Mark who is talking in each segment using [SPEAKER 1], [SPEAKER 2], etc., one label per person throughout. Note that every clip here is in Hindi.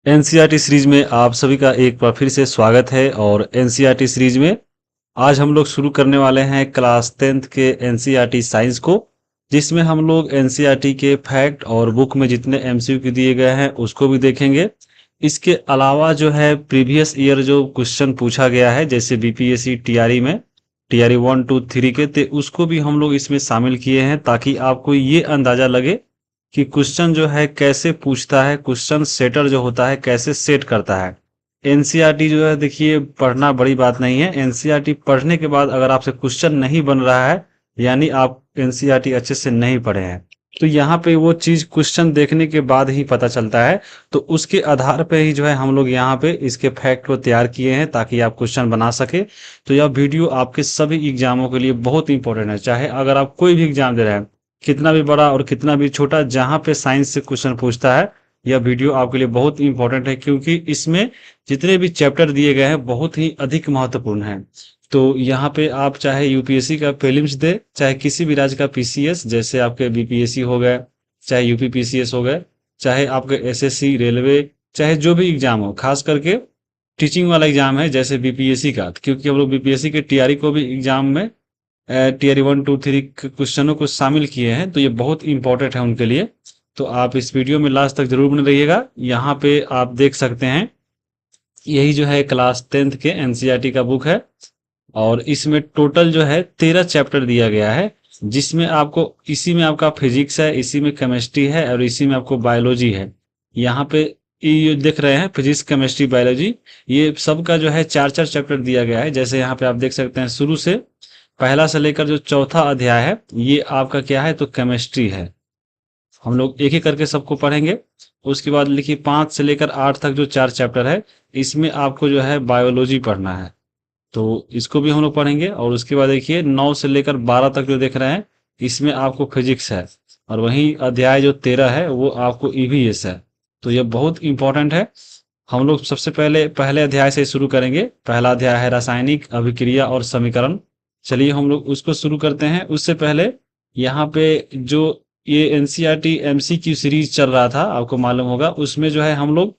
[SPEAKER 1] एनसीईआरटी सीरीज में आप सभी का एक बार फिर से स्वागत है। और एनसीईआरटी सीरीज में आज हम लोग शुरू करने वाले हैं क्लास 10th के एनसीईआरटी साइंस को, जिसमें हम लोग एनसीईआरटी के फैक्ट और बुक में जितने एमसीक्यू दिए गए हैं उसको भी देखेंगे। इसके अलावा जो है प्रीवियस ईयर जो क्वेश्चन पूछा गया है, जैसे बीपीएससी टीआरई में टीआरई 1 2 3 के थे, उसको भी हम लोग इसमें शामिल किए हैं ताकि आपको ये अंदाजा लगे कि क्वेश्चन जो है कैसे पूछता है, क्वेश्चन सेटर जो होता है कैसे सेट करता है। एनसीईआरटी जो है देखिए पढ़ना बड़ी बात नहीं है। एनसीईआरटी पढ़ने के बाद अगर आपसे क्वेश्चन नहीं बन रहा है यानी आप एनसीईआरटी अच्छे से नहीं पढ़े हैं। तो यहाँ पे वो चीज क्वेश्चन देखने के बाद ही पता चलता है। तो उसके आधार पे ही जो है हम लोग यहाँ पे इसके फैक्ट को तैयार किए हैं ताकि आप क्वेश्चन बना सके। तो यह वीडियो आपके सभी एग्जामों के लिए बहुत इंपॉर्टेंट है, चाहे अगर आप कोई भी एग्जाम दे रहे हैं, कितना भी बड़ा और कितना भी छोटा, जहां पे साइंस से क्वेश्चन पूछता है यह वीडियो आपके लिए बहुत इंपॉर्टेंट है, क्योंकि इसमें जितने भी चैप्टर दिए गए हैं बहुत ही अधिक महत्वपूर्ण हैं। तो यहाँ पे आप चाहे यूपीएससी का प्रीलिम्स दे, चाहे किसी भी राज्य का पीसीएस जैसे आपके बीपीएससी हो गए, चाहे यूपी पीसीएस हो गए, चाहे आपके एसएससी रेलवे, चाहे जो भी एग्जाम हो, खास करके टीचिंग वाला एग्जाम है जैसे बीपीएससी का, क्योंकि हम लोग बीपीएससी के टीआरई को भी एग्जाम में टीआरई 1 2 3 क्वेश्चनों को शामिल किए हैं, तो ये बहुत इंपॉर्टेंट है उनके लिए। तो आप इस वीडियो में लास्ट तक जरूर बने रहिएगा। यहाँ पे आप देख सकते हैं यही जो है क्लास 10th के एनसीईआरटी का बुक है, और इसमें टोटल जो है 13 चैप्टर दिया गया है, जिसमें आपको इसी में आपका फिजिक्स है, इसी में केमिस्ट्री है और इसी में आपको बायोलॉजी है। यहाँ पे ये देख रहे हैं फिजिक्स केमिस्ट्री बायोलॉजी, ये सबका जो है 4 4 चैप्टर दिया गया है। जैसे यहाँ पे आप देख सकते हैं शुरू से पहला से लेकर जो चौथा अध्याय है ये आपका क्या है, तो केमिस्ट्री है। हम लोग एक एक करके सबको पढ़ेंगे। उसके बाद लिखिए 5 से लेकर 8 तक जो 4 चैप्टर है इसमें आपको जो है बायोलॉजी पढ़ना है, तो इसको भी हम लोग पढ़ेंगे। और उसके बाद देखिए 9 से लेकर 12 तक जो देख रहे हैं इसमें आपको फिजिक्स है, और वहीं अध्याय जो 13 है वो आपको ईवीएस है। तो ये बहुत इंपॉर्टेंट है। हम लोग सबसे पहले पहले अध्याय से शुरू करेंगे। पहला अध्याय है रासायनिक अभिक्रिया और समीकरण। चलिए हम लोग उसको शुरू करते हैं। उससे पहले यहाँ पे जो ये एनसीईआरटी एमसीक्यू सीरीज चल रहा था, आपको मालूम होगा, उसमें जो है हम लोग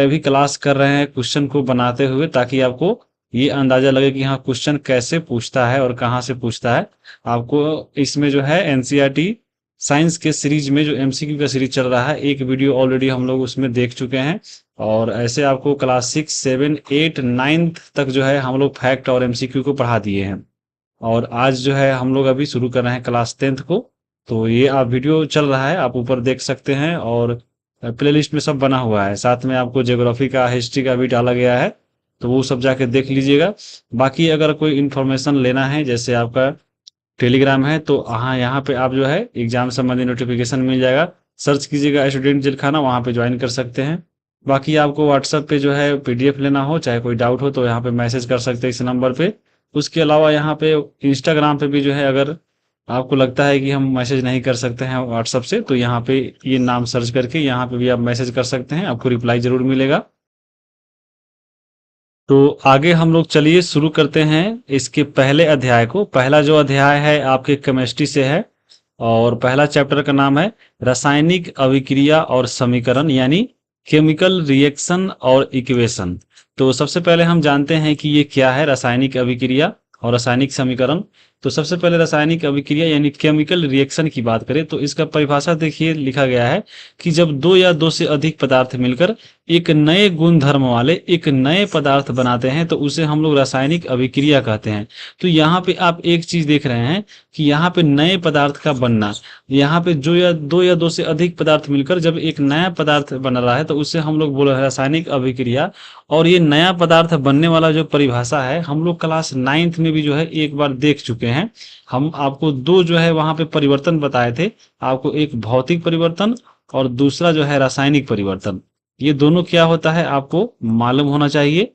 [SPEAKER 1] भी क्लास कर रहे हैं क्वेश्चन को बनाते हुए, ताकि आपको ये अंदाजा लगे कि हाँ क्वेश्चन कैसे पूछता है और कहाँ से पूछता है। आपको इसमें जो है एनसीईआरटी साइंस के सीरीज में जो एमसीक्यू का सीरीज चल रहा है, एक वीडियो ऑलरेडी हम लोग उसमें देख चुके हैं, और ऐसे आपको क्लास 6 7 8 9 तक जो है हम लोग फैक्ट और एमसीक्यू को पढ़ा दिए हैं। और आज जो है हम लोग अभी शुरू कर रहे हैं क्लास 10th को। तो ये आप वीडियो चल रहा है, आप ऊपर देख सकते हैं, और प्लेलिस्ट में सब बना हुआ है। साथ में आपको ज्योग्राफी का, हिस्ट्री का भी डाला गया है, तो वो सब जाके देख लीजिएगा। बाकी अगर कोई इन्फॉर्मेशन लेना है, जैसे आपका टेलीग्राम है, तो हाँ यहाँ पे आप जो है एग्जाम संबंधी नोटिफिकेशन मिल जाएगा, सर्च कीजिएगा स्टूडेंट जिलखाना, वहाँ पे ज्वाइन कर सकते हैं। बाकी आपको व्हाट्सएप पे जो है पीडीएफ लेना हो, चाहे कोई डाउट हो, तो यहाँ पे मैसेज कर सकते हैं इस नंबर पे। उसके अलावा यहाँ पे इंस्टाग्राम पे भी जो है, अगर आपको लगता है कि हम मैसेज नहीं कर सकते हैं व्हाट्सएप से, तो यहाँ पे ये नाम सर्च करके यहाँ पे भी आप मैसेज कर सकते हैं, आपको रिप्लाई जरूर मिलेगा। तो आगे हम लोग चलिए शुरू करते हैं इसके पहले अध्याय को। पहला जो अध्याय है आपके केमिस्ट्री से है, और पहला चैप्टर का नाम है रासायनिक अभिक्रिया और समीकरण, यानी केमिकल रिएक्शन और इक्वेशन। तो सबसे पहले हम जानते हैं कि ये क्या है रासायनिक अभिक्रिया और रासायनिक समीकरण। तो सबसे पहले रासायनिक अभिक्रिया यानी केमिकल रिएक्शन की बात करें, तो इसका परिभाषा देखिए लिखा गया है कि जब दो या दो से अधिक पदार्थ मिलकर एक नए गुण धर्म वाले एक नए पदार्थ बनाते हैं, तो उसे हम लोग रासायनिक अभिक्रिया कहते हैं। तो यहाँ पे आप एक चीज देख रहे हैं कि यहाँ पे नए पदार्थ का बनना, यहाँ पे जो या दो से अधिक पदार्थ मिलकर जब एक नया पदार्थ बन रहा है, तो उसे हम लोग बोल रहे हैं रासायनिक अभिक्रिया। और ये नया पदार्थ बनने वाला जो परिभाषा है, हम लोग क्लास 9th में भी जो है एक बार देख चुके हैं। हम आपको दो जो है वहां पे परिवर्तन बताए थे, आपको एक भौतिक परिवर्तन और दूसरा जो है रासायनिक परिवर्तन। ये दोनों क्या होता है आपको मालूम होना चाहिए,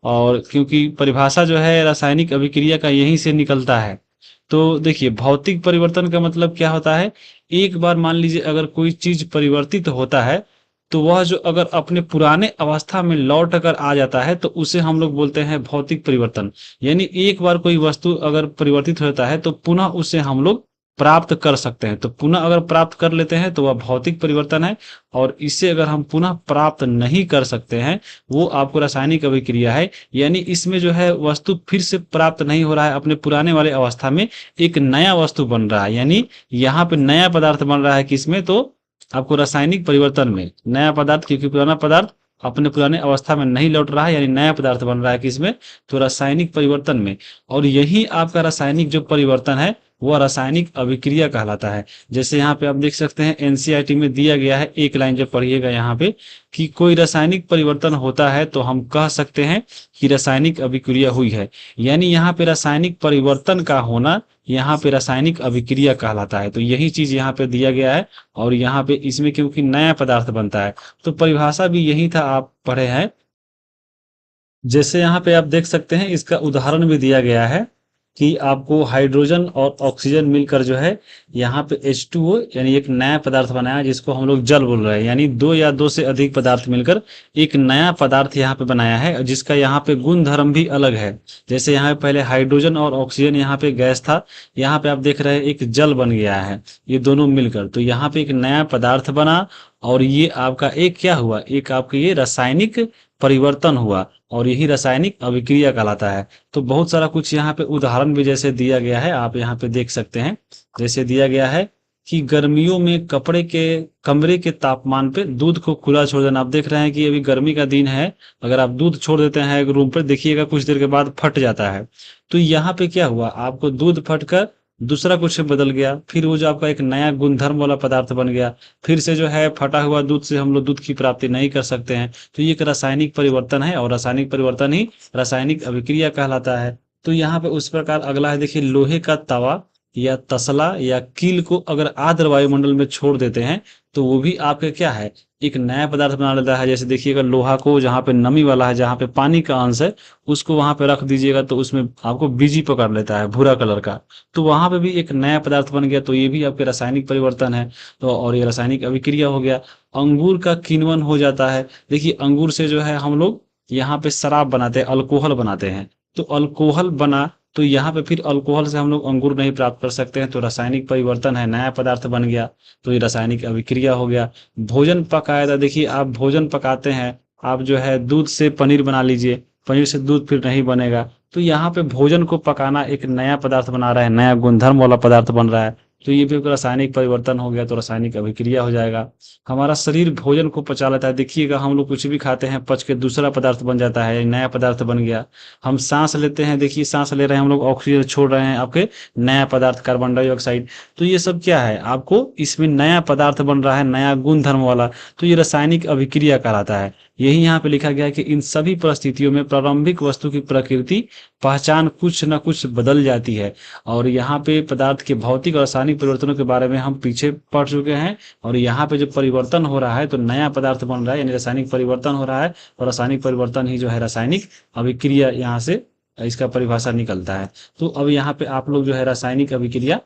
[SPEAKER 1] और क्योंकि परिभाषा जो है रासायनिक अभिक्रिया का यहीं से निकलता है। तो देखिए भौतिक परिवर्तन का मतलब क्या होता है, एक बार मान लीजिए अगर कोई चीज परिवर्तित होता है, तो वह जो अगर अपने पुराने अवस्था में लौट कर आ जाता है, तो उसे हम लोग बोलते हैं भौतिक परिवर्तन। यानी एक बार कोई वस्तु अगर परिवर्तित होता है तो पुनः उसे हम लोग प्राप्त कर सकते हैं। तो पुनः अगर प्राप्त कर लेते हैं तो वह भौतिक परिवर्तन है, और इसे अगर हम पुनः प्राप्त नहीं कर सकते हैं वो आपको रासायनिक अभिक्रिया है। यानी इसमें जो है वस्तु फिर से प्राप्त नहीं हो रहा है अपने पुराने वाले अवस्था में, एक नया वस्तु बन रहा है। यानी यहाँ पे नया पदार्थ बन रहा है किसमें, तो आपको रासायनिक परिवर्तन में नया पदार्थ, क्योंकि पुराना पदार्थ अपने पुराने अवस्था में नहीं लौट रहा है, यानी नया पदार्थ बन रहा है किसमें, तो रासायनिक परिवर्तन में। और यही आपका रासायनिक जो परिवर्तन है वह रासायनिक अभिक्रिया कहलाता है। जैसे यहाँ पे आप देख सकते हैं एनसीईआरटी में दिया गया है, एक लाइन जब पढ़िएगा यहाँ पे कि कोई रासायनिक परिवर्तन होता है तो हम कह सकते हैं कि रासायनिक अभिक्रिया हुई है। यानी यहाँ पे रासायनिक परिवर्तन का होना यहाँ पे रासायनिक अभिक्रिया कहलाता है। तो यही चीज यहाँ पे दिया गया है, और यहाँ पे इसमें क्योंकि नया पदार्थ बनता है तो परिभाषा भी यही था, आप पढ़े हैं। जैसे यहाँ पे आप देख सकते हैं इसका उदाहरण भी दिया गया है कि आपको हाइड्रोजन और ऑक्सीजन मिलकर जो है यहाँ पे H2O यानी एक नया पदार्थ बनाया जिसको हम लोग जल बोल रहे हैं। यानी दो या दो से अधिक पदार्थ मिलकर एक नया पदार्थ यहाँ पे बनाया है, जिसका यहाँ पे गुण धर्म भी अलग है। जैसे यहाँ पे पहले हाइड्रोजन और ऑक्सीजन यहाँ पे गैस था, यहाँ पे आप देख रहे हैं एक जल बन गया है, ये दोनों मिलकर तो यहाँ पे एक नया पदार्थ बना। और ये आपका एक क्या हुआ, एक आपका ये रासायनिक परिवर्तन हुआ, और यही रासायनिक अभिक्रिया कहलाता है। तो बहुत सारा कुछ यहाँ पे उदाहरण भी जैसे दिया गया है, आप यहाँ पे देख सकते हैं। जैसे दिया गया है कि गर्मियों में कमरे के तापमान पे दूध को खुला छोड़ देना। आप देख रहे हैं कि अभी गर्मी का दिन है, अगर आप दूध छोड़ देते हैं रूम पर, देखिएगा कुछ देर के बाद फट जाता है। तो यहाँ पे क्या हुआ, आपको दूध फटकर दूसरा कुछ बदल गया, फिर वो जो आपका एक नया गुणधर्म वाला पदार्थ बन गया। फिर से जो है फटा हुआ दूध से हम लोग दूध की प्राप्ति नहीं कर सकते हैं। तो ये एक रासायनिक परिवर्तन है, और रासायनिक परिवर्तन ही रासायनिक अभिक्रिया कहलाता है। तो यहाँ पे उस प्रकार अगला है, देखिए लोहे का तवा या तसला या कील को अगर आर्द्र वायुमंडल में छोड़ देते हैं तो वो भी आपके क्या है, एक नया पदार्थ बना लेता है। जैसे देखिएगा लोहा को जहाँ पे नमी वाला है, जहाँ पे पानी का अंश है, उसको वहां पे रख दीजिएगा तो उसमें आपको बीजी पकड़ लेता है भूरा कलर का, तो वहां पे भी एक नया पदार्थ बन गया। तो ये भी आपके रासायनिक परिवर्तन है। तो और ये रासायनिक अभिक्रिया हो गया। अंगूर का किण्वन हो जाता है। देखिए अंगूर से जो है हम लोग यहाँ पे शराब बनाते हैं, अल्कोहल बनाते हैं। तो अल्कोहल बना, तो यहाँ पे फिर अल्कोहल से हम लोग अंगूर नहीं प्राप्त कर सकते हैं, तो रासायनिक परिवर्तन है, नया पदार्थ बन गया, तो ये रासायनिक अभिक्रिया हो गया। भोजन पकाया था, देखिए आप भोजन पकाते हैं, आप जो है दूध से पनीर बना लीजिए, पनीर से दूध फिर नहीं बनेगा। तो यहाँ पे भोजन को पकाना एक नया पदार्थ बना रहा है, नया गुणधर्म वाला पदार्थ बन रहा है, तो ये भी एक रासायनिक परिवर्तन हो गया, तो रासायनिक अभिक्रिया हो जाएगा। हमारा शरीर भोजन को पचा लेता है, देखिएगा हम लोग कुछ भी खाते हैं पच के दूसरा पदार्थ बन जाता है, नया पदार्थ बन गया। हम सांस लेते हैं, देखिए सांस ले रहे हैं हम लोग, ऑक्सीजन छोड़ रहे हैं, आपके नया पदार्थ कार्बन डाइऑक्साइड। तो ये सब क्या है, आपको इसमें नया पदार्थ बन रहा है, नया गुण धर्म वाला, तो ये रासायनिक अभिक्रिया कहलाता है। यही यहाँ पे लिखा गया है कि इन सभी परिस्थितियों में प्रारंभिक वस्तु की प्रकृति पहचान कुछ न कुछ बदल जाती है। और यहाँ पे पदार्थ के भौतिक और रासायनिक परिवर्तनों के बारे में हम पीछे पढ़ चुके हैं, और यहाँ पे जो परिवर्तन हो रहा है तो नया पदार्थ बन रहा है, यानी रासायनिक परिवर्तन हो रहा है, और रासायनिक परिवर्तन ही जो है रासायनिक अभिक्रिया, यहाँ से इसका परिभाषा निकलता है। तो अब यहाँ पे आप लोग जो है रासायनिक अभिक्रिया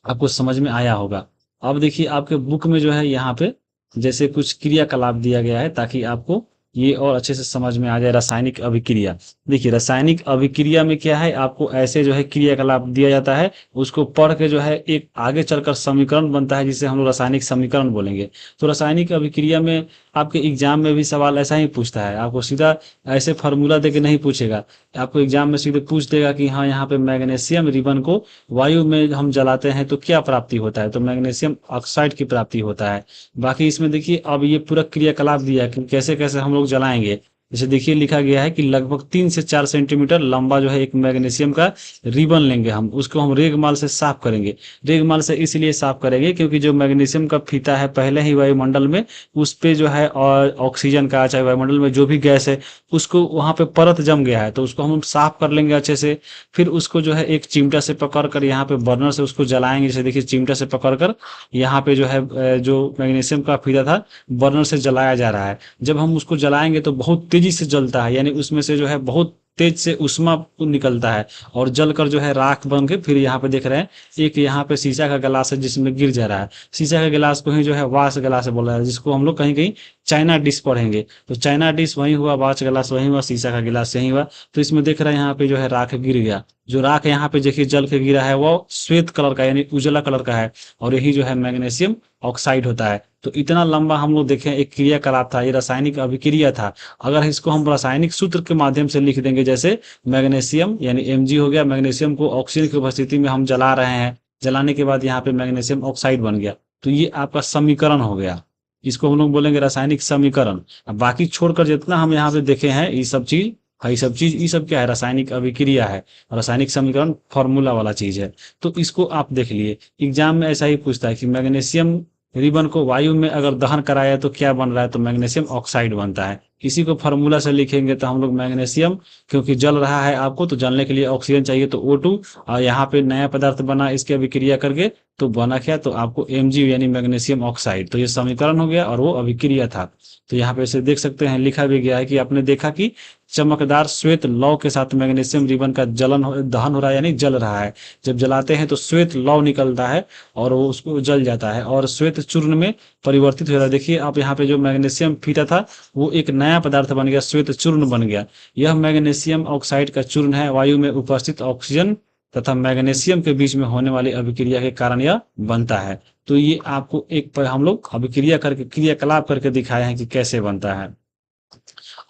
[SPEAKER 1] आपको समझ में आया होगा। अब देखिए आपके बुक में जो है यहाँ पे जैसे कुछ क्रियाकलाप दिया गया है ताकि आपको ये और अच्छे से समझ में आ जाए। रासायनिक अभिक्रिया, देखिए रासायनिक अभिक्रिया में क्या है, आपको ऐसे जो है क्रियाकलाप दिया जाता है, उसको पढ़ के जो है एक आगे चलकर समीकरण बनता है जिसे हम लोग रासायनिक समीकरण बोलेंगे। तो रासायनिक अभिक्रिया में आपके एग्जाम में भी सवाल ऐसा ही पूछता है, आपको सीधा ऐसे फार्मूला देके नहीं पूछेगा, आपको एग्जाम में सीधे पूछ देगा कि हाँ यहाँ पे मैग्नीशियम रिबन को वायु में हम जलाते हैं तो क्या प्राप्ति होता है, तो मैग्नीशियम ऑक्साइड की प्राप्ति होता है। बाकी इसमें देखिए अब ये पूरा क्रियाकलाप दिया है कि कैसे कैसे हम लोग जलाएंगे। जैसे देखिए लिखा गया है कि लगभग 3 से 4 सेंटीमीटर लंबा जो है एक मैग्नीशियम का रिबन लेंगे, हम उसको हम रेगमाल से साफ करेंगे। रेगमाल से इसलिए साफ करेंगे क्योंकि जो मैग्नीशियम का फीता है पहले ही वायुमंडल में, उस पे जो है और ऑक्सीजन का चाहे वायुमंडल में जो भी गैस है उसको वहां पे परत जम गया है, तो उसको हम साफ कर लेंगे अच्छे से। फिर उसको जो है एक चिमटा से पकड़ कर यहाँ पे बर्नर से उसको जलाएंगे। जैसे देखिए चिमटा से पकड़ कर यहाँ पे जो है जो मैग्नीशियम का फीता था बर्नर से जलाया जा रहा है। जब हम उसको जलाएंगे तो बहुत तेजी से जलता है, यानी उसमें से जो है बहुत तेज से उष्मा निकलता है और जलकर जो है राख बन के फिर यहाँ पे देख रहे हैं एक यहाँ पे शीशा का गिलास है जिसमें गिर जा रहा है। शीशा का गिलास को ही जो है वाश गिलास बोला है, जिसको हम लोग कहीं कहीं चाइना डिश पढ़ेंगे। तो चाइना डिश वही हुआ, वाच गिलास वही हुआ, शीशा का गिलास यही हुआ। तो इसमें देख रहे हैं यहाँ पे जो है राख गिर गया। जो राख यहाँ पे देखिए जल के गिरा है वो श्वेत कलर का यानी उजला कलर का है और यही जो है मैग्नीशियम ऑक्साइड होता है। तो इतना लंबा हम लोग देखें एक क्रियाकलाप था, ये रासायनिक अभिक्रिया था। अगर इसको हम रासायनिक सूत्र के माध्यम से लिख देंगे, जैसे मैग्नीशियम यानी Mg हो गया, मैग्नीशियम को ऑक्सीजन की उपस्थिति में हम जला रहे हैं, जलाने के बाद यहाँ पे मैग्नीशियम ऑक्साइड बन गया। तो ये आपका समीकरण हो गया, इसको हम लोग बोलेंगे रासायनिक समीकरण। अब बाकी छोड़कर जितना हम यहाँ पे देखे हैं ये सब चीज ये सब क्या है, रासायनिक अभिक्रिया है। रासायनिक समीकरण फॉर्मूला वाला चीज है। तो इसको आप देख लिए, एग्जाम में ऐसा ही पूछता है कि मैग्नीशियम रिबन को वायु में अगर दहन कराया तो क्या बन रहा है, तो मैग्नीशियम ऑक्साइड बनता है। इसी को फॉर्मूला से लिखेंगे तो हम लोग मैग्नीशियम, क्योंकि जल रहा है आपको तो जलने के लिए ऑक्सीजन चाहिए, तो O2 और यहाँ पे नया पदार्थ बना इसकी अभिक्रिया करके तो बना क्या, तो आपको Mg यानी मैग्नीशियम ऑक्साइड। तो ये समीकरण हो गया और वो अभिक्रिया था। तो यहाँ पे इसे देख सकते हैं, लिखा भी गया है कि आपने देखा कि चमकदार श्वेत लौ के साथ मैग्नीशियम रिबन का दहन हो रहा है यानी जल रहा है। जब जलाते हैं तो श्वेत लौ निकलता है और वो उसको जल जाता है और श्वेत चूर्ण में परिवर्तित हो रहा है। देखिए आप यहाँ पे जो मैग्नीशियम फीता था वो एक नया पदार्थ बन गया, श्वेत चूर्ण बन गया। यह मैग्नीशियम ऑक्साइड का चूर्ण है। वायु में उपस्थित ऑक्सीजन तथा मैग्नीशियम के बीच में होने वाली अभिक्रिया के कारण यह बनता है। तो ये आपको एक हम लोग अभिक्रिया करके क्रियाकलाप करके दिखाए हैं कि कैसे बनता है।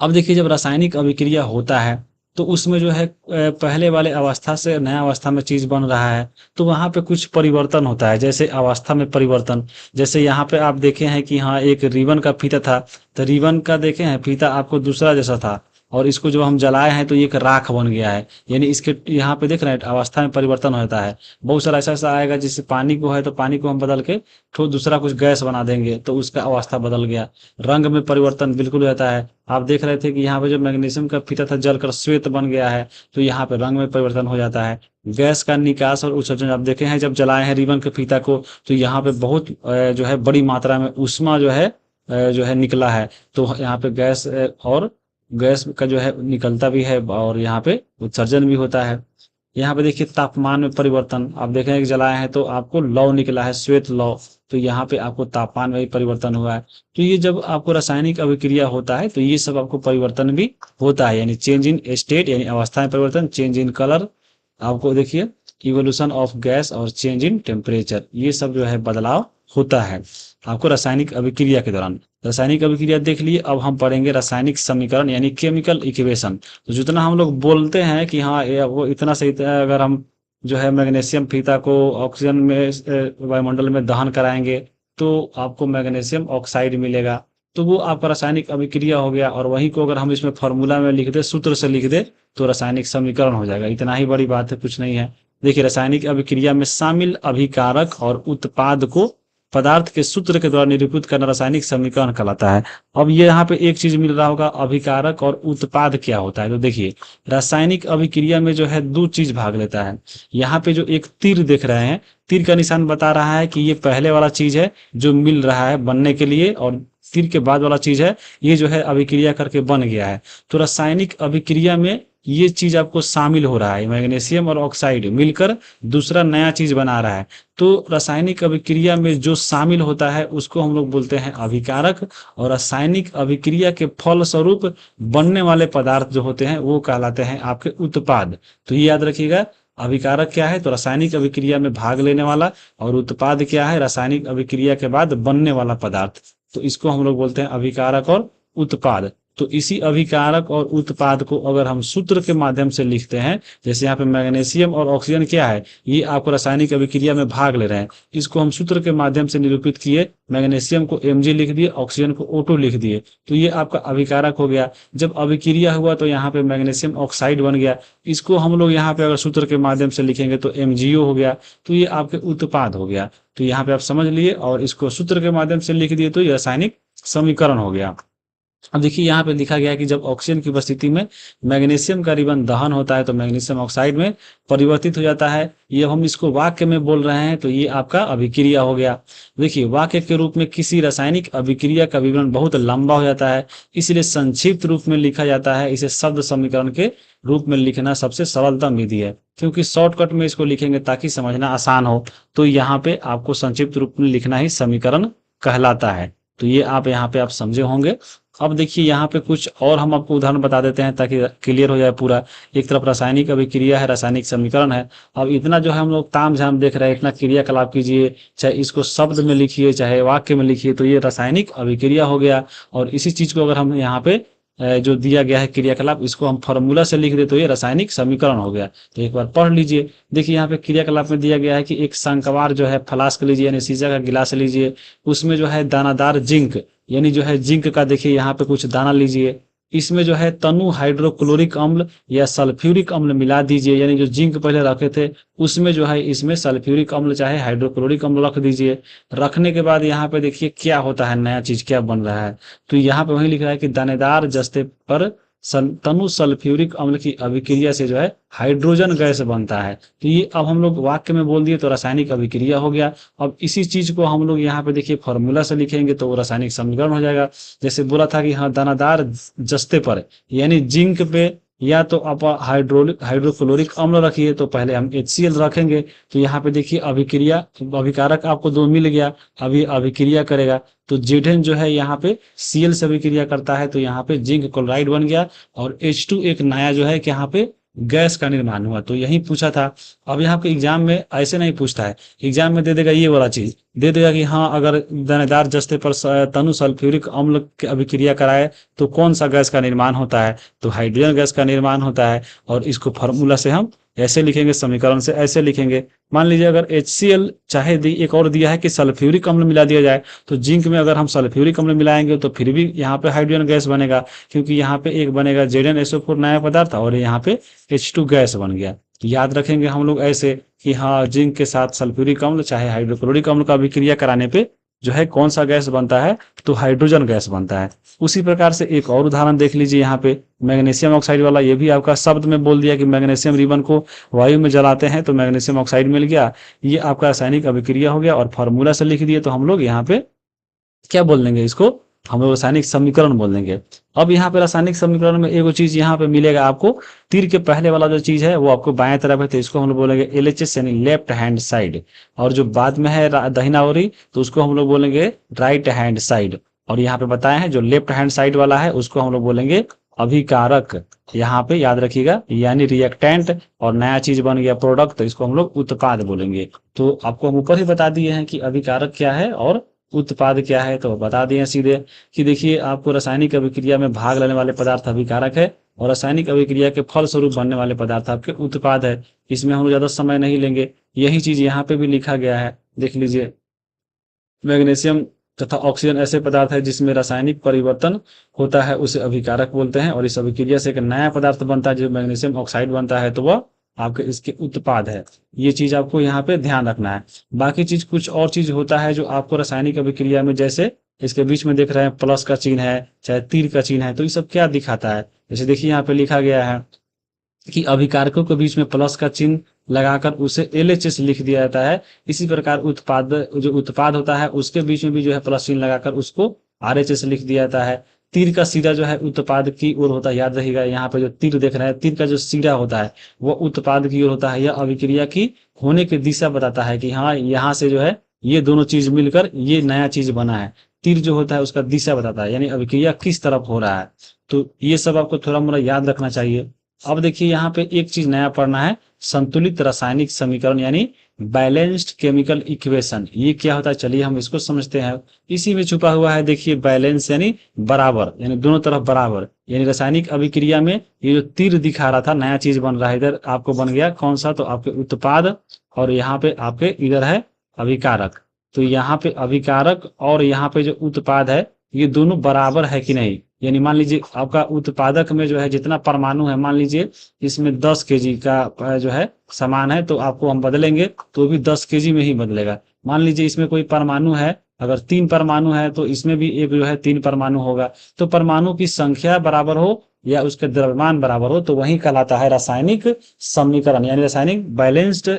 [SPEAKER 1] अब देखिए जब रासायनिक अभिक्रिया होता है तो उसमें जो है पहले वाले अवस्था से नया अवस्था में चीज बन रहा है तो वहां पे कुछ परिवर्तन होता है, जैसे अवस्था में परिवर्तन। जैसे यहाँ पे आप देखे हैं कि हाँ एक रिबन का फीता था, तो रिबन का देखे हैं फीता आपको दूसरा जैसा था और इसको जब हम जलाए हैं तो ये एक राख बन गया है। यानी इसके यहाँ पे देख रहे हैं अवस्था में परिवर्तन होता है। बहुत सारा ऐसा ऐसा आएगा, जिससे पानी को है तो पानी को हम बदल के तो दूसरा कुछ गैस बना देंगे तो उसका अवस्था बदल गया। रंग में परिवर्तन बिल्कुल रहता है। आप देख रहे थे कि यहाँ पे जो मैग्नीशियम का फीता था जलकर श्वेत बन गया है, तो यहाँ पे रंग में परिवर्तन हो जाता है। गैस का निकास और उत्सर्जन आप देखे हैं, जब जलाए हैं रिबन के फीता को तो यहाँ पे बहुत जो है बड़ी मात्रा में ऊष्मा जो है निकला है। तो यहाँ पे गैस का जो है निकलता भी है और यहाँ पे उत्सर्जन भी होता है। यहाँ पे देखिए तापमान में परिवर्तन, आप देख रहे हैं कि जलाए हैं तो आपको लौ निकला है, श्वेत लौ। तो यहाँ पे आपको तापमान में भी परिवर्तन हुआ है। तो ये जब आपको रासायनिक अभिक्रिया होता है तो ये सब आपको परिवर्तन भी होता है, यानी चेंज इन स्टेट यानी अवस्था में परिवर्तन, चेंज इन कलर, आपको देखिए इवोल्यूशन ऑफ गैस और चेंज इन टेम्परेचर, ये सब जो है बदलाव होता है आपको रासायनिक अभिक्रिया के दौरान। रासायनिक अभिक्रिया देख लिए। अब हम पढ़ेंगे रासायनिक समीकरण यानी केमिकल इक्वेशन। तो जितना हम लोग बोलते हैं कि हाँ वो इतना से इतना, अगर हम जो है मैग्नीशियम फीता को ऑक्सीजन में वायुमंडल में दहन कराएंगे तो आपको मैग्नीशियम ऑक्साइड मिलेगा। तो वो आपका रासायनिक अभिक्रिया हो गया और वही को अगर हम इसमें फॉर्मूला में लिख दे, सूत्र से लिख दे तो रासायनिक समीकरण हो जाएगा। इतना ही बड़ी बात है, कुछ नहीं है। देखिए रासायनिक अभिक्रिया में शामिल अभिकारक और उत्पाद को पदार्थ के सूत्र के द्वारा निरूपित करना रासायनिक समीकरण कहलाता है। अब ये यहाँ पे एक चीज मिल रहा होगा, अभिकारक और उत्पाद क्या होता है। तो देखिए रासायनिक अभिक्रिया में जो है दो चीज भाग लेता है। यहाँ पे जो एक तीर देख रहे हैं, तीर का निशान बता रहा है कि ये पहले वाला चीज है जो मिल रहा है बनने के लिए, और तीर के बाद वाला चीज है ये जो है अभिक्रिया करके बन गया है। तो रासायनिक अभिक्रिया में ये चीज आपको शामिल हो रहा है, मैग्नीशियम और ऑक्साइड मिलकर दूसरा नया चीज बना रहा है। तो रासायनिक अभिक्रिया में जो शामिल होता है उसको हम लोग बोलते हैं अभिकारक, और रासायनिक अभिक्रिया के फल स्वरूप बनने वाले पदार्थ जो होते हैं वो कहलाते हैं आपके उत्पाद। तो ये याद रखिएगा, अभिकारक क्या है तो रासायनिक अभिक्रिया में भाग लेने वाला, और उत्पाद क्या है रासायनिक अभिक्रिया के बाद बनने वाला पदार्थ। तो इसको हम लोग बोलते हैं अभिकारक और उत्पाद। तो इसी अभिकारक और उत्पाद को अगर हम सूत्र के माध्यम से लिखते हैं, जैसे यहाँ पे मैग्नीशियम और ऑक्सीजन क्या है, ये आपको रासायनिक अभिक्रिया में भाग ले रहे हैं, इसको हम सूत्र के माध्यम से निरूपित किए। मैग्नीशियम को Mg लिख दिए, ऑक्सीजन को O2 लिख दिए, तो ये आपका अभिकारक हो गया। जब अभिक्रिया हुआ तो यहाँ पे मैग्नीशियम ऑक्साइड बन गया, इसको हम लोग यहाँ पे अगर सूत्र के माध्यम से लिखेंगे तो MgO हो गया, तो ये आपके उत्पाद हो गया। तो यहाँ पे आप समझ लिए, और इसको सूत्र के माध्यम से लिख दिए तो ये रासायनिक समीकरण हो गया। अब देखिए यहाँ पे लिखा गया है कि जब ऑक्सीजन की उपस्थिति में मैग्नीशियम का रिबन दहन होता है तो मैग्नीशियम ऑक्साइड में परिवर्तित हो जाता है। ये हम इसको वाक्य में बोल रहे हैं तो ये आपका अभिक्रिया हो गया। देखिए वाक्य के रूप में किसी रासायनिक अभिक्रिया का विवरण बहुत लंबा हो जाता है, इसलिए संक्षिप्त रूप में लिखा जाता है। इसे शब्द समीकरण के रूप में लिखना सबसे सरलतम विधि है, क्योंकि शॉर्टकट में इसको लिखेंगे ताकि समझना आसान हो। तो यहाँ पे आपको संक्षिप्त रूप में लिखना ही समीकरण कहलाता है। तो ये आप यहाँ पे आप समझे होंगे। अब देखिए यहाँ पे कुछ और हम आपको उदाहरण बता देते हैं ताकि क्लियर हो जाए पूरा। एक तरफ रासायनिक अभिक्रिया है, रासायनिक समीकरण है। अब इतना जो है हम लोग तामझाम देख रहे हैं, इतना क्रियाकलाप कीजिए, चाहे इसको शब्द में लिखिए चाहे वाक्य में लिखिए, तो ये रासायनिक अभिक्रिया हो गया। और इसी चीज को अगर हम यहाँ पे जो दिया गया है क्रियाकलाप, इसको हम फॉर्मूला से लिख दे तो ये रासायनिक समीकरण हो गया। तो एक बार पढ़ लीजिए। देखिए यहाँ पे क्रियाकलाप में दिया गया है कि एक शंक्वाकार जो है फ्लास्क लीजिए, यानी शीशा का गिलास लीजिए, उसमें जो है दानादार जिंक यानी जो है जिंक का देखिए यहाँ पे कुछ दाना लीजिए, इसमें जो है तनु हाइड्रोक्लोरिक अम्ल या सल्फ्यूरिक अम्ल मिला दीजिए, यानी जो जिंक पहले रखे थे उसमें जो है इसमें सल्फ्यूरिक अम्ल चाहे हाइड्रोक्लोरिक अम्ल रख दीजिए। रखने के बाद यहाँ पे देखिए क्या होता है, नया चीज क्या बन रहा है। तो यहाँ पे वही लिख रहा है कि दानेदार जस्ते पर तनु सल्फ्यूरिक अम्ल की अभिक्रिया से जो है हाइड्रोजन गैस बनता है। तो ये अब हम लोग वाक्य में बोल दिए तो रासायनिक अभिक्रिया हो गया। अब इसी चीज को हम लोग यहाँ पे देखिए फॉर्मूला से लिखेंगे तो वो रासायनिक समीकरण हो जाएगा। जैसे बोला था कि हाँ दानादार जस्ते पर यानी जिंक पे या तो आप हाइड्रोक्लोरिक अम्ल रखिए, तो पहले हम HCl रखेंगे। तो यहाँ पे देखिए अभिक्रिया अभिकारक आपको दो मिल गया, अभी अभिक्रिया करेगा तो जेडन जो है यहाँ पे Cl से अभिक्रिया करता है, तो यहाँ पे जिंक क्लोराइड बन गया और H2 एक नया जो है कि यहाँ पे गैस का निर्माण हुआ। तो यही पूछा था। अब यहाँ पे एग्जाम में ऐसे नहीं पूछता है, एग्जाम में दे देगा ये वाला चीज, दे देगा कि हाँ अगर दानेदार जस्ते पर तनु सल्फ्यूरिक अम्ल की अभिक्रिया कराए तो कौन सा गैस का निर्माण होता है, तो हाइड्रोजन गैस का निर्माण होता है। और इसको फॉर्मूला से हम ऐसे लिखेंगे, समीकरण से ऐसे लिखेंगे। मान लीजिए अगर HCl चाहे एक और दिया है कि सल्फ्यूरिक अम्ल मिला दिया जाए, तो जिंक में अगर हम सल्फ्यूरिक अम्ल मिलाएंगे तो फिर भी यहाँ पे हाइड्रोजन गैस बनेगा, क्योंकि यहाँ पे एक बनेगा ZnSO4 नया पदार्थ और यहाँ पे H2 गैस बन गया। याद रखेंगे हम लोग ऐसे कि हाँ जिंक के साथ सल्फ्यूरिक अम्ल चाहे हाइड्रोक्लोरिक अम्ल का अभिक्रिया कराने पे जो है कौन सा गैस बनता है, तो हाइड्रोजन गैस बनता है। उसी प्रकार से एक और उदाहरण देख लीजिए यहाँ पे मैग्नीशियम ऑक्साइड वाला। ये भी आपका शब्द में बोल दिया कि मैग्नीशियम रिबन को वायु में जलाते हैं तो मैग्नीशियम ऑक्साइड मिल गया। ये आपका रासायनिक अभिक्रिया हो गया और फॉर्मूला से लिख दिए तो हम लोग यहाँ पे क्या बोल देंगे, इसको हम लोग रासायनिक समीकरण बोल देंगे। अब यहाँ पे रासायनिक समीकरण में एक चीज यहाँ पे मिलेगा आपको, तीर के पहले वाला जो चीज है वो आपको बाएं तरफ है तो इसको हम लोग बोलेंगे LHS यानी लेफ्ट हैंड साइड, और जो बाद में है दाहिना ओरी तो उसको हम लोग बोलेंगे राइट हैंड साइड। और यहाँ पे बताए हैं जो लेफ्ट हैंड साइड वाला है उसको हम लोग बोलेंगे अभिकारक, यहाँ पे याद रखिएगा, यानी रिएक्टेंट। और नया चीज बन गया प्रोडक्ट, तो इसको हम लोग उत्पाद बोलेंगे। तो आपको हम ऊपर ही बता दिए हैं कि अभिकारक क्या है और उत्पाद क्या है, तो बता दिए सीधे कि देखिए आपको रासायनिक अभिक्रिया में भाग लेने वाले पदार्थ अभिकारक है और रासायनिक अभिक्रिया के फल स्वरूप बनने वाले पदार्थ आपके उत्पाद है। इसमें हम लोग ज्यादा समय नहीं लेंगे, यही चीज यहाँ पे भी लिखा गया है, देख लीजिए। मैग्नीशियम तथा ऑक्सीजन ऐसे पदार्थ है जिसमें रासायनिक परिवर्तन होता है, उसे अभिकारक बोलते हैं। और इस अभिक्रिया से एक नया पदार्थ बनता है जो मैग्नीशियम ऑक्साइड बनता है, तो वह आपके इसके उत्पाद है। ये चीज आपको यहाँ पे ध्यान रखना है। बाकी चीज कुछ और चीज होता है जो आपको रासायनिक अभिक्रिया में, जैसे इसके बीच में देख रहे हैं प्लस का चिन्ह है चाहे तीर का चिन्ह है, तो ये सब क्या दिखाता है। जैसे देखिए यहाँ पे लिखा गया है कि अभिकारकों के बीच में प्लस का चिन्ह लगाकर उसे LHS लिख दिया जाता है। इसी प्रकार उत्पाद जो उत्पाद होता है उसके बीच में भी जो है प्लस चिन्ह लगाकर उसको RHS लिख दिया जाता है। तीर का सिरा जो है उत्पाद की ओर होता है, याद रहेगा। यहाँ पे जो तीर देख रहे हैं, तीर का जो सिरा होता है वो उत्पाद की ओर होता है। यह अभिक्रिया की होने की दिशा बताता है कि हाँ यहाँ से जो है ये दोनों चीज मिलकर ये नया चीज बना है। तीर जो होता है उसका दिशा बताता है, यानी अभिक्रिया किस तरफ हो रहा है। तो ये सब आपको थोड़ा मोड़ा याद रखना चाहिए। अब देखिए यहाँ पे एक चीज नया पढ़ना है, संतुलित रासायनिक समीकरण यानी बैलेंस्ड केमिकल इक्वेशन। ये क्या होता है, चलिए हम इसको समझते हैं। इसी में छुपा हुआ है, देखिए बैलेंस यानी बराबर, यानी दोनों तरफ बराबर। यानी रासायनिक अभिक्रिया में ये जो तीर दिखा रहा था नया चीज बन रहा है, इधर आपको बन गया कौन सा, तो आपके उत्पाद, और यहाँ पे आपके इधर है अभिकारक। तो यहाँ पे अभिकारक और यहाँ पे जो उत्पाद है ये दोनों बराबर है कि नहीं। यानी मान लीजिए आपका उत्पादक में जो है जितना परमाणु है, मान लीजिए इसमें 10 kg का जो है सामान है, तो आपको हम बदलेंगे तो भी 10 kg में ही बदलेगा। मान लीजिए इसमें कोई परमाणु है अगर 3 परमाणु है तो इसमें भी एक जो है 3 परमाणु होगा। तो परमाणु की संख्या बराबर हो या उसके द्रव्यमान बराबर हो तो वही कहलाता है रासायनिक समीकरण, यानी रासायनिक बैलेंस्ड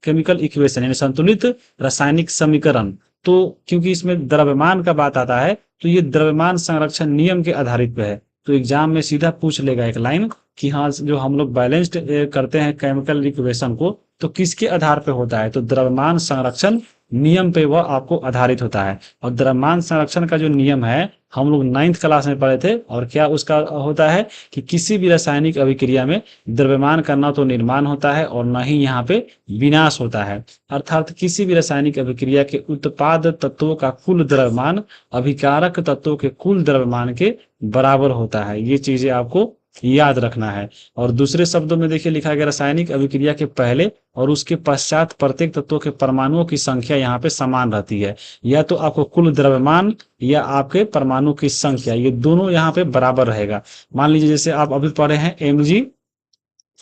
[SPEAKER 1] केमिकल इक्वेशन, यानी संतुलित रासायनिक समीकरण। तो क्योंकि इसमें द्रव्यमान का बात आता है तो ये द्रव्यमान संरक्षण नियम के आधारित पे है। तो एग्जाम में सीधा पूछ लेगा एक लाइन कि हाँ, जो हम लोग बैलेंस्ड करते हैं केमिकल इक्वेशन को तो किसके आधार पे होता है, तो द्रव्यमान संरक्षण नियम पे वह आपको आधारित होता है। और द्रव्यमान संरक्षण का जो नियम है हम लोग 9th क्लास में पढ़े थे, और क्या उसका होता है कि किसी भी रासायनिक अभिक्रिया में द्रव्यमान का न तो निर्माण होता है और न ही यहाँ पे विनाश होता है। अर्थात किसी भी रासायनिक अभिक्रिया के उत्पाद तत्वों का कुल द्रव्यमान अभिकारक तत्वों के कुल द्रव्यमान के बराबर होता है। ये चीजें आपको याद रखना है। और दूसरे शब्दों में देखिए लिखा गया रासायनिक अभिक्रिया के पहले और उसके पश्चात प्रत्येक तत्वों के परमाणुओं की संख्या यहाँ पे समान रहती है। या तो आपको कुल द्रव्यमान या आपके परमाणु की संख्या, ये दोनों यहाँ पे बराबर रहेगा। मान लीजिए जैसे आप अभी पढ़े हैं Mg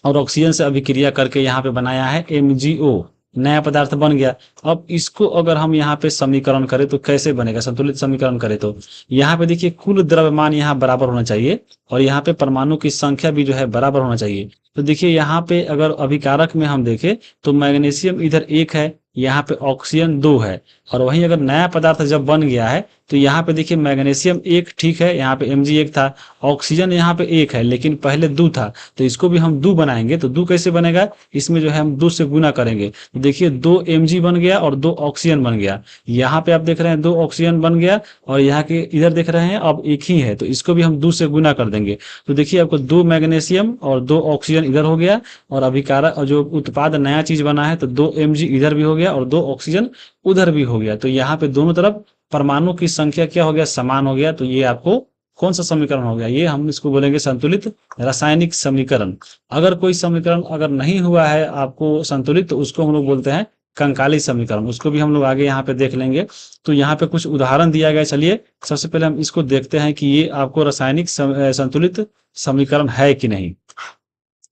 [SPEAKER 1] और ऑक्सीजन से अभिक्रिया करके यहाँ पे बनाया है MgO, नया पदार्थ बन गया। अब इसको अगर हम यहाँ पे समीकरण करें तो कैसे बनेगा, संतुलित समीकरण करें तो यहाँ पे देखिए कुल द्रव्यमान यहाँ बराबर होना चाहिए और यहाँ पे परमाणु की संख्या भी जो है बराबर होना चाहिए। तो देखिए यहाँ पे अगर अभिकारक में हम देखें तो मैग्नीशियम इधर 1 है, यहाँ पे ऑक्सीजन 2 है। और वहीं अगर नया पदार्थ जब बन गया है तो यहाँ पे देखिए मैग्नीशियम 1 ठीक है, यहाँ पे Mg 1 था, ऑक्सीजन यहाँ पे 1 है लेकिन पहले 2 था, तो इसको भी हम 2 बनाएंगे। तो 2 कैसे बनेगा, इसमें जो है हम 2 से गुना करेंगे। तो देखिए 2 Mg बन गया और 2 ऑक्सीजन बन गया। यहाँ पे आप देख रहे हैं 2 ऑक्सीजन बन गया और यहाँ के इधर देख रहे हैं अब 1 ही है, तो इसको भी हम 2 से गुना कर देंगे। तो देखिए आपको 2 मैग्नीशियम और 2 ऑक्सीजन इधर हो गया और अभिकारक जो उत्पाद नया चीज बना है तो 2 Mg इधर भी हो गया और 2 ऑक्सीजन उधर भी हो गया। तो यहाँ पे दोनों तरफ परमाणु की संख्या क्या हो गया, समान हो गया। तो ये आपको कौन सा समीकरण हो गया, ये हम इसको बोलेंगे संतुलित रासायनिक समीकरण। अगर कोई समीकरण अगर नहीं हुआ है आपको संतुलित तो उसको हम लोग बोलते हैं कंकाली समीकरण, उसको भी हम लोग आगे यहाँ पे देख लेंगे। तो यहाँ पे कुछ उदाहरण दिया गया, चलिए सबसे पहले हम इसको देखते हैं कि ये आपको रासायनिक संतुलित समीकरण है कि नहीं।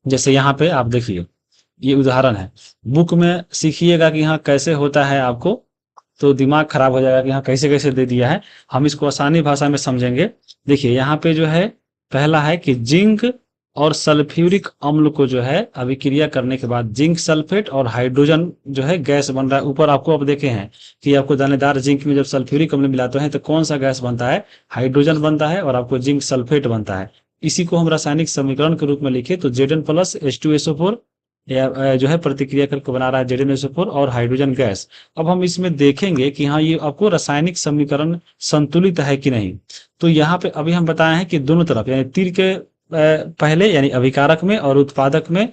[SPEAKER 1] जैसे यहाँ पे आप देखिए ये उदाहरण है, बुक में सीखिएगा कि हाँ कैसे होता है, आपको तो दिमाग खराब हो जाएगा कि हाँ कैसे कैसे दे दिया है। हम इसको आसानी भाषा में समझेंगे। देखिए यहाँ पे जो है पहला है कि जिंक और सल्फ्यूरिक अम्ल को जो है अभिक्रिया करने के बाद जिंक सल्फेट और हाइड्रोजन जो है गैस बन रहा है। ऊपर आपको अब देखे हैं कि आपको दानेदार जिंक में जब सल्फ्यूरिक अम्ल मिलाते हैं तो कौन सा गैस बनता है, हाइड्रोजन बनता है और आपको जिंक सल्फेट बनता है। इसी को हम रासायनिक समीकरण के रूप में लिखे तो Zn प्लस H2SO4 या जो है प्रतिक्रिया करके बना रहा है ZnSO4 और हाइड्रोजन गैस। अब हम इसमें देखेंगे कि हाँ ये आपको रासायनिक समीकरण संतुलित है कि नहीं। तो यहाँ पे अभी हम बताए हैं कि दोनों तरफ यानी तीर के पहले यानी अभिकारक में और उत्पादक में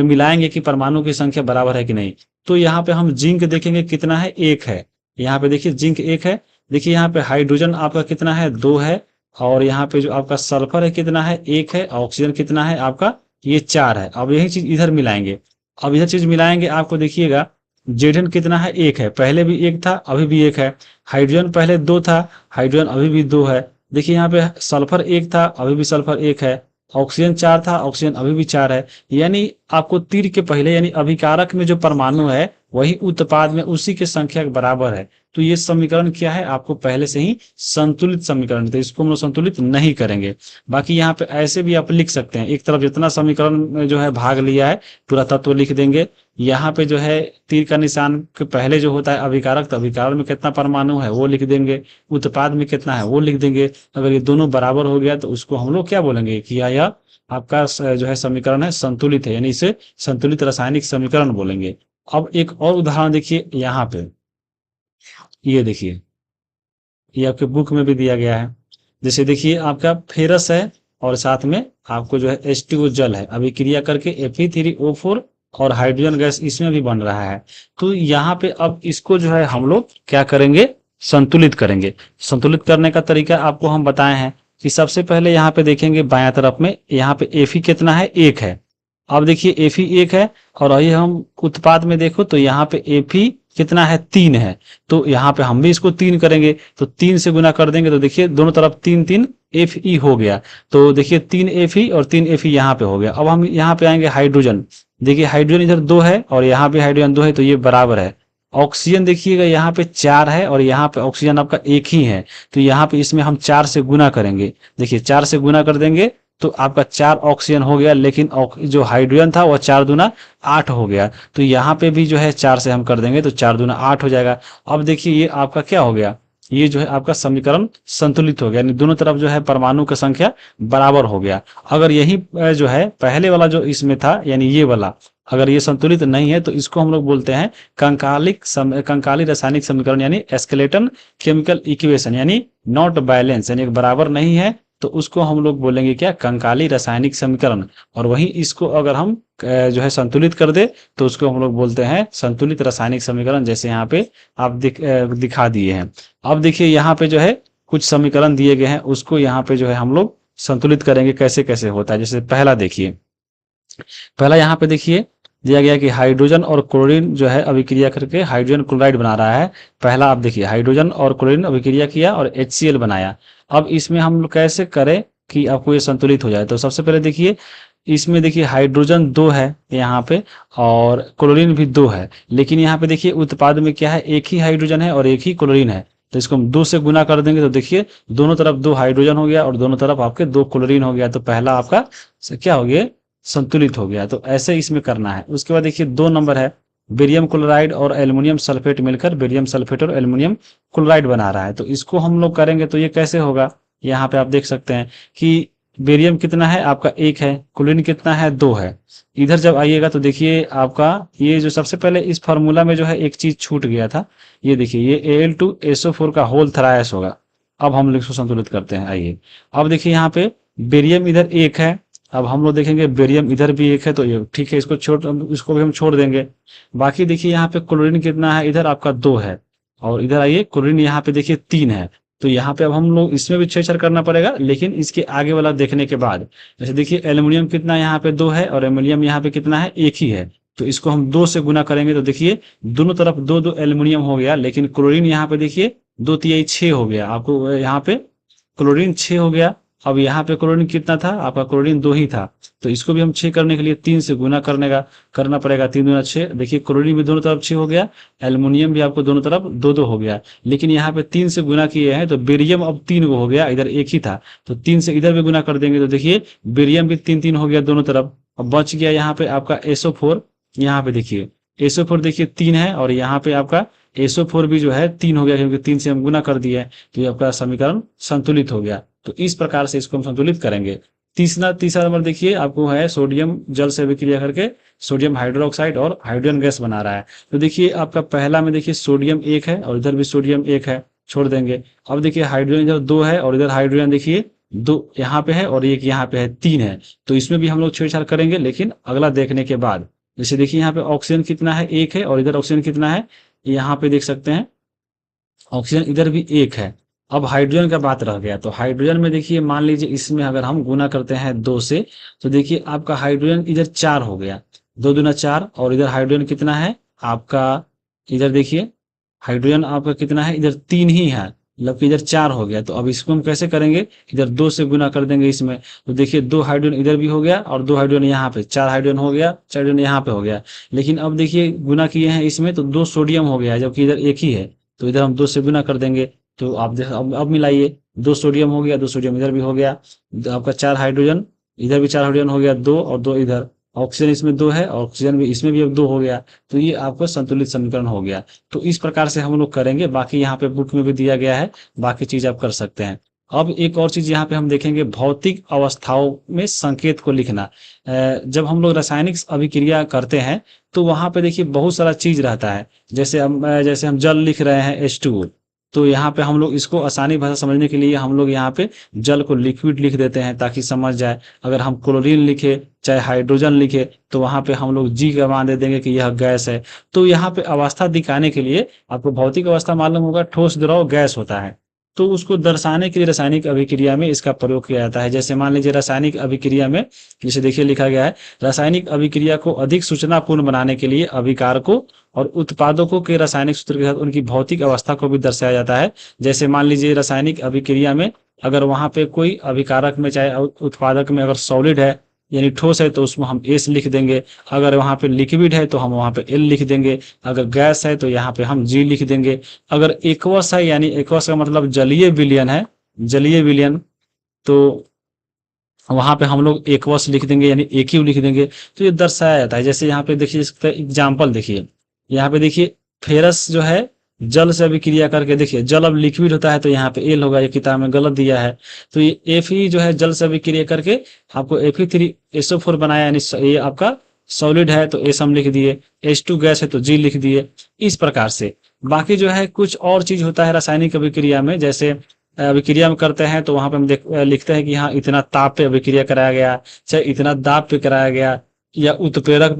[SPEAKER 1] मिलाएंगे कि परमाणु की संख्या बराबर है कि नहीं। तो यहाँ पे हम जिंक देखेंगे कितना है, 1 है। यहाँ पे देखिए जिंक 1 है। देखिए यहाँ पे हाइड्रोजन आपका कितना है, 2 है। और यहाँ पे जो आपका सल्फर है कितना है, 1 है। ऑक्सीजन कितना है आपका, ये 4 है। अब यही चीज इधर मिलाएंगे, अब इधर चीज मिलाएंगे आपको देखिएगा Zn कितना है, 1 है। पहले भी 1 था अभी भी 1 है। हाइड्रोजन पहले 2 था, हाइड्रोजन अभी भी 2 है। देखिए यहाँ पे सल्फर 1 था अभी भी सल्फर 1 है। ऑक्सीजन 4 था, ऑक्सीजन अभी भी 4 है। यानी आपको तीर के पहले यानी अभिकारक में जो परमाणु है वही उत्पाद में उसी के संख्या के बराबर है। तो ये समीकरण क्या है, आपको पहले से ही संतुलित समीकरण, तो इसको हम लोग संतुलित नहीं करेंगे। बाकी यहाँ पे ऐसे भी आप लिख सकते हैं, एक तरफ जितना समीकरण में जो है भाग लिया है पूरा तत्व लिख देंगे। यहाँ पे जो है तीर का निशान के पहले जो होता है अभिकारक, तो अभिकारक में कितना परमाणु है वो लिख देंगे, उत्पाद में कितना है वो लिख देंगे। अगर ये दोनों बराबर हो गया तो उसको हम लोग क्या बोलेंगे कि यह आपका जो है समीकरण है संतुलित है, यानी इसे संतुलित रासायनिक समीकरण बोलेंगे। अब एक और उदाहरण देखिए यहाँ पे, ये देखिए ये आपके बुक में भी दिया गया है। जैसे देखिए आपका फेरस है और साथ में आपको जो है H2O जल है, अभिक्रिया करके Fe3O4 और हाइड्रोजन गैस इसमें भी बन रहा है। तो यहाँ पे अब इसको जो है हम लोग क्या करेंगे, संतुलित करेंगे। संतुलित करने का तरीका आपको हम बताए हैं कि सबसे पहले यहाँ पे देखेंगे बायां तरफ में, यहाँ पे Fe कितना है, 1 है। अब देखिए Fe 1 है और अभी हम उत्पाद में देखो तो यहाँ पे Fe कितना है, 3 है। तो यहाँ पे हम भी इसको 3 करेंगे, तो 3 से गुना कर देंगे तो देखिए दोनों तरफ 3 3 Fe हो गया। तो देखिए 3 Fe और 3 Fe यहाँ पे हो गया। अब हम यहाँ पे आएंगे हाइड्रोजन, देखिए हाइड्रोजन इधर 2 है और यहाँ पे हाइड्रोजन 2 है, तो ये बराबर है। ऑक्सीजन देखिएगा यहाँ पे 4 है और यहाँ पे ऑक्सीजन आपका एक ही है, तो यहाँ पे इसमें हम 4 से गुना करेंगे। देखिए 4 से गुना कर देंगे तो आपका 4 ऑक्सीजन हो गया, लेकिन जो हाइड्रोजन था वह 4 दूना 8 हो गया। तो यहाँ पे भी जो है 4 से हम कर देंगे तो 4 दूना 8 हो जाएगा। अब देखिए ये आपका क्या हो गया, ये जो है आपका समीकरण संतुलित हो गया, यानी दोनों तरफ जो है परमाणु की संख्या बराबर हो गया। अगर यही जो है पहले वाला जो इसमें था यानी ये वाला अगर ये संतुलित नहीं है तो इसको हम लोग बोलते हैं कंकाली रासायनिक समीकरण, यानी एस्केलेटन केमिकल इक्वेशन, यानी नॉट बैलेंस, यानी बराबर नहीं है तो उसको हम लोग बोलेंगे क्या, कंकाली रासायनिक समीकरण। और वहीं इसको अगर हम जो है संतुलित कर दे तो उसको हम लोग बोलते हैं संतुलित रासायनिक समीकरण, जैसे यहाँ पे आप दिखा दिए हैं। अब देखिए यहाँ पे जो है कुछ समीकरण दिए गए हैं, उसको यहाँ पे जो है हम लोग संतुलित करेंगे, कैसे कैसे होता है। जैसे पहला देखिए, पहला यहाँ पे देखिए दिया गया कि हाइड्रोजन और क्लोरीन जो है अभिक्रिया करके हाइड्रोजन क्लोराइड बना रहा है। पहला आप देखिए हाइड्रोजन और क्लोरीन अभिक्रिया किया और HCl बनाया। अब इसमें हम लोग कैसे करें कि आपको ये संतुलित हो जाए, तो सबसे पहले देखिए इसमें देखिए हाइड्रोजन 2 है यहाँ पे और क्लोरीन भी 2 है, लेकिन यहाँ पे देखिए उत्पाद में क्या है, एक ही हाइड्रोजन है और एक ही क्लोरीन है। तो इसको हम 2 से गुना कर देंगे तो देखिए दोनों तरफ 2 हाइड्रोजन हो गया और दोनों तरफ आपके 2 क्लोरीन हो गया। तो पहला आपका क्या हो गया, संतुलित हो गया। तो ऐसे इसमें करना है। उसके बाद देखिए 2 नंबर है, बेरियम क्लोराइड और एल्युमिनियम सल्फेट मिलकर बेरियम सल्फेट और एल्युमिनियम क्लोराइड बना रहा है। तो इसको हम लोग करेंगे तो ये कैसे होगा, यहाँ पे आप देख सकते हैं कि बेरियम कितना है आपका 1 है, क्लोरीन कितना है 2 है। इधर जब आइएगा तो देखिए आपका ये जो सबसे पहले इस फार्मूला में जो है एक चीज छूट गया था, ये देखिए ये Al2SO4 का होल थरायस होगा। अब हम लोग इसको संतुलित करते हैं। आइए अब देखिए यहाँ पे बेरियम इधर 1 है, अब हम लोग देखेंगे बेरियम इधर भी 1 है तो ये ठीक है, इसको भी हम छोड़ देंगे। बाकी देखिए यहाँ पे क्लोरीन कितना है, इधर आपका 2 है और इधर आइए क्लोरीन यहाँ पे देखिए 3 है। तो यहाँ पे अब हम लोग इसमें भी छेड़छाड़ करना पड़ेगा, लेकिन इसके आगे वाला देखने के बाद जैसे देखिए एल्युमिनियम कितना यहाँ पे 2 है और एल्युमिनियम यहाँ पे कितना है 1 ही है। तो इसको हम 2 से गुना करेंगे तो देखिए दोनों तरफ 2 एल्युमिनियम हो गया, लेकिन क्लोरीन यहाँ पे देखिए 2 तिहाई 6 हो गया, आपको यहाँ पे क्लोरीन 6 हो गया। अब यहाँ पे क्लोरीन कितना था आपका, क्लोरीन 2 ही था। तो इसको भी हम 6 करने के लिए 3 से गुना करना पड़ेगा। 3 दूना 6, देखिए क्लोरीन भी दोनों तरफ 6 हो गया, एल्युमिनियम भी आपको दोनों तरफ 2 हो गया। लेकिन यहाँ पे 3 से गुना किए हैं तो बेरियम अब 3 हो गया, इधर 1 ही था तो 3 से इधर भी गुना कर देंगे तो देखिए बेरियम भी 3 हो गया दोनों तरफ। अब बच गया यहाँ पे आपका SO4, यहाँ पे देखिए SO4 देखिए 3 है और यहाँ पे आपका SO4 भी जो है 3 हो गया, क्योंकि 3 से हम गुना कर दिए तो ये आपका समीकरण संतुलित हो गया। तो इस प्रकार से इसको हम संतुलित करेंगे। तीसरा नंबर देखिए आपको है सोडियम जल से अभिक्रिया करके सोडियम हाइड्रोक्साइड और हाइड्रोजन गैस बना रहा है। तो देखिए आपका पहला में देखिए सोडियम 1 है और इधर भी सोडियम 1 है, छोड़ देंगे। अब देखिए हाइड्रोजन इधर 2 है और इधर हाइड्रोजन देखिए 2 यहाँ पे है और एक यहाँ पे है 3 है। तो इसमें भी हम लोग छेड़छाड़ करेंगे, लेकिन अगला देखने के बाद। जैसे देखिए यहाँ पे ऑक्सीजन कितना है 1 है और इधर ऑक्सीजन कितना है, यहाँ पे देख सकते हैं ऑक्सीजन इधर भी 1 है। अब हाइड्रोजन का बात रह गया, तो हाइड्रोजन में देखिए मान लीजिए इसमें अगर हम गुना करते हैं 2 से तो देखिए आपका हाइड्रोजन इधर 4 हो गया, 2 दूना 4 और इधर हाइड्रोजन कितना है आपका, इधर देखिए हाइड्रोजन आपका कितना है, इधर 3 ही है, मतलब कि इधर 4 हो गया। तो अब इसको हम कैसे करेंगे, इधर 2 से गुना कर देंगे इसमें तो देखिए 2 हाइड्रोजन इधर भी हो गया और 2 हाइड्रोजन यहाँ पे, 4 हाइड्रोजन हो गया, 4 हाइड्रोजन यहाँ पे हो गया। लेकिन अब देखिए गुना किए हैं इसमें तो 2 सोडियम हो गया है, जबकि इधर 1 ही है। तो इधर हम 2 से गुना कर देंगे तो आप अब मिलाइए, 2 सोडियम हो गया, 2 सोडियम इधर भी हो गया, आपका 4 हाइड्रोजन इधर भी 4 हाइड्रोजन हो गया 2 और 2 इधर, ऑक्सीजन इसमें 2 है और ऑक्सीजन भी इसमें भी अब 2 हो गया। तो ये आपका संतुलित समीकरण हो गया। तो इस प्रकार से हम लोग करेंगे, बाकी यहाँ पे बुक में भी दिया गया है, बाकी चीज आप कर सकते हैं। अब एक और चीज यहाँ पे हम देखेंगे, भौतिक अवस्थाओं में संकेत को लिखना। जब हम लोग रासायनिक अभिक्रिया करते हैं तो वहां पे देखिए बहुत सारा चीज रहता है, जैसे हम जल लिख रहे हैं H2O, तो यहाँ पे हम लोग इसको आसानी भाषा समझने के लिए हम लोग यहाँ पे जल को लिक्विड लिख देते हैं ताकि समझ जाए। अगर हम क्लोरीन लिखे चाहे हाइड्रोजन लिखे तो वहां पे हम लोग G का मान दे देंगे कि यह गैस है। तो यहाँ पे अवस्था दिखाने के लिए आपको भौतिक अवस्था मालूम होगा, ठोस द्रव गैस होता है, तो उसको दर्शाने के लिए रासायनिक अभिक्रिया में इसका प्रयोग किया जाता है। जैसे मान लीजिए रासायनिक अभिक्रिया में जैसे देखिए लिखा गया है, रासायनिक अभिक्रिया को अधिक सूचनापूर्ण बनाने के लिए अभिकारकों और उत्पादकों के रासायनिक सूत्र के साथ उनकी भौतिक अवस्था को भी दर्शाया जाता है। जैसे मान लीजिए रासायनिक अभिक्रिया में अगर वहां पे कोई अभिकारक में चाहे उत्पादक में अगर सॉलिड है यानी ठोस है तो उसमें हम एस लिख देंगे, अगर वहाँ पे लिक्विड है तो हम वहाँ पे एल लिख देंगे, अगर गैस है तो यहाँ पे हम जी लिख देंगे, अगर एक्वस है यानी एक्वस का मतलब जलीय विलयन है, जलीय विलयन, तो वहां पे हम लोग एक्वस लिख देंगे यानी एक्यू लिख देंगे। तो ये दर्शाया जाता है, जैसे यहाँ पे देखिए इसका एग्जाम्पल देखिए, यहाँ पे देखिए फेरस जो है जल से अभिक्रिया करके, देखिए जल अब लिक्विड होता है तो यहाँ पे एल होगा, ये किताब में गलत दिया है। तो ये एफ ई जो है जल से अभिक्रिया करके आपको Fe3SO4 बनाया, यानी ये आपका सॉलिड है तो एस हम लिख दिए, H2 गैस है तो जी लिख दिए, इस प्रकार से। बाकी जो है कुछ और चीज होता है रासायनिक अभिक्रिया में, जैसे अभिक्रिया में करते हैं तो वहां पे हम लिखते हैं कि हाँ इतना ताप पे अभिक्रिया कराया गया, चाहे इतना दाब पे कराया गया, या उत्प्रेरक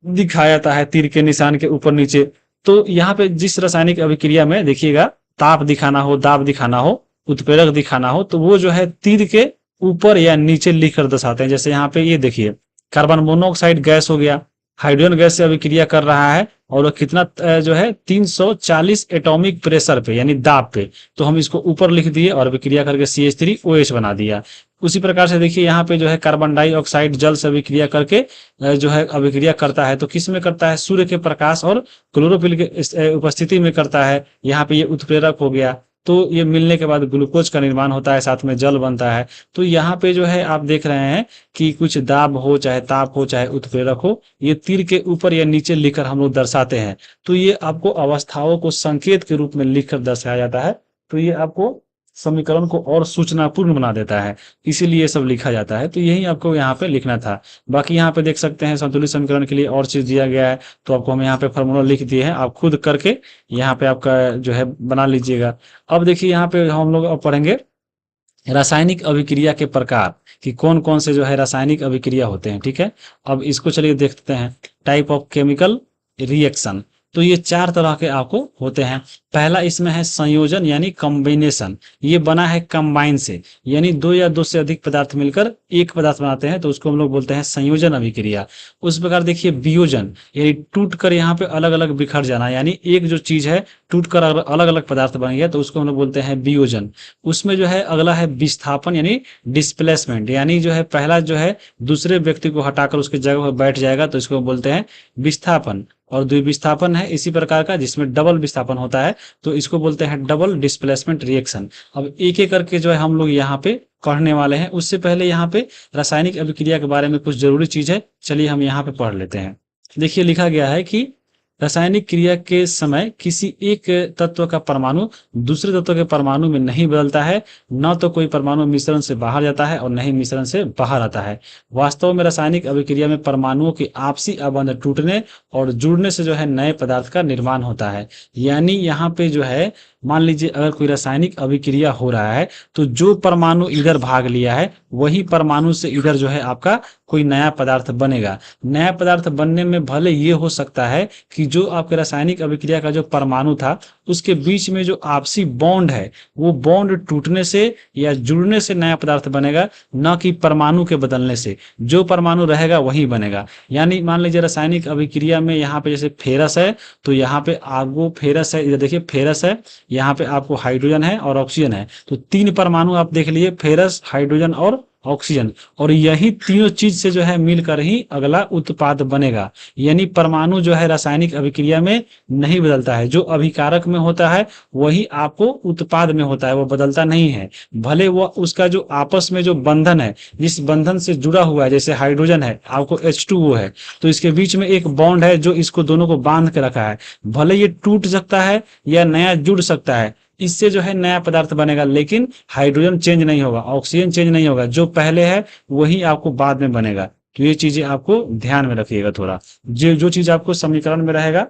[SPEAKER 1] दिखाया जाता है तीर के निशान के ऊपर नीचे। तो यहाँ पे जिस रासायनिक अभिक्रिया में देखिएगा ताप दिखाना हो, दाब दिखाना हो, उत्प्रेरक दिखाना हो, तो वो जो है तीर के ऊपर या नीचे लिख कर दर्शाते हैं। जैसे यहाँ पे ये देखिए कार्बन मोनोऑक्साइड गैस हो गया, हाइड्रोजन गैस से अभिक्रिया कर रहा है और वो कितना जो है 340 एटॉमिक प्रेशर पे यानी दाब पे, तो हम इसको ऊपर लिख दिए और अभिक्रिया करके CH3OH बना दिया। उसी प्रकार से देखिए यहाँ पे जो है कार्बन डाइऑक्साइड जल से अभिक्रिया करके जो है अभिक्रिया करता है, तो किस में करता है, सूर्य के प्रकाश और क्लोरोफिल के उपस्थिति में करता है। यहाँ पे ये उत्प्रेरक हो गया, तो ये मिलने के बाद ग्लूकोज का निर्माण होता है, साथ में जल बनता है। तो यहाँ पे जो है आप देख रहे हैं कि कुछ दाब हो, चाहे ताप हो, चाहे उत्प्रेरक हो, ये तीर के ऊपर या नीचे लिखकर हम लोग दर्शाते हैं। तो ये आपको अवस्थाओं को संकेत के रूप में लिखकर दर्शाया जाता है, तो ये आपको समीकरण को और सूचनापूर्ण बना देता है, इसीलिए सब लिखा जाता है। तो यही आपको यहाँ पे लिखना था। बाकी यहाँ पे देख सकते हैं संतुलित समीकरण के लिए और चीज दिया गया है, तो आपको हम यहाँ पे फॉर्मूला लिख दिए हैं, आप खुद करके यहाँ पे आपका जो है बना लीजिएगा। अब देखिए यहाँ पे हम लोग अब पढ़ेंगे रासायनिक अभिक्रिया के प्रकार, कि कौन कौन से जो है रासायनिक अभिक्रिया होते हैं। ठीक है, अब इसको चलिए देखते हैं। टाइप ऑफ केमिकल रिएक्शन, तो ये 4 तरह के आपको होते हैं। पहला इसमें है संयोजन यानी कॉम्बिनेशन, ये बना है कंबाइन से, यानी 2 या 2 से अधिक पदार्थ मिलकर एक पदार्थ बनाते हैं, तो उसको हम लोग बोलते हैं संयोजन अभिक्रिया। उस प्रकार देखिए वियोजन, यानी टूट कर यहाँ पे अलग अलग बिखर जाना, यानी एक जो चीज है टूट कर अलग अलग पदार्थ बन गया, तो उसको हम लोग बोलते हैं वियोजन। उसमें जो है अगला है विस्थापन यानी डिस्प्लेसमेंट, यानी जो है पहला जो है दूसरे व्यक्ति को हटाकर उसकी जगह पर बैठ जाएगा, तो इसको बोलते हैं विस्थापन। और द्विविस्थापन है इसी प्रकार का जिसमें डबल विस्थापन होता है, तो इसको बोलते हैं डबल डिस्प्लेसमेंट रिएक्शन। अब एक एक करके जो है हम लोग यहाँ पे पढ़ने वाले हैं। उससे पहले यहाँ पे रासायनिक अभिक्रिया के बारे में कुछ जरूरी चीज है, चलिए हम यहाँ पे पढ़ लेते हैं। देखिए लिखा गया है कि रासायनिक क्रिया के समय किसी एक तत्व का परमाणु दूसरे तत्व के परमाणु में नहीं बदलता है, न तो कोई परमाणु मिश्रण से बाहर जाता है और न ही मिश्रण से बाहर आता है। वास्तव में रासायनिक अभिक्रिया में परमाणुओं के आपसी आबंध टूटने और जुड़ने से जो है नए पदार्थ का निर्माण होता है। यानी यहाँ पे जो है मान लीजिए अगर कोई रासायनिक अभिक्रिया हो रहा है, तो जो परमाणु इधर भाग लिया है वही परमाणु से इधर जो है आपका कोई नया पदार्थ बनेगा। नया पदार्थ बनने में भले ये हो सकता है कि जो आपके रासायनिक अभिक्रिया का जो परमाणु था उसके बीच में जो आपसी बॉन्ड है वो बॉन्ड टूटने से या जुड़ने से नया पदार्थ बनेगा, न कि परमाणु के बदलने से। जो परमाणु रहेगा वही बनेगा। यानी मान लीजिए रासायनिक अभिक्रिया में यहाँ पे जैसे फेरस है, तो यहाँ पे आपको फेरस है, इधर देखिए फेरस है, यहाँ पे आपको हाइड्रोजन है और ऑक्सीजन है, तो 3 परमाणु आप देख लिए, फेरस, हाइड्रोजन और ऑक्सीजन, और यही तीनों चीज से जो है मिलकर ही अगला उत्पाद बनेगा। यानी परमाणु जो है रासायनिक अभिक्रिया में नहीं बदलता है, जो अभिकारक में होता है वही आपको उत्पाद में होता है, वो बदलता नहीं है। भले वो उसका जो आपस में जो बंधन है, जिस बंधन से जुड़ा हुआ है, जैसे हाइड्रोजन है आपको H2O है, तो इसके बीच में एक बॉन्ड है जो इसको दोनों को बांध के रखा है, भले ये टूट सकता है या नया जुड़ सकता है, इससे जो है नया पदार्थ बनेगा, लेकिन हाइड्रोजन चेंज नहीं होगा, ऑक्सीजन चेंज नहीं होगा, जो पहले है वही आपको बाद में बनेगा। तो ये चीजें आपको ध्यान में रखिएगा थोड़ा, जो चीज आपको समीकरण में रहेगा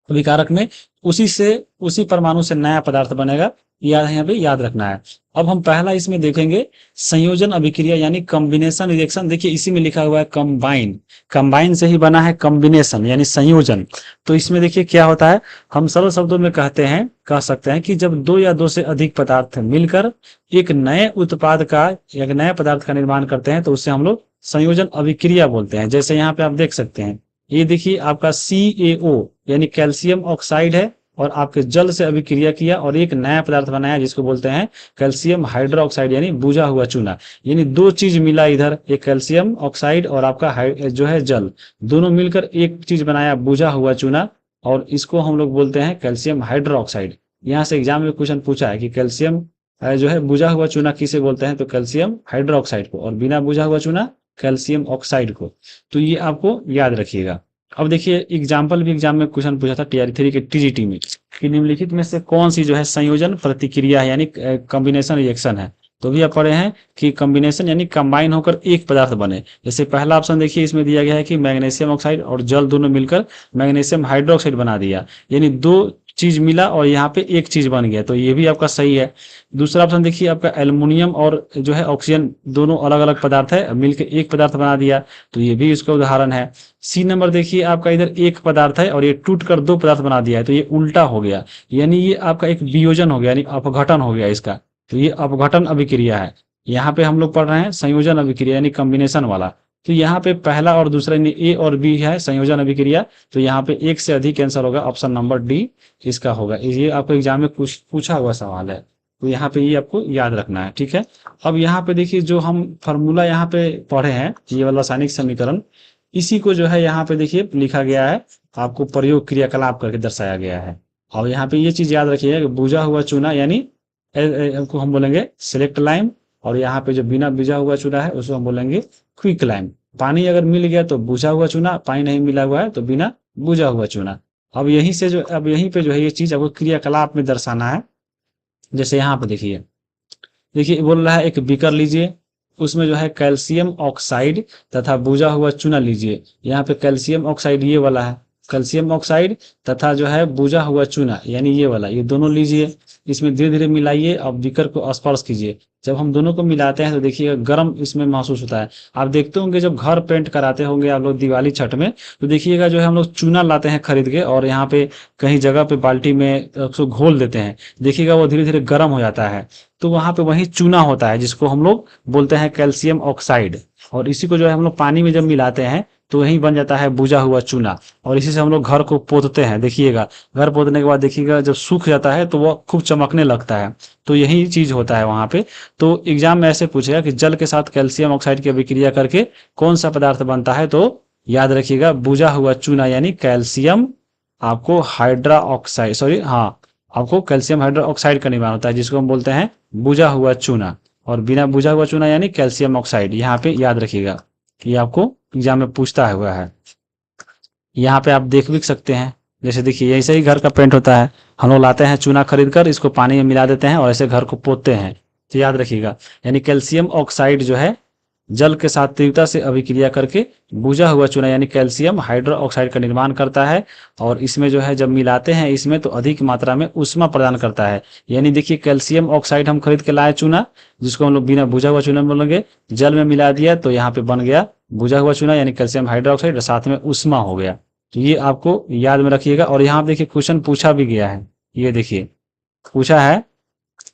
[SPEAKER 1] विकारक में, उसी परमाणु से नया पदार्थ बनेगा, यहाँ पे याद रखना है। अब हम पहला इसमें देखेंगे संयोजन अभिक्रिया यानी कॉम्बिनेशन रिएक्शन। देखिए इसी में लिखा हुआ है कंबाइन, कंबाइन से ही बना है कॉम्बिनेशन यानी संयोजन। तो इसमें देखिए क्या होता है, हम सरल शब्दों में कह सकते हैं कि जब 2 या 2 से अधिक पदार्थ मिलकर एक नए उत्पाद का, एक नए पदार्थ का निर्माण करते हैं, तो उससे हम लोग संयोजन अभिक्रिया बोलते हैं। जैसे यहाँ पे आप देख सकते हैं, ये देखिए आपका CaO यानी कैल्शियम ऑक्साइड है और आपके जल से अभिक्रिया किया और एक नया पदार्थ बनाया जिसको बोलते हैं कैल्शियम हाइड्रोक्साइड यानी बुझा हुआ चूना। यानी दो चीज मिला इधर, एक कैल्शियम ऑक्साइड और आपका जो है जल, दोनों मिलकर एक चीज बनाया बुझा हुआ चूना, और इसको हम लोग बोलते हैं कैल्शियम हाइड्रोक्साइड। यहाँ से एग्जाम में क्वेश्चन पूछा है कि कैल्शियम जो है बुझा हुआ चूना किसे बोलते हैं, तो कैल्शियम हाइड्रोक्साइड को, और बिना बुझा हुआ चूना कैल्शियम ऑक्साइड को। तो ये आपको याद रखिएगा। अब देखिए एग्जाम्पल भी एग्जाम में क्वेश्चन पूछा था टीआर 3 के टीजीटी में कि निम्नलिखित में से कौन सी जो है संयोजन प्रतिक्रिया है यानी कॉम्बिनेशन रिएक्शन है। तो भी आप पढ़े हैं कि कॉम्बिनेशन यानी कंबाइन होकर एक पदार्थ बने। जैसे पहला ऑप्शन देखिए, इसमें दिया गया है कि मैग्नीशियम ऑक्साइड और जल दोनों मिलकर मैग्नीशियम हाइड्रोक्साइड बना दिया, यानी दो चीज मिला और यहाँ पे एक चीज बन गया, तो ये भी आपका सही है। दूसरा ऑप्शन देखिए आपका एल्युमिनियम और जो है ऑक्सीजन दोनों अलग अलग पदार्थ है, मिलकर एक पदार्थ बना दिया, तो ये भी इसका उदाहरण है। सी नंबर देखिए आपका इधर एक पदार्थ है और ये टूट कर दो पदार्थ बना दिया है, तो ये उल्टा हो गया, यानी ये आपका एक वियोजन हो गया, यानी अपघटन हो गया इसका, तो ये अपघटन अभिक्रिया है। यहाँ पे हम लोग पढ़ रहे हैं संयोजन अभिक्रिया यानी कॉम्बिनेशन वाला, तो यहाँ पे पहला और दूसरा ए और बी है संयोजन अभिक्रिया, तो यहाँ पे एक से अधिक आंसर होगा, ऑप्शन नंबर डी इसका होगा। ये आपको एग्जाम में पूछा हुआ सवाल है, तो यहाँ पे ये आपको याद रखना है, ठीक है। अब यहाँ पे देखिए जो हम फॉर्मूला यहाँ पे पढ़े हैं, ये वाला रासायनिक समीकरण, इसी को जो है यहाँ पे देखिए लिखा गया है, आपको प्रयोग क्रियाकलाप करके दर्शाया गया है। और यहाँ पे ये चीज याद रखिएगा कि बुझा हुआ चूना यानी को हम बोलेंगे सिलेक्ट लाइम, और यहाँ पे जो बिना बुझा हुआ चूना है उसको हम बोलेंगे क्विक लाइम। पानी अगर मिल गया तो बुझा हुआ चूना, पानी नहीं मिला हुआ है तो बिना बुझा हुआ चूना। अब यहीं पे जो है ये चीज आपको क्रियाकलाप में दर्शाना है। जैसे यहाँ पे देखिए बोल रहा है एक बीकर लीजिए, उसमें जो है कैल्शियम ऑक्साइड तथा बुझा हुआ चूना लीजिए। यहाँ पे कैल्शियम ऑक्साइड ये वाला है, कैल्शियम ऑक्साइड तथा जो है बुझा हुआ चूना यानी ये वाला, ये दोनों लीजिए, इसमें धीरे धीरे मिलाइए और बीकर को स्पर्श कीजिए। जब हम दोनों को मिलाते हैं तो देखिएगा गर्म इसमें महसूस होता है। आप देखते होंगे जब घर पेंट कराते होंगे आप लोग दिवाली छठ में, तो देखिएगा जो है हम लोग चूना लाते हैं खरीद के और यहाँ पे कहीं जगह पे बाल्टी में उसको घोल देते हैं, देखिएगा वो धीरे धीरे गर्म हो जाता है, तो वहां पे वही चूना होता है जिसको हम लोग बोलते हैं कैल्शियम ऑक्साइड। और इसी को जो है हम लोग पानी में जब मिलाते हैं तो वही बन जाता है बुझा हुआ चूना, और इसी से हम लोग घर को पोतते हैं। देखिएगा घर पोतने के बाद देखिएगा जब सूख जाता है तो वो खूब चमकने लगता है, तो यही चीज होता है वहां पे। तो एग्जाम में ऐसे पूछेगा कि जल के साथ कैल्शियम ऑक्साइड की अभिक्रिया करके कौन सा पदार्थ बनता है, तो याद रखिएगा बुझा हुआ चूना यानी कैल्शियम आपको हाइड्रा ऑक्साइड आपको कैल्शियम हाइड्रो ऑक्साइड का निर्माण होता है जिसको हम बोलते हैं बुझा हुआ चूना, और बिना बुझा हुआ चूना यानी कैल्शियम ऑक्साइड। यहाँ पे याद रखिएगा कि आपको एग्जाम में पूछता हुआ है। यहाँ पे आप देख भी सकते हैं, जैसे देखिए ऐसे ही घर का पेंट होता है, हम लोग लाते हैं चूना खरीद कर, इसको पानी में मिला देते हैं और ऐसे घर को पोतते हैं, तो याद रखिएगा यानी कैल्शियम ऑक्साइड जो है जल के साथ तीव्रता से अभिक्रिया करके बुझा हुआ चूना यानी कैल्शियम हाइड्रो ऑक्साइड का निर्माण करता है, और इसमें जो है जब मिलाते हैं इसमें तो अधिक मात्रा में ऊष्मा प्रदान करता है। यानी देखिए कैल्शियम ऑक्साइड हम खरीद के लाए चूना, जिसको हम लोग बिना बुझा हुआ चूना बोलेंगे, जल में मिला दिया तो यहाँ पे बन गया बुझा हुआ चूना यानी कैल्शियम हाइड्रोक्साइड, साथ में ऊष्मा हो गया। तो ये आपको याद में रखिएगा। और यहाँ देखिए क्वेश्चन पूछा भी गया है, ये देखिए पूछा है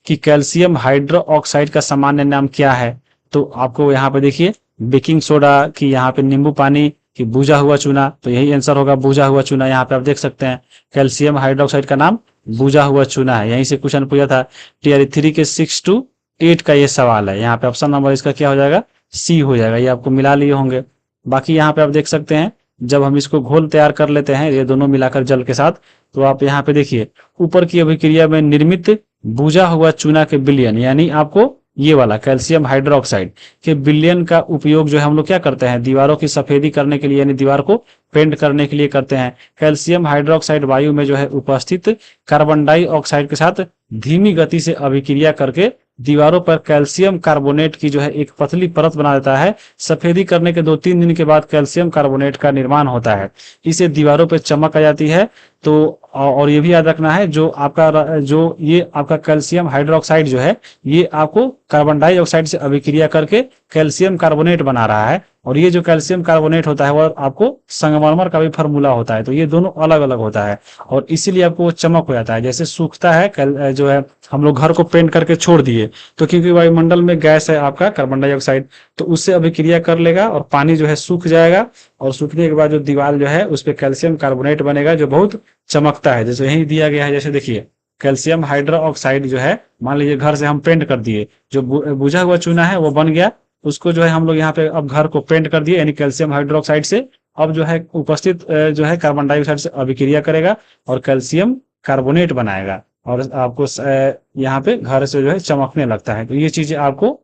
[SPEAKER 1] कि कैल्शियम हाइड्रो ऑक्साइड का सामान्य नाम क्या है, तो आपको यहाँ पे देखिए बेकिंग सोडा की, यहाँ पे नींबू पानी की, बुझा हुआ चूना, तो यही आंसर होगा बुझा हुआ चूना। यहाँ पे आप देख सकते हैं कैल्शियम हाइड्रोक्साइड का नाम बुझा हुआ चूना है। यहीं से क्वेश्चन पूछा था टीआर 3 के 6 to 8 का ये सवाल है। यहाँ पे ऑप्शन नंबर इसका क्या हो जाएगा, सी हो जाएगा। ये आपको मिला लिए होंगे। बाकी यहाँ पे आप देख सकते हैं जब हम इसको घोल तैयार कर लेते हैं ये दोनों मिलाकर जल के साथ, तो आप यहाँ पे देखिए ऊपर की अभिक्रिया में निर्मित बुझा हुआ चूना के विलयन यानी आपको ये वाला कैल्शियम हाइड्रोक्साइड के विलयन का उपयोग जो है हम लोग क्या करते हैं, दीवारों की सफेदी करने के लिए यानी दीवार को पेंट करने के लिए करते हैं। कैल्शियम हाइड्रोक्साइड वायु में जो है उपस्थित कार्बन डाइऑक्साइड के साथ धीमी गति से अभिक्रिया करके दीवारों पर कैल्शियम कार्बोनेट की जो है एक पतली परत बना देता है। सफेदी करने के 2-3 दिन के बाद कैल्शियम कार्बोनेट का निर्माण होता है, इससे दीवारों पर चमक आ जाती है। तो और ये भी याद रखना है जो आपका कैल्शियम हाइड्रोक्साइड जो है ये आपको कार्बन डाइऑक्साइड से अभिक्रिया करके कैल्शियम कार्बोनेट बना रहा है, और ये जो कैल्शियम कार्बोनेट होता है वो आपको संगमरमर का भी फार्मूला होता है, तो ये दोनों अलग अलग होता है और इसीलिए आपको वो चमक हो जाता है। जैसे सूखता है जो है हम लोग घर को पेंट करके छोड़ दिए तो क्योंकि वायुमंडल में गैस है आपका कार्बन डाइऑक्साइड, तो उससे अभिक्रिया कर लेगा और पानी जो है सूख जाएगा, और सूखने के बाद जो दीवार जो है उस पे कैल्शियम कार्बोनेट बनेगा जो बहुत चमकता है। जैसे यही दिया गया है, जैसे देखिए कैल्शियम हाइड्रो ऑक्साइड जो है, मान लीजिए घर से हम पेंट कर दिए, जो बुझा हुआ चूना है वो बन गया, उसको जो है हम लोग यहाँ पे अब घर को पेंट कर दिए, यानी कैल्शियम हाइड्रोक्साइड से। अब जो है उपस्थित जो है कार्बन डाइऑक्साइड से अभिक्रिया करेगा और कैल्शियम कार्बोनेट बनाएगा, और आपको यहाँ पे घर से जो है चमकने लगता है। तो ये चीजें आपको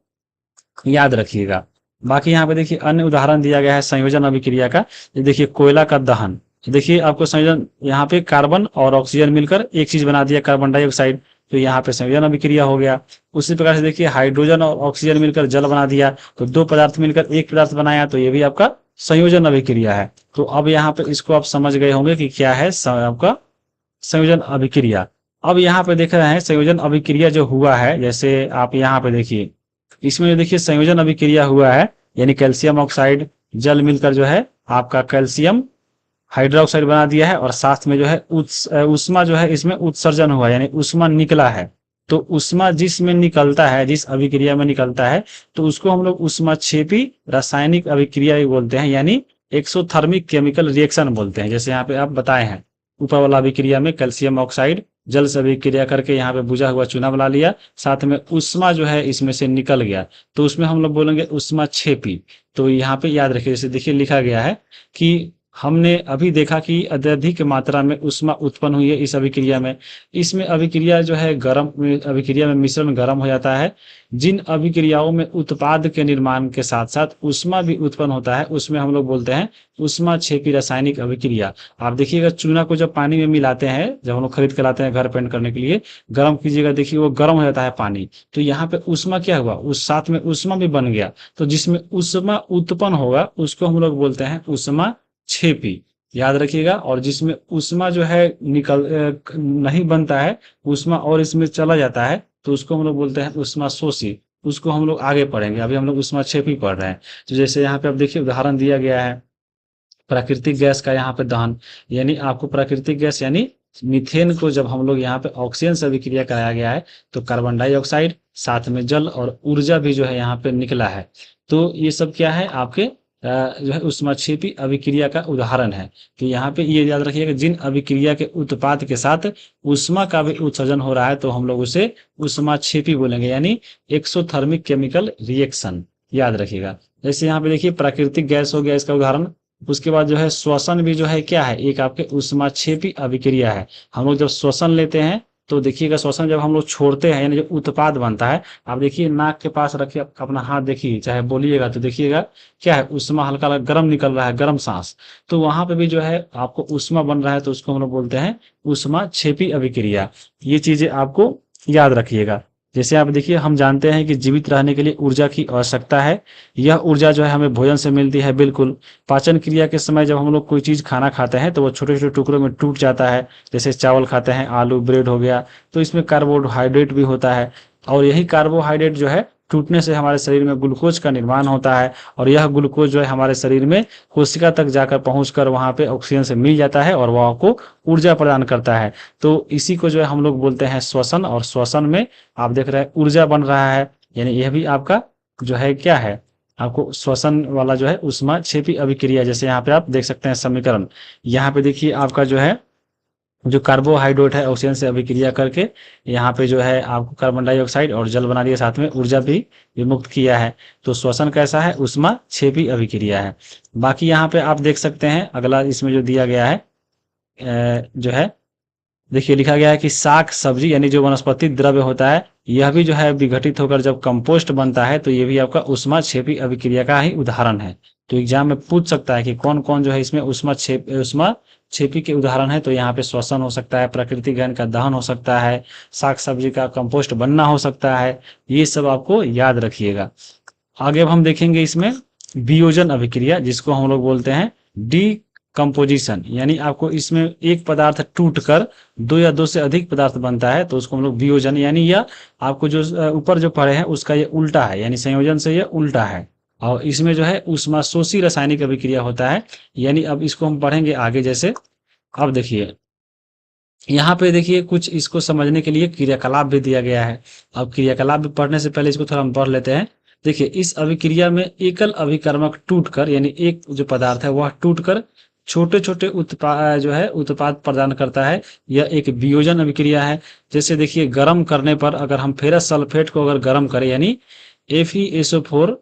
[SPEAKER 1] याद रखिएगा। बाकी यहाँ पे देखिए अन्य उदाहरण दिया गया है संयोजन अभिक्रिया का। ये देखिए कोयला का दहन, देखिए आपको संयोजन, यहाँ पे कार्बन और ऑक्सीजन मिलकर एक चीज बना दिया कार्बन डाइऑक्साइड, तो यहाँ पे संयोजन अभिक्रिया हो गया। उसी प्रकार से देखिए हाइड्रोजन और ऑक्सीजन मिलकर जल बना दिया, तो दो पदार्थ मिलकर एक पदार्थ बनाया, तो ये भी आपका संयोजन अभिक्रिया है। तो अब यहाँ पे इसको आप समझ गए होंगे कि क्या है आपका संयोजन अभिक्रिया। अब यहाँ पे देख रहे हैं संयोजन अभिक्रिया जो हुआ है, जैसे आप यहाँ पे देखिए इसमें जो देखिए संयोजन अभिक्रिया हुआ है, यानी कैल्शियम ऑक्साइड जल मिलकर जो है आपका कैल्शियम हाइड्रोक्साइड बना दिया है, और साथ में जो है उष्मा जो है इसमें उत्सर्जन हुआ, यानी उष्मा निकला है। तो उष्मा जिसमें निकलता है, जिस अभिक्रिया में निकलता है, तो उसको हम लोग उष्माक्षेपी रासायनिक अभिक्रिया भी बोलते हैं, यानी एक्सोथर्मिक केमिकल रिएक्शन बोलते हैं। जैसे यहाँ पे आप बताए हैं, ऊपर वाला अभिक्रिया में कैल्शियम ऑक्साइड जल से अभिक्रिया करके यहाँ पे बुझा हुआ चूना बना लिया, साथ में उष्मा जो है इसमें से निकल गया, तो उसमें हम लोग बोलेंगे उष्माक्षेपी। तो यहाँ पे याद रखिए, जैसे देखिए लिखा गया है कि हमने अभी देखा कि अत्यधिक मात्रा में उष्मा उत्पन्न हुई है इस अभिक्रिया में। इसमें अभिक्रिया जो है गर्म, अभिक्रिया में मिश्रण गर्म हो जाता है। जिन अभिक्रियाओं में उत्पाद के निर्माण के साथ साथ उष्मा भी उत्पन्न होता है, उसमें हम लोग बोलते हैं उष्माक्षेपी रासायनिक अभिक्रिया। आप देखिएगा चूना को जब पानी में मिलाते हैं, जब हम लोग खरीद के लाते हैं घर पेंट करने के लिए, गर्म कीजिएगा, देखिए वो गर्म हो जाता है पानी, तो यहाँ पे उष्मा क्या हुआ, उस साथ में उष्मा भी बन गया। तो जिसमें उष्मा उत्पन्न होगा उसको हम लोग बोलते हैं उष्मा छेपी, याद रखिएगा। और जिसमें उष्मा जो है नहीं बनता है, उष्मा और इसमें चला जाता है, तो उसको हम लोग बोलते हैं उष्मा शोषी। उसको हम लोग आगे पढ़ेंगे, अभी हम लोग उष्मा छेपी पढ़ रहे हैं। तो जैसे यहाँ पे आप देखिए उदाहरण दिया गया है प्राकृतिक गैस का, यहाँ पे दहन, यानी आपको प्राकृतिक गैस यानी मीथेन को जब हम लोग यहाँ पे ऑक्सीजन से अभिक्रिया कराया गया है, तो कार्बन डाइऑक्साइड साथ में जल और ऊर्जा भी जो है यहाँ पे निकला है। तो ये सब क्या है आपके जो है उष्माक्षेपी अभिक्रिया का उदाहरण है। तो यहाँ पे ये याद रखिएगा, जिन अभिक्रिया के उत्पाद के साथ उष्मा का भी उत्सर्जन हो रहा है, तो हम लोग उसे उष्माक्षेपी बोलेंगे, यानी एक्सोथर्मिक केमिकल रिएक्शन, याद रखिएगा। जैसे यहाँ पे देखिए प्राकृतिक गैस हो गया इसका उदाहरण। उसके बाद जो है श्वसन भी जो है क्या है, एक आपके उष्माक्षेपी अभिक्रिया है। हम लोग जब श्वसन लेते हैं, तो देखिएगा श्वसन जब हम लोग छोड़ते हैं, यानी जो उत्पाद बनता है, आप देखिए नाक के पास रखिए अपना हाथ, देखिए चाहे बोलिएगा तो देखिएगा क्या है, उष्मा हल्का हल्का गर्म निकल रहा है, गर्म सांस। तो वहां पे भी जो है आपको उष्मा बन रहा है, तो उसको हम लोग बोलते हैं उष्माक्षेपी अभिक्रिया। ये चीजें आपको याद रखिएगा। जैसे आप देखिए हम जानते हैं कि जीवित रहने के लिए ऊर्जा की आवश्यकता है। यह ऊर्जा जो है हमें भोजन से मिलती है, बिल्कुल। पाचन क्रिया के समय जब हम लोग कोई चीज खाना खाते हैं, तो वो छोटे छोटे टुकड़ों में टूट जाता है। जैसे चावल खाते हैं, आलू, ब्रेड हो गया, तो इसमें कार्बोहाइड्रेट भी होता है, और यही कार्बोहाइड्रेट जो है टूटने से हमारे शरीर में ग्लूकोज का निर्माण होता है, और यह ग्लूकोज जो है हमारे शरीर में कोशिका तक जाकर पहुंचकर वहां पे ऑक्सीजन से मिल जाता है, और वह आपको ऊर्जा प्रदान करता है। तो इसी को जो है हम लोग बोलते हैं श्वसन, और श्वसन में आप देख रहे हैं ऊर्जा बन रहा है, यानी यह भी आपका जो है क्या है, आपको श्वसन वाला जो है उष्माक्षेपी अभिक्रिया। जैसे यहाँ पे आप देख सकते हैं समीकरण, यहाँ पे देखिए आपका जो है जो कार्बोहाइड्रेट है ऑक्सीजन से अभिक्रिया करके यहाँ पे जो है आपको कार्बन डाइऑक्साइड और जल बना दिया, साथ में ऊर्जा भी विमुक्त किया है। तो श्वसन कैसा है, उष्माक्षेपी अभिक्रिया है। बाकी यहाँ पे आप देख सकते हैं अगला इसमें जो दिया गया है जो है देखिए लिखा गया है कि शाक सब्जी यानी जो वनस्पति द्रव्य होता है, यह भी जो है विघटित होकर जब कंपोस्ट बनता है, तो ये भी आपका उष्माक्षेपी अभिक्रिया का ही उदाहरण है। तो एग्जाम में पूछ सकता है कि कौन कौन जो है इसमें उष्माक्षेपी के उदाहरण है। तो यहाँ पे श्वसन हो सकता है, प्राकृतिक गैस का दहन हो सकता है, शाक सब्जी का कंपोस्ट बनना हो सकता है। ये सब आपको याद रखिएगा। आगे अब हम देखेंगे इसमें वियोजन अभिक्रिया, जिसको हम लोग बोलते हैं डी कंपोजिशन, यानी आपको इसमें एक पदार्थ टूटकर दो या दो से अधिक पदार्थ बनता है, तो उसको हम लोग वियोजन, यानी यह आपको जो ऊपर जो पढ़े हैं उसका ये उल्टा है, यानी संयोजन से ये उल्टा है। और इसमें जो है उष्माशोषी रासायनिक अभिक्रिया होता है, यानी अब इसको हम पढ़ेंगे आगे। जैसे अब देखिए यहाँ पे देखिए कुछ इसको समझने के लिए क्रियाकलाप भी दिया गया है। अब क्रियाकलाप भी पढ़ने से पहले इसको थोड़ा हम पढ़ लेते हैं। देखिए इस अभिक्रिया में एकल अभिकर्मक टूटकर यानी एक जो पदार्थ है वह टूटकर छोटे छोटे उत्पाद जो है उत्पाद प्रदान करता है। यह एक वियोजन अभिक्रिया है। जैसे देखिए गर्म करने पर अगर हम फेरस सल्फेट को अगर गर्म करें यानी FeSO4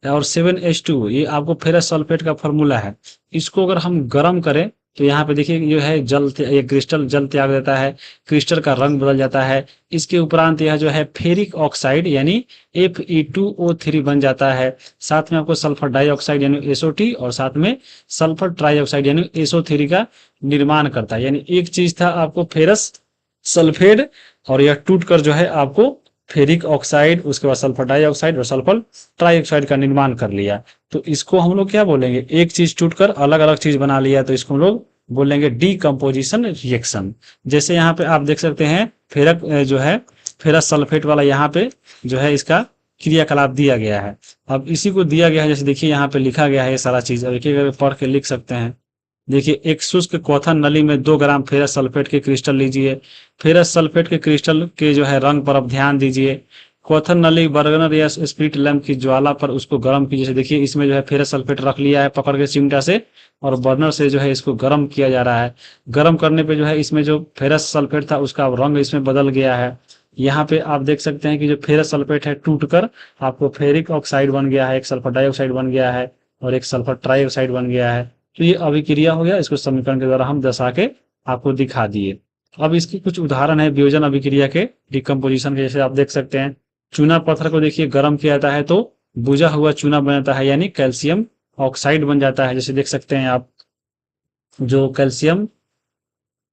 [SPEAKER 1] और 7H2, ये आपको फेरस सल्फेट का फॉर्मूला है। इसको अगर हम गर्म करें तो यहाँ पे देखिए जो है ये क्रिस्टल जल त्याग देता है, क्रिस्टल का रंग बदल जाता है। इसके उपरांत यह जो है फेरिक ऑक्साइड यानी Fe2O3 बन जाता है। साथ में आपको सल्फर डाइऑक्साइड यानी SO2 और साथ में सल्फर ट्राइऑक्साइड यानी SO3 का निर्माण करता है। यानी एक चीज था आपको फेरस सल्फेट और यह टूटकर जो है आपको फेरिक ऑक्साइड, उसके बाद सल्फर डाइऑक्साइड और सल्फर ट्राइऑक्साइड का निर्माण कर लिया। तो इसको हम लोग क्या बोलेंगे, एक चीज टूटकर अलग अलग चीज बना लिया तो इसको हम लोग बोलेंगे डीकम्पोजिशन रिएक्शन। जैसे यहाँ पे आप देख सकते हैं फेरक जो है फेरस सल्फेट वाला यहाँ पे जो है इसका क्रियाकलाप दिया गया है। अब इसी को दिया गया है, जैसे देखिए यहाँ पे लिखा गया है ये सारा चीज। अब एक पढ़ के लिख सकते हैं। देखिए एक शुष्क क्वथन नली में 2 ग्राम फेरस सल्फेट के क्रिस्टल लीजिए। फेरस सल्फेट के क्रिस्टल के जो है रंग पर अब ध्यान दीजिए। क्वथन नली बर्नर या स्पिरिट लैंप की ज्वाला पर उसको गर्म कीजिए। जैसे देखिए इसमें जो है फेरस सल्फेट रख लिया है पकड़ के चिमटा से और बर्नर से जो है इसको गर्म किया जा रहा है। गर्म करने पे जो है इसमें जो फेरस सल्फेट था उसका रंग इसमें बदल गया है। यहाँ पे आप देख सकते हैं कि जो फेरस सल्फेट है टूटकर आपको फेरिक ऑक्साइड बन गया है, एक सल्फर डाइऑक्साइड बन गया है और एक सल्फर ट्राइऑक्साइड बन गया है। तो ये अभिक्रिया हो गया, इसको समीकरण के द्वारा हम दर्शा के आपको दिखा दिए। अब इसके कुछ उदाहरण है वियोजन अभिक्रिया के डिकम्पोजिशन के। जैसे आप देख सकते हैं चूना पत्थर को देखिए गर्म किया जाता है तो बुझा हुआ चूना बन जाता है यानी कैल्शियम ऑक्साइड बन जाता है। जैसे देख सकते हैं आप जो कैल्शियम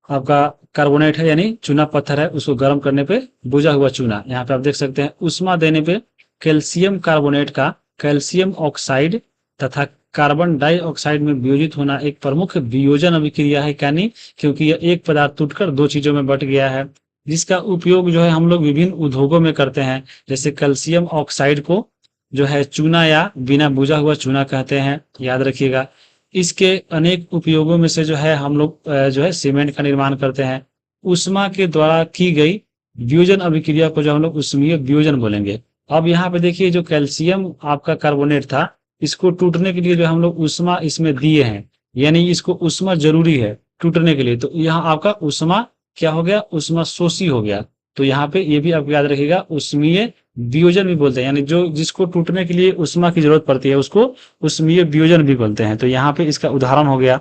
[SPEAKER 1] आपका कार्बोनेट है यानी चूना पत्थर है उसको गर्म करने पे बुझा हुआ चूना, यहाँ पे आप देख सकते हैं उष्मा देने पे कैल्शियम कार्बोनेट का कैल्शियम ऑक्साइड तथा कार्बन डाइऑक्साइड में वियोजित होना एक प्रमुख वियोजन अभिक्रिया है। यानी क्योंकि यह एक पदार्थ टूटकर 2 चीजों में बट गया है, जिसका उपयोग जो है हम लोग विभिन्न उद्योगों में करते हैं। जैसे कैल्शियम ऑक्साइड को जो है चूना या बिना बुझा हुआ चूना कहते हैं, याद रखिएगा। इसके अनेक उपयोगों में से जो है हम लोग जो है सीमेंट का निर्माण करते हैं। उष्मा के द्वारा की गई वियोजन अभिक्रिया को जो हम लोग उष्मीय वियोजन बोलेंगे। अब यहाँ पे देखिए जो कैल्शियम आपका कार्बोनेट था इसको टूटने के लिए जो हम लोग उष्मा इसमें दिए हैं, यानी इसको उष्मा जरूरी है टूटने के लिए। तो यहाँ आपका उष्मा क्या हो गया, उष्मा शोषी हो गया। तो यहाँ पे ये भी आप याद रखिएगा उष्मीय वियोजन भी बोलते हैं, यानी जो जिसको टूटने के लिए उष्मा की जरूरत पड़ती है उसको उष्मीय वियोजन भी बोलते हैं। तो यहाँ पे इसका उदाहरण हो गया।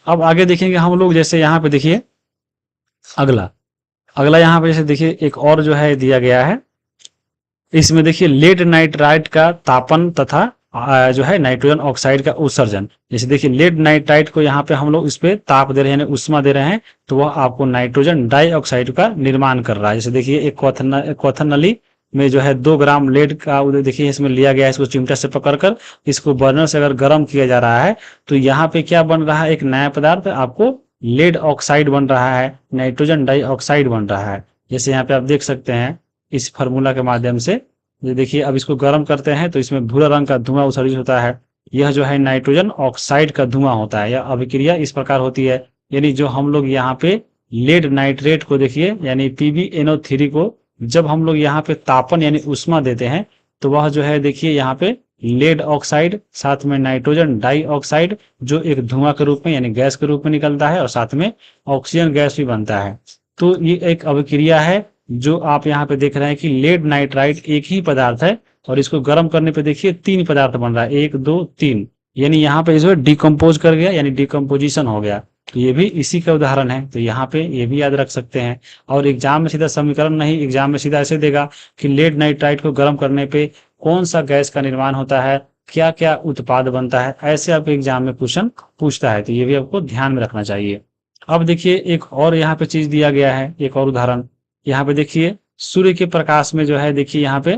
[SPEAKER 1] अब आगे देखेंगे हम लोग, जैसे यहाँ पे देखिए अगला अगला यहाँ पे जैसे देखिए एक और जो है दिया गया है। इसमें देखिए लेड नाइट्राइट का तापन तथा जो है नाइट्रोजन ऑक्साइड का उत्सर्जन। जैसे देखिए लेड नाइट्राइट को यहाँ पे हम लोग इस पे ताप दे रहे हैं, उष्मा दे रहे हैं, तो वह आपको नाइट्रोजन डाइऑक्साइड का निर्माण कर रहा है। जैसे देखिए एक क्वथन नली में जो है 2 ग्राम लेड का देखिए इसमें लिया गया है, इसको चिमटा से पकड़कर इसको बर्नर से अगर गर्म किया जा रहा है तो यहाँ पे क्या बन रहा है, एक नया पदार्थ आपको लेड ऑक्साइड बन रहा है, नाइट्रोजन डाइऑक्साइड बन रहा है। जैसे यहाँ पे आप देख सकते हैं इस फार्मूला के माध्यम से। ये देखिए अब इसको गर्म करते हैं तो इसमें भूरा रंग का धुआं उत्सर्जित होता है, यह जो है नाइट्रोजन ऑक्साइड का धुआं होता है। यह अभिक्रिया इस प्रकार होती है, यानी जो हम लोग यहाँ पे लेड नाइट्रेट को देखिए यानी PbNO3 को जब हम लोग यहाँ पे तापन यानी उष्मा देते हैं तो वह जो है देखिए यहाँ पे लेड ऑक्साइड साथ में नाइट्रोजन डाइऑक्साइड जो एक धुआं के रूप में यानी गैस के रूप में निकलता है और साथ में ऑक्सीजन गैस भी बनता है। तो ये एक अभिक्रिया है जो आप यहाँ पे देख रहे हैं कि लेड नाइट्राइट एक ही पदार्थ है और इसको गर्म करने पे देखिए 3 पदार्थ बन रहा है, 1 2 3, यानी यहाँ पे जो डिकम्पोज कर गया यानी डिकम्पोजिशन हो गया। तो ये भी इसी का उदाहरण है, तो यहाँ पे ये भी याद रख सकते हैं। और एग्जाम में सीधा समीकरण नहीं, एग्जाम में सीधा ऐसे देगा कि लेड नाइट्राइट को गर्म करने पे कौन सा गैस का निर्माण होता है, क्या क्या उत्पाद बनता है, ऐसे आपको एग्जाम में क्वेश्चन पूछता है। तो ये भी आपको ध्यान में रखना चाहिए। अब देखिए एक और यहाँ पे चीज दिया गया है, एक और उदाहरण। यहाँ पे देखिए सूर्य के प्रकाश में जो है देखिए यहाँ पे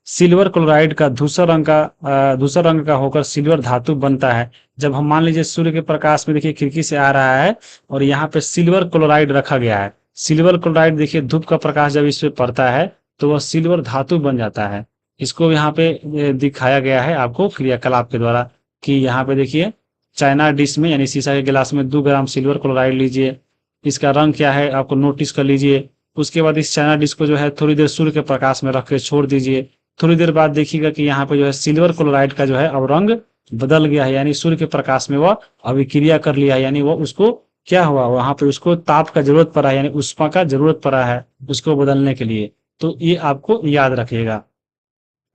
[SPEAKER 1] सिल्वर क्लोराइड का धूसर रंग का होकर सिल्वर धातु बनता है। जब हम मान लीजिए सूर्य के प्रकाश में देखिए खिड़की से आ रहा है और यहाँ पे सिल्वर क्लोराइड रखा गया है। सिल्वर क्लोराइड देखिए धूप का प्रकाश जब इस पे पड़ता है तो वह सिल्वर धातु बन जाता है। इसको यहाँ पे दिखाया गया है आपको क्रियाकलाप के द्वारा कि यहाँ पे देखिए चाइना डिश में यानी शीशा के गिलास में 2 ग्राम सिल्वर क्लोराइड लीजिए, इसका रंग क्या है आपको नोटिस कर लीजिए। उसके बाद इस चाइना डिश को जो है थोड़ी देर सूर्य के प्रकाश में रख के छोड़ दीजिए थोड़ी देर बाद देखिएगा कि यहाँ पे जो है सिल्वर क्लोराइड का जो है अब रंग बदल गया है, यानी सूर्य के प्रकाश में वह अभिक्रिया कर लिया है, यानी वो उसको क्या हुआ, वहां पे उसको ताप का जरूरत पड़ा है, यानी उष्मा का जरूरत पड़ा है उसको बदलने के लिए। तो ये आपको याद रखिएगा।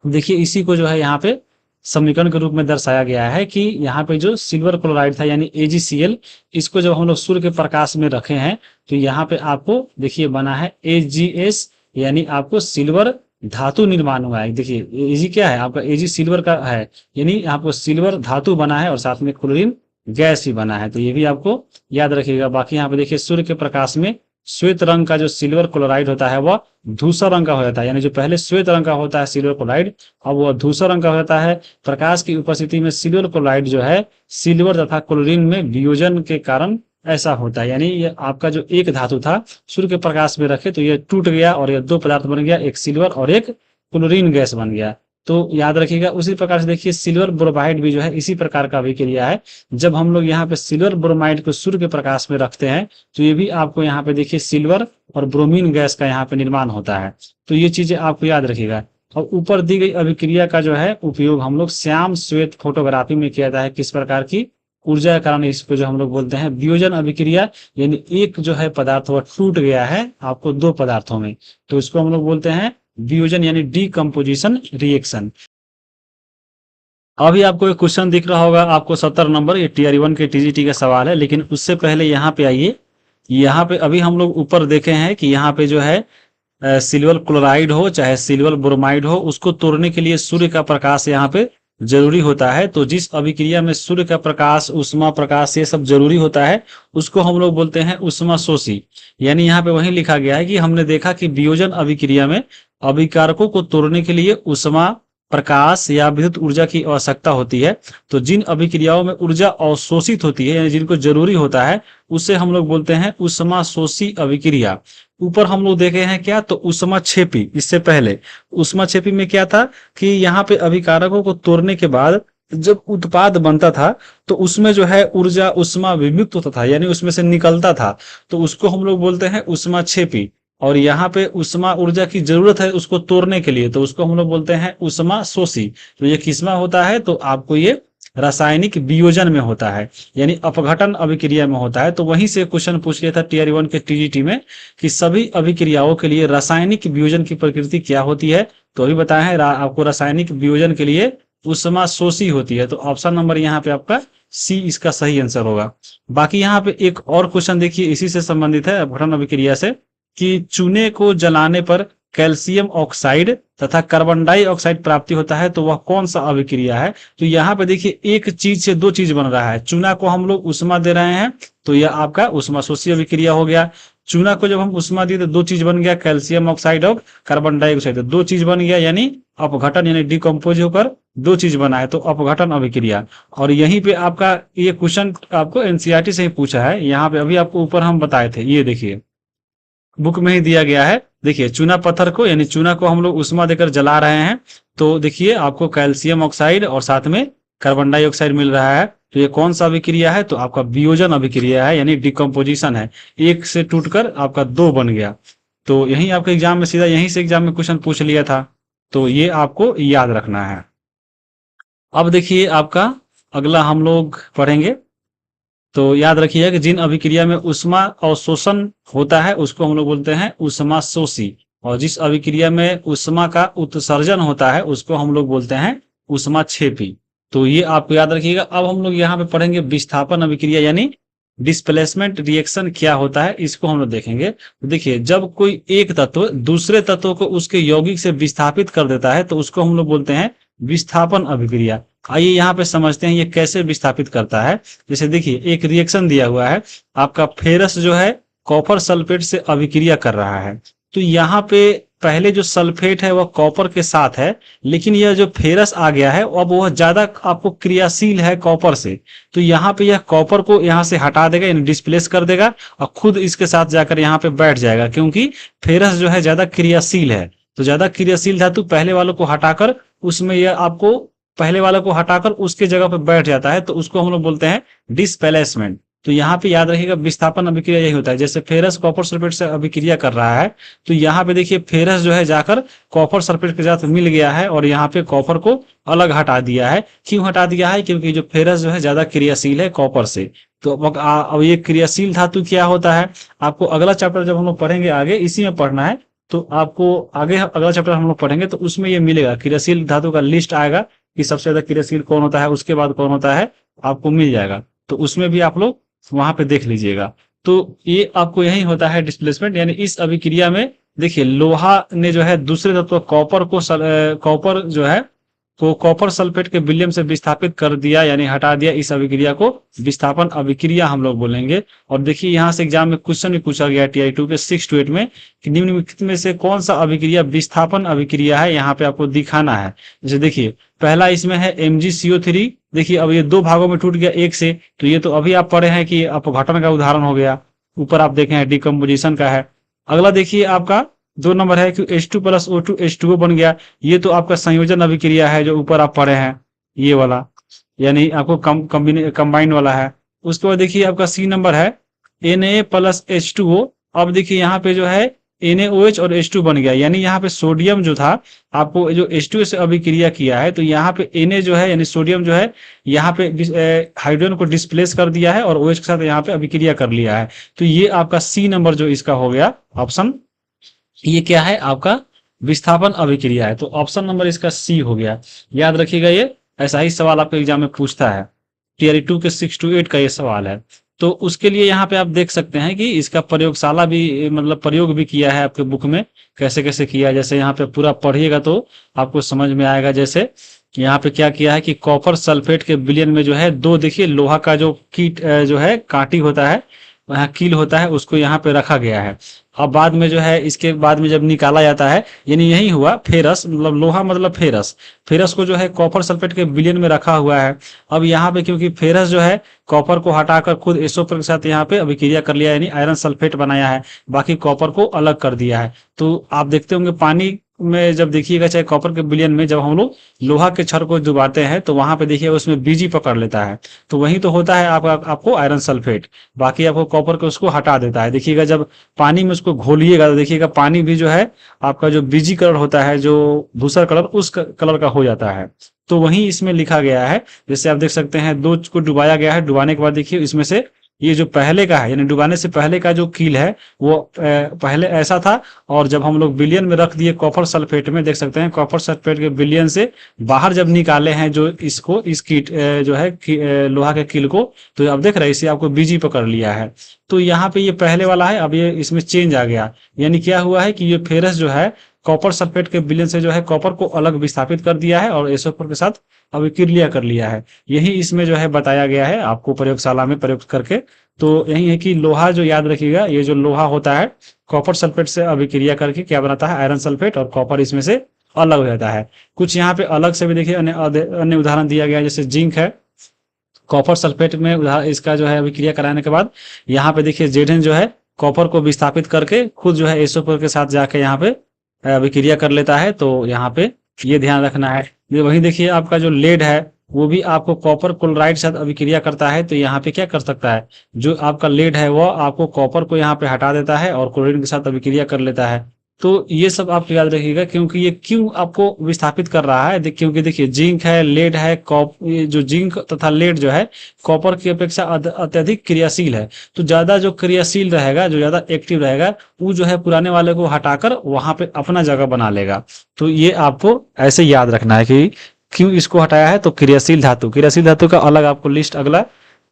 [SPEAKER 1] देखिए इसी को जो है यहाँ पे समीकरण के रूप में दर्शाया गया है कि यहाँ पे जो सिल्वर क्लोराइड था यानी AgCl, इसको जब हम लोग सूर्य के प्रकाश में रखे हैं तो यहाँ पे आपको देखिए बना है AgS, यानी आपको सिल्वर धातु निर्माण हुआ है। देखिए Ag क्या है आपका, Ag सिल्वर का है, यानी आपको सिल्वर धातु बना है और साथ में क्लोरीन गैस ही बना है। तो ये भी आपको याद रखिएगा। बाकी यहाँ पे देखिए सूर्य के प्रकाश में श्वेत रंग का जो सिल्वर क्लोराइड होता है वह धूसर रंग का हो जाता है, यानी जो पहले श्वेत रंग का होता है सिल्वर क्लोराइड, अब वह धूसर रंग का हो जाता है। प्रकाश की उपस्थिति में सिल्वर क्लोराइड जो है सिल्वर तथा क्लोरीन में वियोजन के कारण ऐसा होता है, यानी ये आपका जो एक धातु था सूर्य के प्रकाश में रखे तो ये टूट गया और ये दो पदार्थ बन गया, एक सिल्वर और एक क्लोरीन गैस बन गया। तो याद रखिएगा। उसी प्रकार से देखिए सिल्वर ब्रोमाइड भी जो है इसी प्रकार का अभिक्रिया है। जब हम लोग यहाँ पे सिल्वर ब्रोमाइड को सूर्य के प्रकाश में रखते हैं तो ये भी आपको यहाँ पे देखिए सिल्वर और ब्रोमीन गैस का यहाँ पे निर्माण होता है। तो ये चीजें आपको याद रखिएगा। और ऊपर दी गई अभिक्रिया का जो है उपयोग हम लोग श्याम श्वेत फोटोग्राफी में किया जाता है। किस प्रकार की ऊर्जा के कारण इसको जो हम लोग बोलते हैं वियोजन अभिक्रिया, यानी एक जो है पदार्थ वह टूट गया है आपको दो पदार्थों में, तो इसको हम लोग बोलते हैं वियोजन यानी डीकम्पोजिशन रिएक्शन। अभी आपको एक क्वेश्चन दिख रहा होगा आपको 70 नंबर, ये टीआर 1 के टीजीटी का सवाल है। लेकिन उससे पहले यहाँ पे आइए, यहाँ पे अभी हम लोग ऊपर देखे हैं कि यहाँ पे जो है सिल्वर क्लोराइड हो चाहे सिल्वर ब्रोमाइड हो, उसको तोड़ने के लिए सूर्य का प्रकाश यहाँ पे जरूरी होता है। तो जिस अभिक्रिया में सूर्य का प्रकाश, उष्मा प्रकाश ये सब जरूरी होता है उसको हम लोग बोलते हैं उष्मा शोषी। यानी यहाँ पे वही लिखा गया है कि हमने देखा कि वियोजन अभिक्रिया में अभिकारकों को तोड़ने के लिए उष्मा प्रकाश या विद्युत ऊर्जा की आवश्यकता होती है। तो जिन अभिक्रियाओं में ऊर्जा अवशोषित होती है यानी जिनको जरूरी होता है उसे हम लोग बोलते हैं उष्मा शोषी अभिक्रिया। ऊपर हम लोग देखे हैं क्या, तो उष्मा क्षेपी। इससे पहले उष्मा क्षेपी में क्या था कि यहाँ पे अभिकारकों को तोड़ने के बाद जब उत्पाद बनता था तो उसमें जो है ऊर्जा उष्मा विमुक्त होता था, यानी उसमें से निकलता था, तो उसको हम लोग बोलते हैं उष्मा क्षेपी। और यहाँ पे उष्मा ऊर्जा की जरूरत है उसको तोड़ने के लिए, तो उसको हम लोग बोलते हैं उष्मा शोषी। तो ये किसमें होता है, तो आपको ये रासायनिक वियोजन में होता है, यानी अपघटन अभिक्रिया में होता है। तो वहीं से क्वेश्चन पूछ लिया था टीआर 1 के टीजीटी में कि सभी अभिक्रियाओं के लिए रासायनिक वियोजन की प्रकृति क्या होती है। तो अभी बताया है आपको रासायनिक वियोजन के लिए उष्मा शोषी होती है। तो ऑप्शन नंबर यहाँ पे आपका सी इसका सही आंसर होगा। बाकी यहाँ पे एक और क्वेश्चन देखिए इसी से संबंधित है अपघटन अभिक्रिया से, कि चूने को जलाने पर कैल्शियम ऑक्साइड तथा कार्बन डाइऑक्साइड प्राप्ति होता है, तो वह कौन सा अभिक्रिया है। तो यहाँ पे देखिए एक चीज से दो चीज बन रहा है। चूना को हम लोग उष्मा दे रहे हैं तो यह आपका उष्मा शोषी अभिक्रिया हो गया। चूना को जब हम उष्मा दिए तो दो चीज बन गया, कैल्शियम ऑक्साइड और कार्बन डाइऑक्साइड, दो चीज बन गया, यानी अपघटन यानी डिकम्पोज होकर दो चीज बना है, तो अपघटन अभिक्रिया। और यहीं पे आपका ये क्वेश्चन आपको एनसीईआरटी से ही पूछा है। यहाँ पे अभी आपको ऊपर हम बताए थे, ये देखिए बुक में ही दिया गया है। देखिए चूना पत्थर को यानी चूना को हम लोग उष्मा देकर जला रहे हैं, तो देखिए आपको कैल्शियम ऑक्साइड और साथ में कार्बन डाइऑक्साइड मिल रहा है। तो ये कौन सा अभिक्रिया है, तो आपका वियोजन अभिक्रिया है, यानी डिकम्पोजिशन है। एक से टूटकर आपका दो बन गया। तो यही आपके एग्जाम में सीधा यहीं से एग्जाम में क्वेश्चन पूछ लिया था, तो ये आपको याद रखना है। अब देखिए आपका अगला हम लोग पढ़ेंगे, तो याद रखिए कि जिन अभिक्रिया में उष्मा अवशोषण होता है उसको हम लोग बोलते हैं उष्मा शोषी, और जिस अभिक्रिया में उष्मा का उत्सर्जन होता है उसको हम लोग बोलते हैं उष्मा क्षेपी। तो ये आपको याद रखिएगा। अब हम लोग यहाँ पे पढ़ेंगे विस्थापन अभिक्रिया यानी डिस्प्लेसमेंट रिएक्शन क्या होता है, इसको हम लोग देखेंगे। देखिए जब कोई एक तत्व दूसरे तत्व को उसके यौगिक से विस्थापित कर देता है तो उसको हम लोग बोलते हैं विस्थापन अभिक्रिया। आइए यहाँ पे समझते हैं ये कैसे विस्थापित करता है। जैसे देखिए एक रिएक्शन दिया हुआ है, आपका फेरस जो है कॉपर सल्फेट से अभिक्रिया कर रहा है। तो यहाँ पे पहले जो सल्फेट है वह कॉपर के साथ है, लेकिन यह जो फेरस आ गया है अब वह ज्यादा आपको क्रियाशील है कॉपर से। तो यहाँ पे यह कॉपर को यहाँ से हटा देगा यानी डिस्प्लेस कर देगा और खुद इसके साथ जाकर यहाँ पे बैठ जाएगा, क्योंकि फेरस जो है ज्यादा क्रियाशील है। तो ज्यादा क्रियाशील धातु पहले वालों को हटाकर उसमें यह आपको पहले वाले को हटाकर उसके जगह पे बैठ जाता है, तो उसको हम लोग बोलते हैं डिस्प्लेसमेंट। तो यहाँ पे याद रखिएगा विस्थापन अभिक्रिया यही होता है। जैसे फेरस कॉपर सल्फेट से अभिक्रिया कर रहा है तो यहाँ पे देखिए फेरस जो है जाकर कॉपर सल्फेट के साथ मिल गया है और यहाँ पे कॉपर को अलग हटा दिया है। क्यों हटा दिया है? क्योंकि जो फेरस जो है ज्यादा क्रियाशील है कॉपर से। तो अब ये क्रियाशील धातु क्या होता है, आपको अगला चैप्टर जब हम लोग पढ़ेंगे आगे इसी में पढ़ना है, तो आपको आगे अगला चैप्टर हम लोग पढ़ेंगे तो उसमें ये मिलेगा, क्रियाशील धातु का लिस्ट आएगा कि सबसे ज्यादा क्रियाशील कौन होता है, उसके बाद कौन होता है, आपको मिल जाएगा। तो उसमें भी आप लोग वहां पे देख लीजिएगा। तो ये आपको यही होता है डिस्प्लेसमेंट, यानी इस अभिक्रिया में देखिए लोहा ने जो है दूसरे तत्व कॉपर जो है को कॉपर सल्फेट के विलयन से विस्थापित कर दिया, यानी हटा दिया। इस अभिक्रिया को विस्थापन अभिक्रिया हम लोग बोलेंगे। और देखिए यहाँ से एग्जाम में क्वेश्चन भी पूछा गया TI2 के 6 to 8 में कि निम्नलिखित में से कौन सा अभिक्रिया विस्थापन अभिक्रिया है, यहाँ पे आपको दिखाना है। जैसे देखिए पहला इसमें है MgCO3। देखिए अब ये दो भागों में टूट गया एक से, तो ये तो अभी आप पढ़े हैं कि अपघटन का उदाहरण हो गया। ऊपर आप देखे हैं डिकम्पोजिशन का है। अगला देखिए आपका 2 नंबर है कि H2 प्लस O2 H2O बन गया। ये तो आपका संयोजन अभिक्रिया है जो ऊपर आप पढ़े हैं, ये वाला, यानी आपको कंबाइन वाला है। उसके बाद देखिए आपका C नंबर है Na प्लस H2O। अब देखिए यहाँ पे जो है NaOH और H2 बन गया, यानी यहाँ पे सोडियम जो था, आपको जो H2 से अभिक्रिया किया है तो यहाँ पे Na जो है यानी सोडियम जो है यहाँ पे हाइड्रोजन को डिस्प्लेस कर दिया है और OH के साथ यहाँ पे अभिक्रिया कर लिया है। तो ये आपका C नंबर जो इसका हो गया ऑप्शन, ये क्या है आपका विस्थापन अभिक्रिया है। तो ऑप्शन नंबर इसका C हो गया। याद रखिएगा, ये ऐसा ही सवाल आपके एग्जाम में पूछता है। TI2 के 6 to 8 का ये सवाल है। तो उसके लिए यहाँ पे आप देख सकते हैं कि इसका प्रयोगशाला भी, मतलब प्रयोग भी किया है आपके बुक में, कैसे कैसे किया है। जैसे यहाँ पे पूरा पढ़िएगा तो आपको समझ में आएगा। जैसे यहाँ पे क्या किया है कि कॉपर सल्फेट के विलयन में जो है दो, देखिए लोहा का जो कीट जो है कांटी होता है, वहाँ कील होता है, उसको यहाँ पे रखा गया है। अब बाद में जो है इसके बाद में जब निकाला जाता है, यानी यही हुआ फेरस, मतलब लोहा मतलब फेरस, फेरस को जो है कॉपर सल्फेट के विलयन में रखा हुआ है। अब यहाँ पे क्योंकि फेरस जो है कॉपर को हटाकर खुद SO4 के साथ यहाँ पे अभिक्रिया कर लिया है, यानी आयरन सल्फेट बनाया है, बाकी कॉपर को अलग कर दिया है। तो आप देखते होंगे पानी में जब देखिएगा, चाहे कॉपर के विलयन में जब हम लोग लोहा के छड़ को डुबाते हैं तो वहां पे देखिए उसमें Bg पकड़ लेता है, तो वही तो होता है आपको आयरन सल्फेट, बाकी आपको कॉपर को उसको हटा देता है। देखिएगा जब पानी में उसको घोलिएगा तो देखिएगा पानी भी जो है आपका जो Bg कलर होता है, जो धूसर कलर, उस कलर का हो जाता है। तो वही इसमें लिखा गया है। जैसे आप देख सकते हैं दो को डुबाया गया है, डुबाने के बाद देखिए इसमें से ये जो पहले का है, यानी डुबाने से पहले का जो कील है वो पहले ऐसा था, और जब हम लोग विलयन में रख दिए कॉपर सल्फेट में, देख सकते हैं कॉपर सल्फेट के विलयन से बाहर जब निकाले हैं जो इसको, इस कीट जो है लोहा के कील को, तो आप देख रहे हैं इसे आपको Bg पकड़ लिया है। तो यहाँ पे ये पहले वाला है, अब ये इसमें चेंज आ गया, यानी क्या हुआ है कि ये फेरस जो है कॉपर सल्फेट के विलयन से जो है कॉपर को अलग विस्थापित कर दिया है और SO4 के साथ अभिक्रिया कर लिया है। यही इसमें जो है बताया गया है आपको प्रयोगशाला में प्रयोग करके। तो यही है कि लोहा जो, याद रखिएगा, ये जो लोहा होता है कॉपर सल्फेट से अभिक्रिया करके क्या बनाता है, आयरन सल्फेट, और कॉपर इसमें से अलग हो जाता है। कुछ यहाँ पे अलग से भी देखिए अन्य उदाहरण दिया गया है। जैसे जिंक है, कॉपर सल्फेट में इसका जो है अभिक्रिया कराने के बाद यहाँ पे देखिए Zn जो है कॉपर को विस्थापित करके खुद जो है SO4 के साथ जाके यहाँ पे अभिक्रिया कर लेता है। तो यहाँ पे ये ध्यान रखना है। वहीं देखिए आपका जो लेड है वो भी आपको कॉपर क्लोराइड साथ अभिक्रिया करता है, तो यहाँ पे क्या कर सकता है, जो आपका लेड है वो आपको कॉपर को यहाँ पे हटा देता है और क्लोरीन के साथ अभिक्रिया कर लेता है। तो ये सब आप याद रखिएगा, क्योंकि ये क्यों आपको विस्थापित कर रहा है, क्योंकि देखिए जिंक है, लेड है, ये जो जिंक तथा लेड जो है कॉपर की अपेक्षा अत्यधिक क्रियाशील है। तो ज्यादा जो क्रियाशील रहेगा, जो ज्यादा एक्टिव रहेगा, वो जो है पुराने वाले को हटाकर वहां पे अपना जगह बना लेगा। तो ये आपको ऐसे याद रखना है कि क्यों इसको हटाया है। तो क्रियाशील धातु का अलग आपको लिस्ट अगला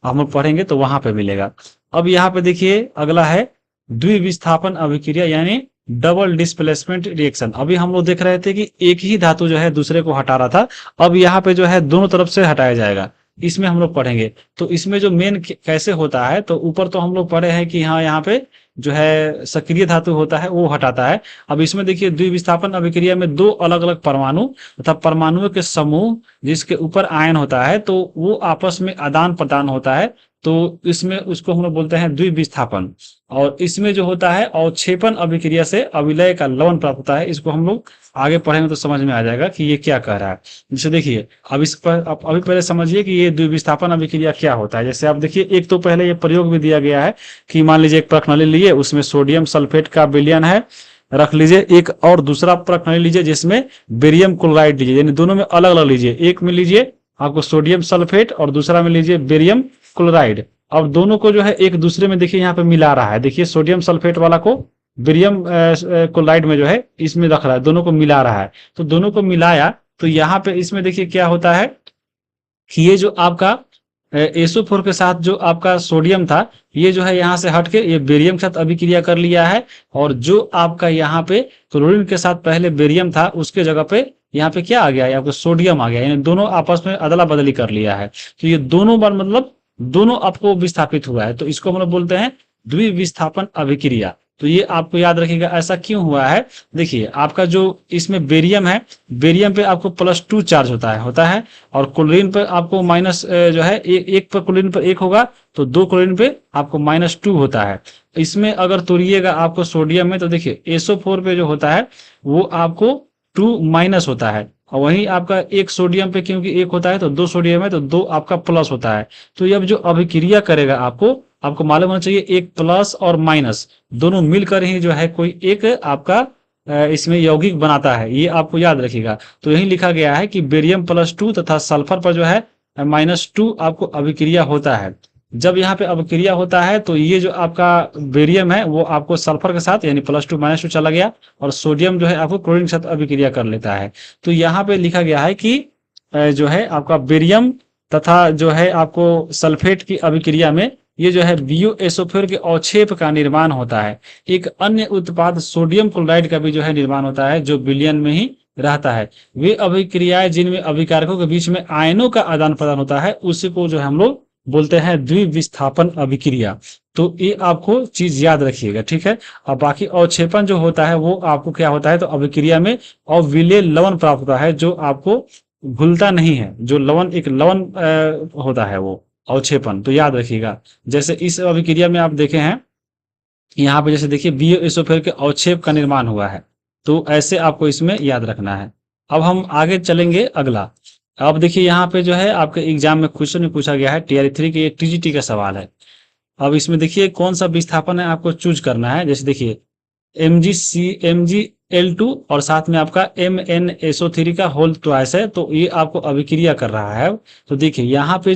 [SPEAKER 1] हम लोग पढ़ेंगे तो वहां पे मिलेगा। अब यहाँ पे देखिए अगला है द्विविस्थापन अभिक्रिया, यानी डबल डिस्प्लेसमेंट रिएक्शन। अभी हम लोग देख रहे थे कि एक ही धातु जो है दूसरे को हटा रहा था, अब यहाँ पे जो है दोनों तरफ से हटाया जाएगा, इसमें हम लोग पढ़ेंगे। तो इसमें जो मेन कैसे होता है, तो ऊपर तो हम लोग पढ़े हैं कि हाँ यहाँ पे जो है सक्रिय धातु होता है वो हटाता है। अब इसमें देखिए द्विविस्थापन अभिक्रिया में दो अलग अलग परमाणु तथा परमाणुओं के समूह जिसके ऊपर आयन होता है, तो वो आपस में आदान प्रदान होता है। तो इसमें उसको हम लोग बोलते हैं द्विविस्थापन। और इसमें जो होता है अवक्षेपण अभिक्रिया से अविलय का लवण प्राप्त होता है। इसको हम लोग आगे पढ़ेंगे तो समझ में आ जाएगा कि ये क्या कह रहा है। जैसे देखिए, अब इस पर आप अभी पहले समझिए कि ये द्विविस्थापन अभिक्रिया क्या होता है। जैसे आप देखिए, एक तो पहले ये प्रयोग भी दिया गया है कि मान लीजिए एक प्रश्नावली लिए, उसमें सोडियम सल्फेट का विलयन है, रख लीजिए। एक और दूसरा प्रश्नावली लीजिए जिसमें बेरियम क्लोराइड लीजिए, यानी दोनों में अलग अलग लीजिए। एक में लीजिए आपको सोडियम सल्फेट और दूसरा में लीजिए बेरियम क्लोराइड। अब दोनों को जो है एक दूसरे में देखिए यहाँ पे मिला रहा है। देखिए सोडियम सल्फेट वाला को बेरियम क्लोराइड में जो है इसमें रख रहा है, दोनों को मिला रहा है। तो दोनों को मिलाया तो यहाँ पे इसमें देखिए क्या होता है कि ये जो आपका SO4 के साथ जो आपका सोडियम था, ये जो है यहाँ से हट के ये बेरियम के साथ अभिक्रिया कर लिया है। और जो आपका यहाँ पे क्लोरीन के साथ पहले बेरियम था, उसके जगह पे यहाँ पे क्या आ गया है, आपको सोडियम आ गया, यानी दोनों आपस में अदला बदली कर लिया है। तो ये दोनों बार मतलब दोनों आपको विस्थापित हुआ है, तो इसको हम लोग बोलते हैं द्विविस्थापन अभिक्रिया। तो ये आपको याद रखिएगा ऐसा क्यों हुआ है। देखिए आपका जो इसमें बेरियम है, बेरियम पे आपको +2 चार्ज होता है और क्लोरीन पर आपको माइनस जो है एक पर क्लोरीन पर 1 होगा, तो 2 क्लोरीन पे आपको -2 होता है। इसमें अगर तोड़िएगा आपको सोडियम में, तो देखिए SO4 पे जो होता है वो आपको 2 माइनस होता है, और वहीं आपका एक सोडियम पे क्योंकि 1 होता है तो 2 सोडियम है तो 2 आपका प्लस होता है। तो ये अब जो अभिक्रिया करेगा आपको मालूम होना चाहिए, एक प्लस और माइनस दोनों मिलकर ही जो है कोई एक आपका इसमें यौगिक बनाता है, ये आपको याद रखिएगा। तो यही लिखा गया है कि बेरियम +2 तथा सल्फर पर जो है -2 आपको अभिक्रिया होता है। जब यहाँ पे अभिक्रिया होता है तो ये जो आपका बेरियम है वो आपको सल्फर के साथ यानी +2 -2 चला गया, और सोडियम जो है आपको क्लोरीन के साथ अभिक्रिया कर लेता है। तो यहाँ पे लिखा गया है कि जो है आपका बेरियम तथा जो है आपको सल्फेट की अभिक्रिया में ये जो है BuSO4 के अवक्षेप का निर्माण होता है। एक अन्य उत्पाद सोडियम क्लोराइड का भी जो है निर्माण होता है, जो विलयन में ही रहता है। वे अभिक्रियाएं जिनमें अभिकारकों के बीच में आयनों का आदान प्रदान होता है, उसी को जो है हम लोग बोलते हैं द्विविस्थापन अभिक्रिया। तो ये आपको चीज याद रखिएगा, ठीक है। और बाकी अवक्षेपण जो होता है वो आपको क्या होता है, तो अभिक्रिया में अविलेय लवण प्राप्त होता है, जो आपको घुलता नहीं है। जो लवण एक लवण होता है वो अवक्षेपण, तो याद रखिएगा। जैसे इस अभिक्रिया में आप देखे हैं यहाँ पे, जैसे देखिए BuSO4 के अवक्षेप का निर्माण हुआ है, तो ऐसे आपको इसमें याद रखना है। अब हम आगे चलेंगे अगला। अब देखिए यहाँ पे जो है आपके एग्जाम में क्वेश्चन में पूछा गया है TR3 के, TGT का सवाल है। अब इसमें देखिए कौन सा विस्थापन है आपको चूज करना है। जैसे देखिए MgCl2 और साथ में आपका MnSO3 का होल ट्वाइस है, तो ये आपको अभिक्रिया कर रहा है। तो देखिए यहाँ पे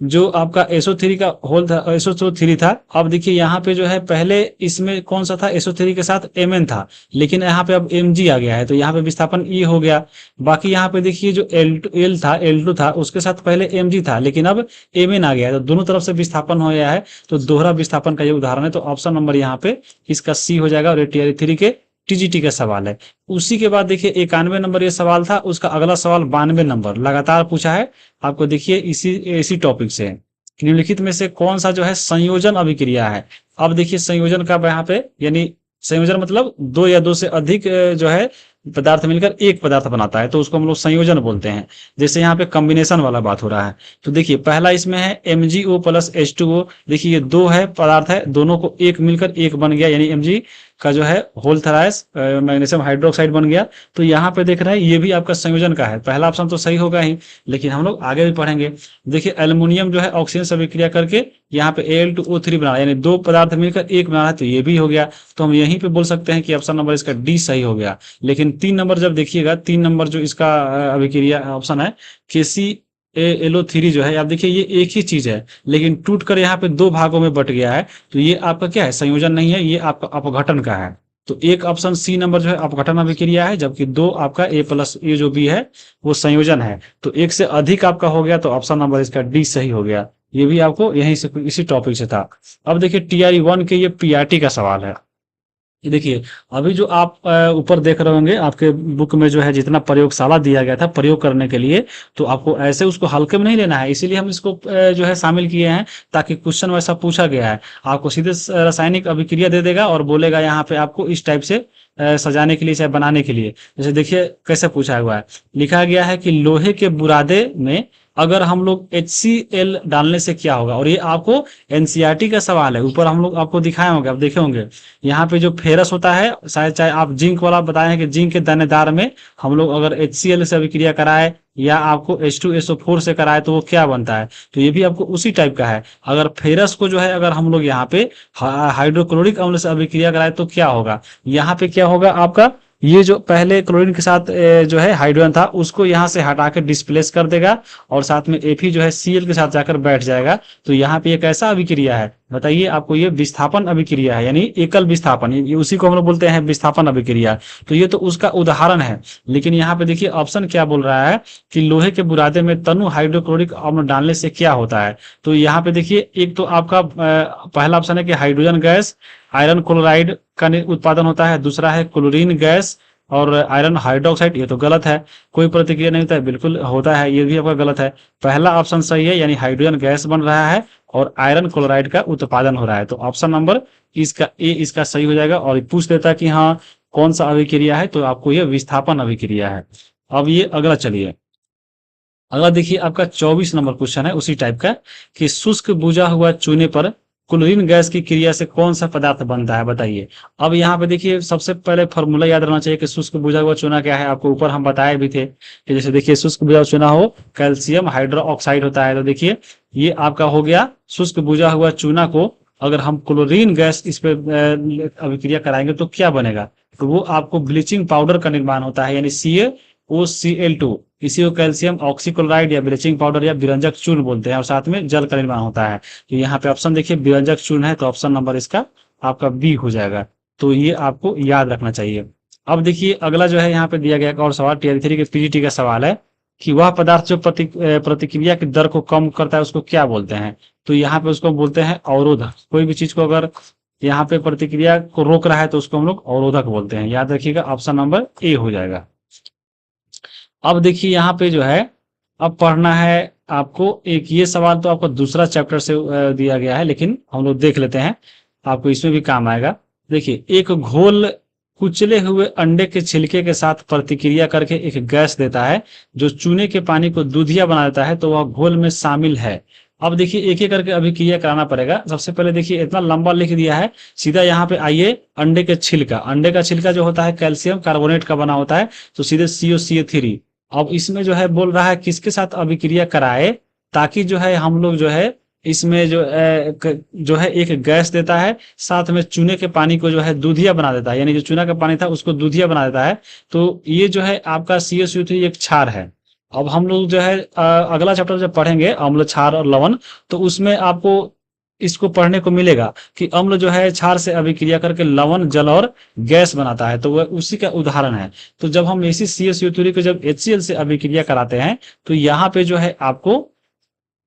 [SPEAKER 1] जो आपका SO3 का होल था, SO3 था। अब देखिए यहाँ पे जो है पहले इसमें कौन सा था, SO3 के साथ Mn था, लेकिन यहाँ पे अब Mg आ गया है, तो यहाँ पे विस्थापन E हो गया। बाकी यहाँ पे देखिए जो L2 था उसके साथ पहले Mg था, लेकिन अब Mn आ गया है, तो दोनों तरफ से विस्थापन हो गया है। तो दोहरा विस्थापन का ये उदाहरण है। तो ऑप्शन नंबर यहाँ पे इसका C हो जाएगा, और TR3 के TGT का सवाल है। उसी के बाद देखिए 91 नंबर ये सवाल था, उसका अगला सवाल 92 नंबर लगातार पूछा है आपको। देखिए इसी टॉपिक से निम्नलिखित में से कौन सा जो है संयोजन अभिक्रिया है। अब देखिए संयोजन का यहाँ पे, यानी संयोजन मतलब 2 या 2 से अधिक जो है पदार्थ मिलकर एक पदार्थ बनाता है, तो उसको हम लोग संयोजन बोलते हैं। जैसे यहाँ पे कॉम्बिनेशन वाला बात हो रहा है। तो देखिए पहला इसमें है MgO + H2O। देखिए ये 2 है पदार्थ है, दोनों को एक मिलकर एक बन गया, यानी Mg का जो है होल थराइस मैग्नीशियम हाइड्रोक्साइड बन गया। तो यहाँ पे देख रहे हैं ये भी आपका संयोजन का है। पहला ऑप्शन तो सही होगा ही, लेकिन हम लोग आगे भी पढ़ेंगे। देखिए एल्युमिनियम जो है ऑक्सीजन से अभिक्रिया करके यहाँ पे Al2O3 बना, यानी 2 पदार्थ मिलकर एक बना है, तो ये भी हो गया। तो हम यहीं पे बोल सकते हैं कि ऑप्शन नंबर इसका D सही हो गया। लेकिन 3 नंबर जब देखिएगा, 3 नंबर जो इसका अभिक्रिया ऑप्शन है KClO3 जो है, आप देखिए ये एक ही चीज है, लेकिन टूटकर यहाँ पे 2 भागों में बट गया है। तो ये आपका क्या है, संयोजन नहीं है, ये आपका अपघटन का है। तो एक ऑप्शन C नंबर जो है अपघटन अभिक्रिया है, जबकि 2 आपका A+ जो भी है वो संयोजन है। तो एक से अधिक आपका हो गया, तो ऑप्शन नंबर इसका D सही हो गया। ये भी आपको यहीं से इसी टॉपिक से था। अब देखिए TRE1 के ये PRT का सवाल है। ये देखिए अभी जो आप ऊपर देख रहे होंगे आपके बुक में जो है जितना प्रयोगशाला दिया गया था प्रयोग करने के लिए, तो आपको ऐसे उसको हल्के में नहीं लेना है, इसीलिए हम इसको जो है शामिल किए हैं, ताकि क्वेश्चन वैसा पूछा गया है। आपको सीधे रासायनिक अभिक्रिया दे देगा और बोलेगा यहाँ पे आपको इस टाइप से सजाने के लिए चाहे बनाने के लिए। जैसे देखिए कैसे पूछा हुआ है, लिखा गया है कि लोहे के बुरादे में अगर हम लोग HCl डालने से क्या होगा। और ये आपको एनसीईआरटी का सवाल है, ऊपर हम लोग आपको दिखाए होंगे, आप देखे होंगे यहाँ पे जो फेरस होता है, शायद चाहे आप जिंक वाला बताए हैं कि जिंक के दानेदार में हम लोग अगर HCl से अभिक्रिया कराए या आपको H2SO4 से कराए तो वो क्या बनता है, तो ये भी आपको उसी टाइप का है। अगर फेरस को जो है अगर हम लोग यहाँ पे हाइड्रोक्लोरिक अम्ल से अभिक्रिया कराए तो क्या होगा, यहाँ पे क्या होगा आपका, ये जो पहले क्लोरीन के साथ जो है हाइड्रोजन था उसको यहाँ से हटा के डिस्प्लेस कर देगा और साथ में Fe जो है Cl के साथ जाकर बैठ जाएगा। तो यहाँ पे एक ऐसा अभिक्रिया है, बताइए आपको, ये विस्थापन अभिक्रिया है, यानी एकल विस्थापन, ये उसी को हम लोग बोलते हैं विस्थापन अभिक्रिया। तो ये तो उसका उदाहरण है। लेकिन यहाँ पे देखिए ऑप्शन क्या बोल रहा है कि लोहे के बुरादे में तनु हाइड्रोक्लोरिक अम्ल डालने से क्या होता है। तो यहाँ पे देखिए एक तो आपका पहला ऑप्शन है कि हाइड्रोजन गैस आयरन क्लोराइड का उत्पादन होता है, दूसरा है क्लोरीन गैस और आयरन हाइड्रोक्साइड, ये तो गलत है, कोई प्रतिक्रिया नहीं होता है, बिल्कुल होता है, ये भी आपका गलत है। पहला ऑप्शन सही है, यानी हाइड्रोजन गैस बन रहा है और आयरन क्लोराइड का उत्पादन हो रहा है। तो ऑप्शन नंबर इसका ए इसका सही हो जाएगा। और पूछ देता है कि हाँ कौन सा अभिक्रिया है, तो आपको ये विस्थापन अभिक्रिया है। अब ये अगला चलिए, अगला देखिए आपका 24 नंबर क्वेश्चन है उसी टाइप का कि शुष्क बुझा हुआ चूने पर क्लोरीन गैस की क्रिया से कौन सा पदार्थ बनता है, बताइए। अब यहाँ पे देखिए सबसे पहले फॉर्मूला याद रहना चाहिए कि शुष्क बुझा हुआ चूना क्या है, आपको ऊपर हम बताए भी थे कि जैसे देखिए शुष्क बुझा हुआ चूना हो कैल्शियम हाइड्रोक्साइड होता है। तो देखिए ये आपका हो गया शुष्क बुझा हुआ चूना को अगर हम क्लोरीन गैस इस पे अभिक्रिया कराएंगे तो क्या बनेगा, तो वो आपको ब्लीचिंग पाउडर का निर्माण होता है, यानी CaOCl2, इसी को कैल्शियम ऑक्सीक्लोराइड या ब्लीचिंग पाउडर या विरंजक चूर्ण बोलते हैं और साथ में जल का निर्माण होता है। तो यहाँ पे ऑप्शन देखिए विरंजक चूर्ण है, तो ऑप्शन नंबर इसका आपका बी हो जाएगा। तो ये आपको याद रखना चाहिए। अब देखिए अगला जो है यहाँ पे दिया गया एक और सवाल टीयर 3 के पीजीटी का सवाल है कि वह पदार्थ जो प्रतिक्रिया की दर को कम करता है उसको क्या बोलते हैं। तो यहाँ पे उसको बोलते हैं अवरोधक। कोई भी चीज को अगर यहाँ पे प्रतिक्रिया को रोक रहा है तो उसको हम लोग अवरोधक बोलते हैं, याद रखिएगा, ऑप्शन नंबर ए हो जाएगा। अब देखिए यहाँ पे जो है अब पढ़ना है आपको एक ये सवाल, तो आपको दूसरा चैप्टर से दिया गया है, लेकिन हम लोग देख लेते हैं, आपको इसमें भी काम आएगा। देखिए एक घोल कुचले हुए अंडे के छिलके के साथ प्रतिक्रिया करके एक गैस देता है जो चूने के पानी को दूधिया बना देता है, तो वह घोल में शामिल है। अब देखिए एक एक करके अभिक्रिया कराना पड़ेगा। सबसे पहले देखिए इतना लंबा लिख दिया है, सीधा यहाँ पे आइए, अंडे के छिलका, अंडे का छिलका जो होता है कैल्शियम कार्बोनेट का बना होता है, तो सीधे COCl3। अब इसमें जो है बोल रहा है किसके साथ अभिक्रिया कराए ताकि जो है हम लोग जो है इसमें जो है एक गैस देता है, साथ में चूने के पानी को जो है दूधिया बना देता है, यानी जो चूना का पानी था उसको दूधिया बना देता है। तो ये जो है आपका COCl3 एक क्षार है। अब हम लोग जो है अगला चैप्टर जब पढ़ेंगे अम्ल क्षार और लवण, तो उसमें आपको इसको पढ़ने को मिलेगा कि अम्ल जो है क्षार से अभिक्रिया करके लवण जल और गैस बनाता है, तो वह उसी का उदाहरण है। तो जब हम इसी COCl3 को जब HCl से अभिक्रिया कराते हैं तो यहाँ पे जो है आपको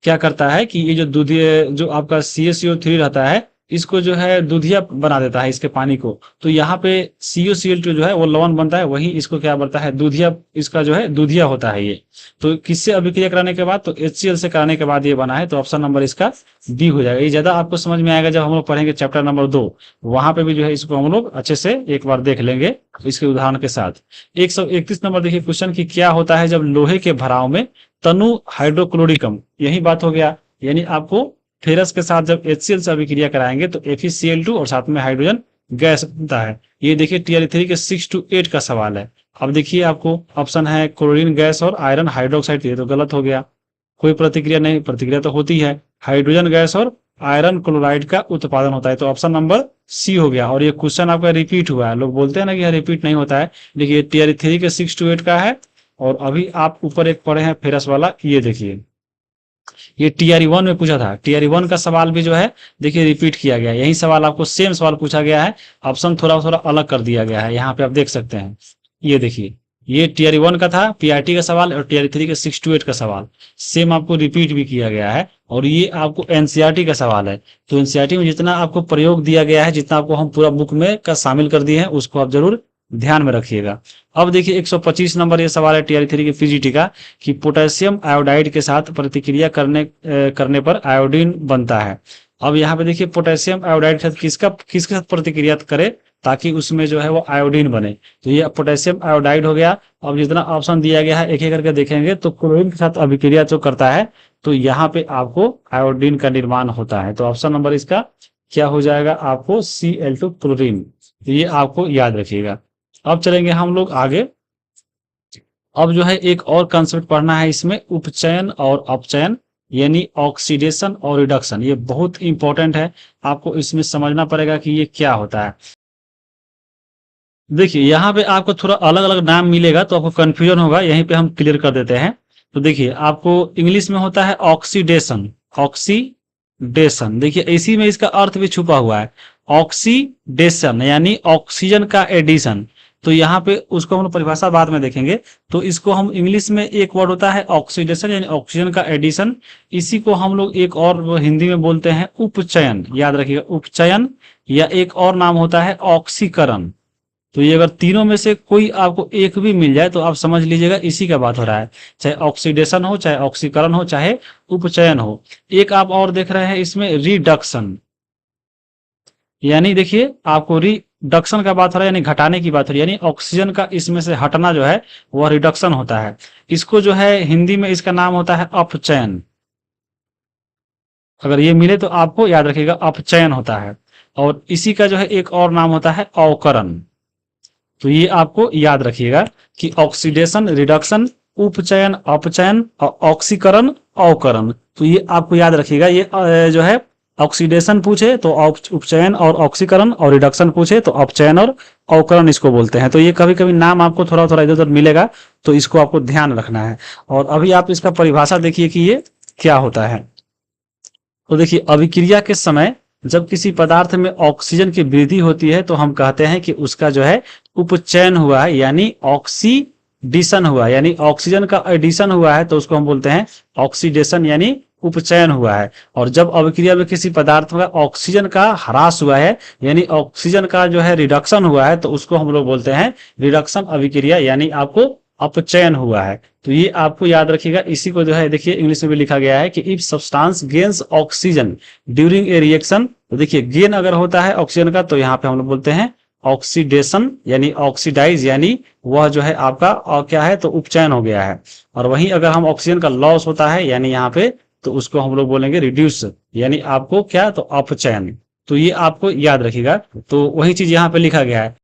[SPEAKER 1] क्या करता है कि ये जो दूधिया जो आपका CaCO3 रहता है इसको जो है दूधिया बना देता है इसके पानी को। तो यहाँ पे COCl2 जो है वो लवण बनता है, वही इसको क्या बनता है दूधिया, इसका जो है दूधिया होता है ये। तो किससे अभिक्रिया कराने के बाद, तो HCl से कराने के बाद ये बना है, तो ऑप्शन नंबर इसका बी हो जाएगा। ये ज्यादा आपको समझ में आएगा जब हम लोग पढ़ेंगे चैप्टर नंबर 2, वहां पे भी जो है इसको हम लोग अच्छे से एक बार देख लेंगे इसके उदाहरण के साथ। 131 नंबर देखिए क्वेश्चन की क्या होता है जब लोहे के भराव में तनु हाइड्रोक्लोरिकम, यही बात हो गया, यानी आपको फेरस के साथ जब HCl से अभिक्रिया कराएंगे तो FeCl2 और साथ में हाइड्रोजन गैस बनता है। ये देखिए टीयर 3 के 6 to 8 का सवाल है। अब देखिए आपको ऑप्शन है क्लोरीन गैस और आयरन हाइड्रोक्साइड, ये तो गलत हो गया, कोई प्रतिक्रिया नहीं, प्रतिक्रिया तो होती है, हाइड्रोजन गैस और आयरन क्लोराइड का उत्पादन होता है, तो ऑप्शन नंबर सी हो गया। और ये क्वेश्चन आपका रिपीट हुआ है, लोग बोलते हैं ना कि यह रिपीट नहीं होता है, देखिए टीयर 3 के 6 to 8 का है। और अभी आप ऊपर एक पढ़े हैं फेरस वाला, ये देखिए ये टीआर 1 में पूछा था, टीआर 1 का सवाल भी जो है देखिए रिपीट किया गया, यही सवाल आपको सेम सवाल पूछा गया है, ऑप्शन थोड़ा थोड़ा अलग कर दिया गया है, यहाँ पे आप देख सकते हैं। ये देखिए ये टीआर 1 का था पीआरटी का सवाल और टीआर 3 के 6 to 8 का सवाल सेम आपको रिपीट भी किया गया है। और ये आपको एनसीईआरटी का सवाल है, तो एनसीईआरटी में जितना आपको प्रयोग दिया गया है, जितना आपको हम पूरा बुक में का शामिल कर दिए हैं, उसको आप जरूर ध्यान में रखिएगा। अब देखिए 125 नंबर ये सवाल है टीआर 3 के पीजीटी का कि पोटेशियम आयोडाइड के साथ प्रतिक्रिया करने पर आयोडीन बनता है, अब यहाँ पे देखिए पोटेशियम आयोडाइड के साथ किसके साथ प्रतिक्रिया करे ताकि उसमें जो है वो आयोडीन बने। तो ये पोटेशियम आयोडाइड हो गया। अब जितना ऑप्शन दिया गया है एक एक करके देखेंगे। तो क्लोरीन के साथ अभिक्रिया जो करता है तो यहाँ पे आपको आयोडीन का निर्माण होता है। तो ऑप्शन नंबर इसका क्या हो जाएगा आपको Cl2 क्लोरीन। तो ये आपको याद रखिएगा। अब चलेंगे हम लोग आगे। अब जो है एक और कंसेप्ट पढ़ना है इसमें, उपचयन और अपचयन यानी ऑक्सीडेशन और रिडक्शन। ये बहुत इंपॉर्टेंट है, आपको इसमें समझना पड़ेगा कि ये क्या होता है। देखिए यहाँ पे आपको थोड़ा अलग अलग नाम मिलेगा तो आपको कंफ्यूजन होगा, यहीं पे हम क्लियर कर देते हैं। तो देखिए आपको इंग्लिश में होता है ऑक्सीडेशन, ऑक्सीडेशन। देखिए इसी में इसका अर्थ भी छुपा हुआ है, ऑक्सीडेशन यानी ऑक्सीजन का एडिशन। तो यहाँ पे उसको हम लोग परिभाषा बाद में देखेंगे। तो इसको हम इंग्लिश में एक वर्ड होता है ऑक्सीडेशन यानी ऑक्सीजन का एडिशन। इसी को हम लोग एक और हिंदी में बोलते हैं उपचयन, याद रखिएगा उपचयन, या एक और नाम होता है ऑक्सीकरण। तो ये अगर तीनों में से कोई आपको एक भी मिल जाए तो आप समझ लीजिएगा इसी का बात हो रहा है, चाहे ऑक्सीडेशन हो, चाहे ऑक्सीकरण हो, चाहे उपचयन हो। एक आप और देख रहे हैं इसमें रिडक्शन, यानी देखिए आपको रिडक्शन का बात हो रहा है, यानी घटाने की बात हो रही है, यानी ऑक्सीजन का इसमें से हटना जो है वह रिडक्शन होता है। इसको जो है हिंदी में इसका नाम होता है अपचयन। अगर ये मिले तो आपको याद रखिएगा अपचयन होता है। और इसी का जो है एक और नाम होता है अवकरण। तो ये आपको याद रखिएगा कि ऑक्सीडेशन, रिडक्शन, उपचयन, अपचयन और ऑक्सीकरण, अवकरण। तो ये आपको याद रखिएगा। ये जो है ऑक्सीडेशन पूछे तो उपचयन और ऑक्सीकरण, और रिडक्शन पूछे तो अपचयन और अवकरण इसको बोलते हैं। तो ये कभी कभी नाम आपको थोड़ा थोड़ा इधर उधर मिलेगा, तो इसको आपको ध्यान रखना है। और अभी आप इसका परिभाषा देखिए कि ये क्या होता है। तो देखिए अभिक्रिया के समय जब किसी पदार्थ में ऑक्सीजन की वृद्धि होती है तो हम कहते हैं कि उसका जो है उपचयन हुआ है, यानी ऑक्सीडेशन हुआ है, यानी ऑक्सीजन का एडिशन हुआ है तो उसको हम बोलते हैं ऑक्सीडेशन यानी उपचयन हुआ है। और जब अभिक्रिया में किसी पदार्थ का ऑक्सीजन का ह्रास हुआ है यानी ऑक्सीजन का जो है रिडक्शन हुआ है तो उसको हम लोग बोलते हैं रिडक्शन अभिक्रिया, यानी आपको अपचयन हुआ है। तो ये आपको याद रखिएगा। इसी को जो है देखिए इंग्लिश में भी लिखा गया है कि if substance gains oxygen during a reaction. तो देखिए गेन अगर होता है ऑक्सीजन का तो यहाँ पे हम लोग बोलते हैं ऑक्सीडेशन यानी ऑक्सीडाइज, यानी वह जो है आपका और क्या है तो उपचयन हो गया है। और वहीं अगर हम ऑक्सीजन का लॉस होता है यानी यहाँ पे तो उसको हम लोग बोलेंगे रिड्यूस, यानी आपको क्या तो अपचयन। तो ये आपको याद रखिएगा। तो वही चीज यहाँ पे लिखा गया है।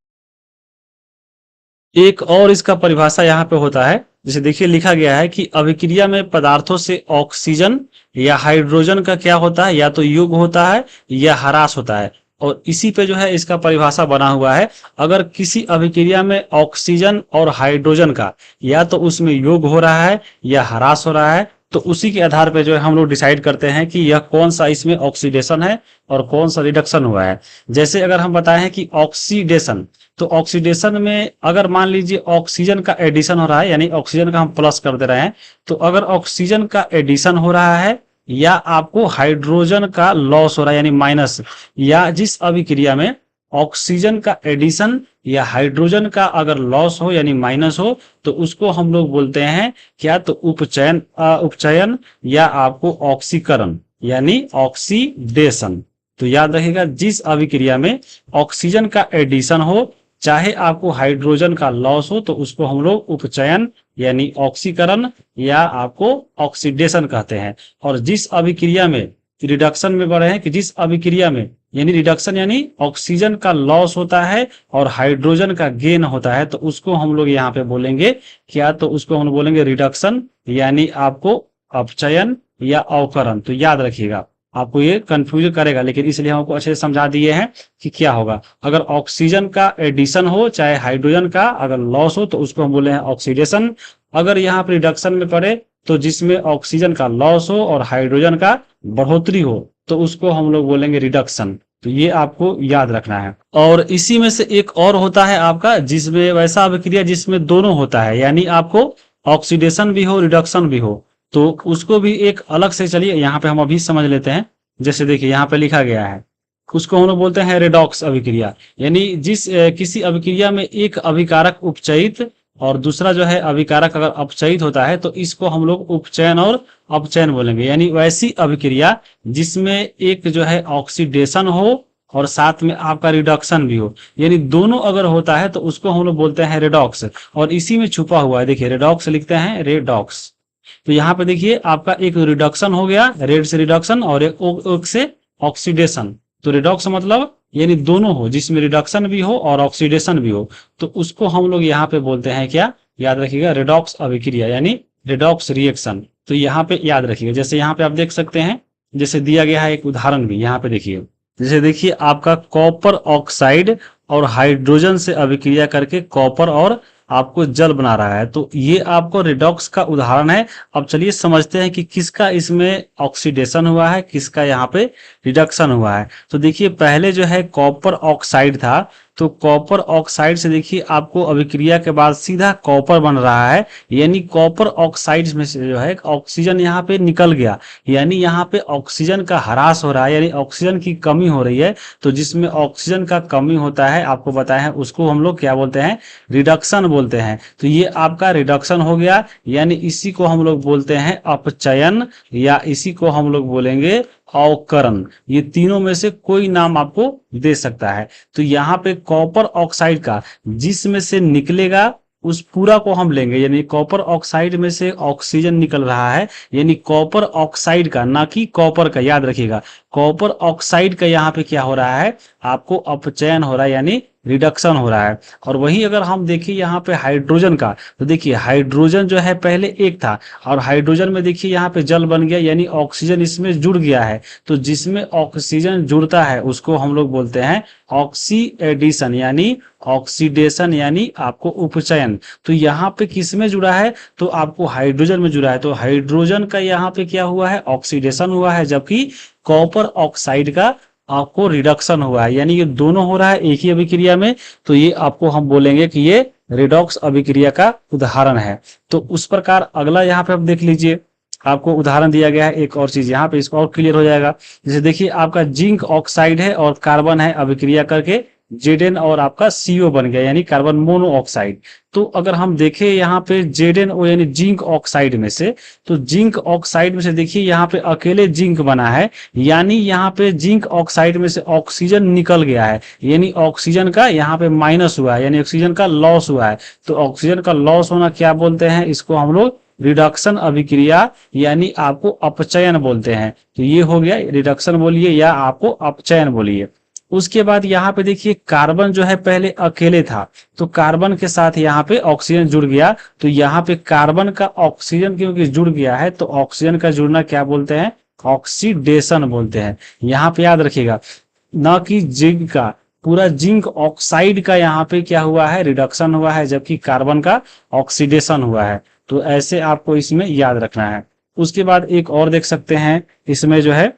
[SPEAKER 1] एक और इसका परिभाषा यहाँ पे होता है, जैसे देखिए लिखा गया है कि अभिक्रिया में पदार्थों से ऑक्सीजन या हाइड्रोजन का क्या होता है, या तो युग होता है या ह्रास होता है। और इसी पे जो है इसका परिभाषा बना हुआ है। अगर किसी अभिक्रिया में ऑक्सीजन और हाइड्रोजन का या तो उसमें योग हो रहा है या ह्रास हो रहा है तो उसी के आधार पे जो है हम लोग डिसाइड करते हैं कि यह कौन सा इसमें ऑक्सीडेशन है और कौन सा रिडक्शन हुआ है। जैसे अगर हम बताएं हैं कि ऑक्सीडेशन, तो ऑक्सीडेशन में अगर मान लीजिए ऑक्सीजन का एडिशन हो रहा है यानी ऑक्सीजन का हम प्लस कर दे रहे हैं, तो अगर ऑक्सीजन का एडिशन हो रहा है या आपको हाइड्रोजन का लॉस हो रहा है यानी माइनस, या जिस अभिक्रिया में ऑक्सीजन का एडिशन या हाइड्रोजन का अगर लॉस हो यानी माइनस हो तो उसको हम लोग बोलते हैं क्या तो उपचयन, उपचयन या आपको ऑक्सीकरण यानी ऑक्सीडेशन। तो याद रखिएगा जिस अभिक्रिया में ऑक्सीजन का एडिशन हो चाहे आपको हाइड्रोजन का लॉस हो तो उसको हम लोग उपचयन यानी ऑक्सीकरण या आपको ऑक्सीडेशन कहते हैं। और जिस अभिक्रिया में रिडक्शन में बढ़े हैं कि जिस अभिक्रिया में यानी रिडक्शन यानी ऑक्सीजन का लॉस होता है और हाइड्रोजन का गेन होता है तो उसको हम लोग यहाँ पे बोलेंगे क्या तो उसको हम बोलेंगे रिडक्शन यानी आपको अपचयन या अवकरण। तो याद रखिएगा, आपको ये कंफ्यूज करेगा लेकिन इसलिए हमको अच्छे से समझा दिए हैं कि क्या होगा। अगर ऑक्सीजन का एडिशन हो चाहे हाइड्रोजन का अगर लॉस हो तो उसको हम बोले हैं ऑक्सीडेशन। अगर यहाँ पर रिडक्शन में पड़े तो जिसमें ऑक्सीजन का लॉस हो और हाइड्रोजन का बढ़ोतरी हो तो उसको हम लोग बोलेंगे रिडक्शन। तो ये आपको याद रखना है। और इसी में से एक और होता है आपका जिसमें वैसा अभिक्रिया जिसमें दोनों होता है यानी आपको ऑक्सीडेशन भी हो रिडक्शन भी हो, तो उसको भी एक अलग से चलिए यहाँ पे हम अभी समझ लेते हैं। जैसे देखिए यहाँ पे लिखा गया है उसको हम लोग बोलते हैं रेडॉक्स अभिक्रिया, यानी जिस किसी अभिक्रिया में एक अभिकारक उपचयित और दूसरा जो है अभिकारक अगर अपचयित होता है तो इसको हम लोग उपचयन और अपचयन बोलेंगे। यानी वैसी अभिक्रिया जिसमें एक जो है ऑक्सीडेशन हो और साथ में आपका रिडक्शन भी हो, यानी दोनों अगर होता है तो उसको हम लोग बोलते हैं रेडॉक्स। और इसी में छुपा हुआ है, देखिए रेडॉक्स लिखते हैं, रेडॉक्स। तो यहाँ पे देखिए आपका एक रिडक्शन हो गया, रेड से रिडक्शन, और एक ओक से ऑक्सीडेशन। तो रिडॉक्स मतलब यानी दोनों हो, जिसमें रिडक्शन भी हो और ऑक्सीडेशन भी हो, तो उसको हम लोग यहाँ पे बोलते हैं क्या, याद रखिएगा, रेडॉक्स अभिक्रिया यानी रेडॉक्स रिएक्शन। तो यहाँ पे याद रखिएगा, जैसे यहाँ पे आप देख सकते हैं, जैसे दिया गया है एक उदाहरण भी यहाँ पे देखिए, जैसे देखिए आपका कॉपर ऑक्साइड और हाइड्रोजन से अभिक्रिया करके कॉपर और आपको जल बना रहा है। तो ये आपको रिडॉक्स का उदाहरण है। अब चलिए समझते हैं कि किसका इसमें ऑक्सीडेशन हुआ है, किसका यहाँ पे रिडक्शन हुआ है। तो देखिए पहले जो है कॉपर ऑक्साइड था, तो कॉपर ऑक्साइड से देखिए आपको अभिक्रिया के बाद सीधा कॉपर बन रहा है, यानी कॉपर ऑक्साइड में से जो है ऑक्सीजन यहाँ पे निकल गया, यानी यहाँ पे ऑक्सीजन का ह्रास हो रहा है, यानी ऑक्सीजन की कमी हो रही है। तो जिसमें ऑक्सीजन का कमी होता है आपको बताया है, उसको हम लोग क्या बोलते हैं, रिडक्शन बोलते हैं। तो ये आपका रिडक्शन हो गया, यानी इसी को हम लोग बोलते हैं अपचयन, या इसी को हम लोग बोलेंगे अवकरण। ये तीनों में से कोई नाम आपको दे सकता है। तो यहाँ पे कॉपर ऑक्साइड का जिसमें से निकलेगा उस पूरा को हम लेंगे, यानी कॉपर ऑक्साइड में से ऑक्सीजन निकल रहा है, यानी कॉपर ऑक्साइड का, ना कि कॉपर का, याद रखिएगा। कॉपर ऑक्साइड का यहाँ पे क्या हो रहा है, आपको अपचयन हो रहा है, यानी रिडक्शन हो रहा है। और वही अगर हम देखिए यहाँ पे हाइड्रोजन का, तो देखिए हाइड्रोजन जो है पहले एक था, और हाइड्रोजन में देखिए यहाँ पे जल बन गया, यानी ऑक्सीजन इसमें जुड़ गया है। तो जिसमें ऑक्सीजन जुड़ता है उसको हम लोग बोलते हैं ऑक्सीडेशन, यानी ऑक्सीडेशन, यानी आपको उपचयन। तो यहाँ पे किस में जुड़ा है, तो आपको हाइड्रोजन में जुड़ा है। तो हाइड्रोजन का यहाँ पे क्या हुआ है, ऑक्सीडेशन हुआ है, जबकि कॉपर ऑक्साइड का आपको रिडक्शन हुआ है, यानी ये दोनों हो रहा है एक ही अभिक्रिया में। तो ये आपको हम बोलेंगे कि ये रिडॉक्स अभिक्रिया का उदाहरण है। तो उस प्रकार अगला यहाँ पे आप देख लीजिए, आपको उदाहरण दिया गया है एक और चीज यहाँ पे, इसको और क्लियर हो जाएगा। जैसे देखिए आपका जिंक ऑक्साइड है और कार्बन है, अभिक्रिया करके जेडन और आपका सीओ बन गया, यानी कार्बन मोनोऑक्साइड। तो अगर हम देखें यहाँ पे जेडन ओ यानी जिंक ऑक्साइड में से, तो जिंक ऑक्साइड में से देखिए यहाँ पे अकेले जिंक बना है, यानी यहाँ पे जिंक ऑक्साइड में से ऑक्सीजन निकल गया है, यानी ऑक्सीजन का यहाँ पे माइनस हुआ है, यानी ऑक्सीजन का लॉस हुआ है। तो ऑक्सीजन का लॉस होना क्या बोलते हैं, इसको हम लोग रिडक्शन अभिक्रिया यानी आपको अपचयन बोलते हैं। तो ये हो गया, रिडक्शन बोलिए या आपको अपचयन बोलिए। उसके बाद यहाँ पे देखिए कार्बन जो है पहले अकेले था, तो कार्बन के साथ यहाँ पे ऑक्सीजन जुड़ गया। तो यहाँ पे कार्बन का ऑक्सीजन क्योंकि जुड़ गया है, तो ऑक्सीजन का जुड़ना क्या बोलते हैं, ऑक्सीडेशन बोलते हैं। यहाँ पे याद रखिएगा, न कि जिंक का, पूरा जिंक ऑक्साइड का यहाँ पे क्या हुआ है, रिडक्शन हुआ है, जबकि कार्बन का ऑक्सीडेशन हुआ है। तो ऐसे आपको इसमें याद रखना है। उसके बाद एक और देख सकते हैं इसमें जो है,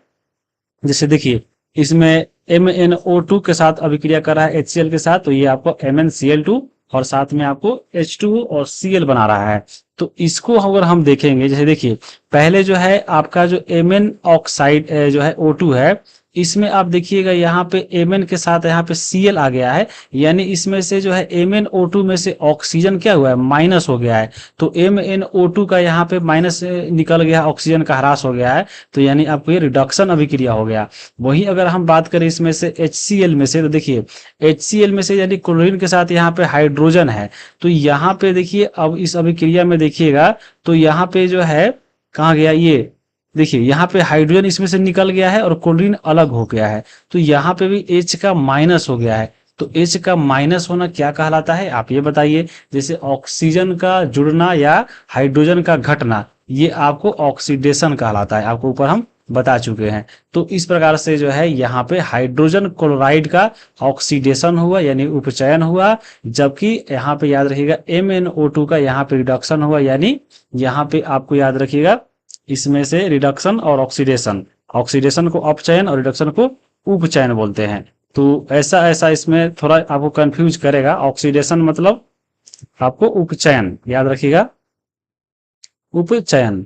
[SPEAKER 1] जैसे देखिए इसमें MnO2 के साथ अभिक्रिया कर रहा है HCl के साथ, तो ये आपको MnCl2 और साथ में आपको H2O और Cl बना रहा है। तो इसको अगर हम देखेंगे, जैसे देखिए पहले जो है आपका जो Mn ऑक्साइड जो है O2 है, इसमें आप देखिएगा यहाँ पे Mn के साथ यहाँ पे Cl आ गया है, यानी इसमें से जो है MnO2 में से ऑक्सीजन क्या हुआ है, माइनस हो गया है। तो MnO2 का यहाँ पे माइनस निकल गया, ऑक्सीजन का ह्रास हो गया है, तो यानी आपको ये रिडक्शन अभिक्रिया हो गया। वहीं अगर हम बात करें इसमें से HCl में से, तो देखिए HCl में से यानी क्लोरीन के साथ यहाँ पे हाइड्रोजन है, तो यहाँ पे देखिए अब इस अभिक्रिया में देखिएगा, तो यहाँ पे जो है कहाँ गया, ये देखिए यहाँ पे हाइड्रोजन इसमें से निकल गया है और क्लोरीन अलग हो गया है, तो यहाँ पे भी H का माइनस हो गया है। तो H का माइनस होना क्या कहलाता है, आप ये बताइए। जैसे ऑक्सीजन का जुड़ना या हाइड्रोजन का घटना, ये आपको ऑक्सीडेशन कहलाता है, आपको ऊपर हम बता चुके हैं। तो इस प्रकार से जो है यहाँ पे हाइड्रोजन क्लोराइड का ऑक्सीडेशन हुआ, यानी उपचयन हुआ, जबकि यहाँ पे याद रखिएगा MnO2 का यहाँ पे रिडक्शन हुआ, यानी यहाँ पे आपको याद रखिएगा इसमें से रिडक्शन और ऑक्सीडेशन, ऑक्सीडेशन को अपचयन और रिडक्शन को उपचयन बोलते हैं। तो ऐसा ऐसा इसमें थोड़ा आपको कंफ्यूज करेगा, ऑक्सीडेशन मतलब आपको उपचयन, याद रखिएगा उपचयन,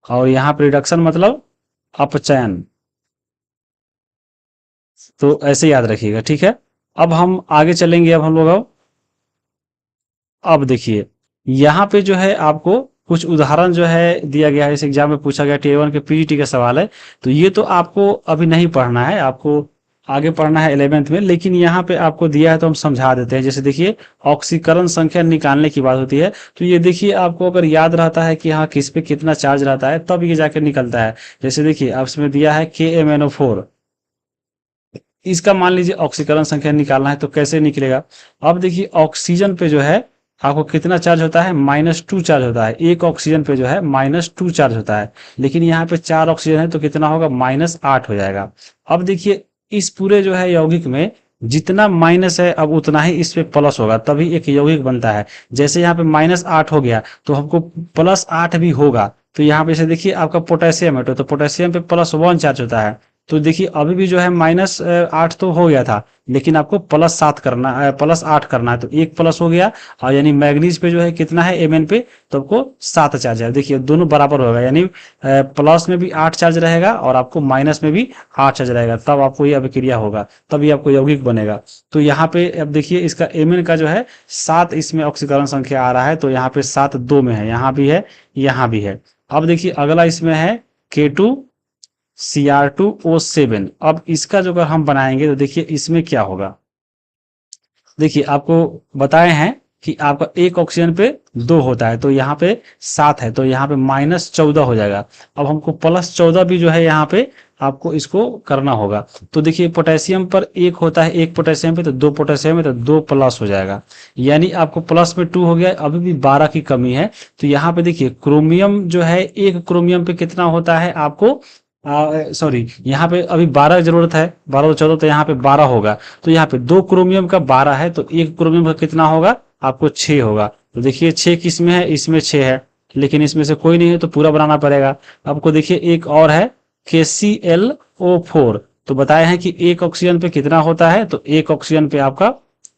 [SPEAKER 1] और यहाँ पे रिडक्शन मतलब अपचयन। तो ऐसे याद रखिएगा, ठीक है। अब हम आगे चलेंगे, अब हम लोग अब देखिए यहाँ पे जो है आपको कुछ उदाहरण जो है दिया गया है, इस एग्जाम में पूछा गया टीयर 1 के पीजीटी का सवाल है। तो ये तो आपको अभी नहीं पढ़ना है, आपको आगे पढ़ना है 11th में, लेकिन यहाँ पे आपको दिया है तो हम समझा देते हैं। जैसे देखिए ऑक्सीकरण संख्या निकालने की बात होती है, तो ये देखिए आपको अगर याद रहता है कि हाँ किस पे कितना चार्ज रहता है तब ये जाकर निकलता है। जैसे देखिए अब इसमें दिया है KMnO4, इसका मान लीजिए ऑक्सीकरण संख्या निकालना है तो कैसे निकलेगा। अब देखिए ऑक्सीजन पे जो है आपको कितना चार्ज होता है, -2 चार्ज होता है। एक ऑक्सीजन पे जो है -2 चार्ज होता है, लेकिन यहाँ पे 4 ऑक्सीजन है तो कितना होगा, -8 हो जाएगा। अब देखिए इस पूरे जो है यौगिक में जितना माइनस है अब उतना ही इस पे प्लस होगा, तभी एक यौगिक बनता है। जैसे यहाँ पे -8 हो गया तो हमको +8 भी होगा। तो यहाँ पे से देखिए आपका पोटेशियम है तो पोटेशियम पे +1 चार्ज होता है। तो देखिए अभी भी जो है -8 तो हो गया था, लेकिन आपको +8 करना है तो एक प्लस हो गया। और यानी मैग्नीज पे जो है कितना है, Mn पे, तो आपको 7 चार्ज है। देखिए दोनों बराबर होगा, यानी प्लस में भी 8 चार्ज रहेगा और आपको माइनस में भी 8 चार्ज रहेगा, तब आपको ये अभिक्रिया होगा, तभी आपको यौगिक बनेगा। तो यहाँ पे अब देखिए इसका Mn का जो है 7 इसमें ऑक्सीकरण संख्या आ रहा है, तो यहाँ पे 7 2 में है, यहाँ भी है, यहाँ भी है। अब देखिए अगला इसमें है K2Cr2O7। अब इसका जो अगर हम बनाएंगे तो देखिए इसमें क्या होगा। देखिए आपको बताए हैं कि आपका एक ऑक्सीजन पे 2 होता है, तो यहाँ पे 7 है, तो यहाँ पे -14 हो जाएगा। अब हमको +14 भी जो है यहाँ पे आपको इसको करना होगा। तो देखिए पोटेशियम पर 1 होता है, एक पोटेशियम पे, तो 2 पोटेशियम है तो 2 प्लस हो जाएगा, यानी आपको प्लस में 2 हो गया। अभी भी 12 की कमी है। तो यहाँ पे देखिए क्रोमियम जो है, एक क्रोमियम पे कितना होता है आपको, सॉरी यहाँ पे अभी 12 जरूरत है, 12 14 तो यहाँ पे 12 होगा। तो यहाँ पे 2 क्रोमियम का 12 है, तो एक क्रोमियम का कितना होगा, आपको 6 होगा। तो देखिए 6 किस में है, इसमें 6 है, लेकिन इसमें से कोई नहीं है तो पूरा बनाना पड़ेगा। आपको देखिए एक और है KClO4, तो बताए हैं कि एक ऑक्सीजन पे कितना होता है, तो एक ऑक्सीजन पे आपका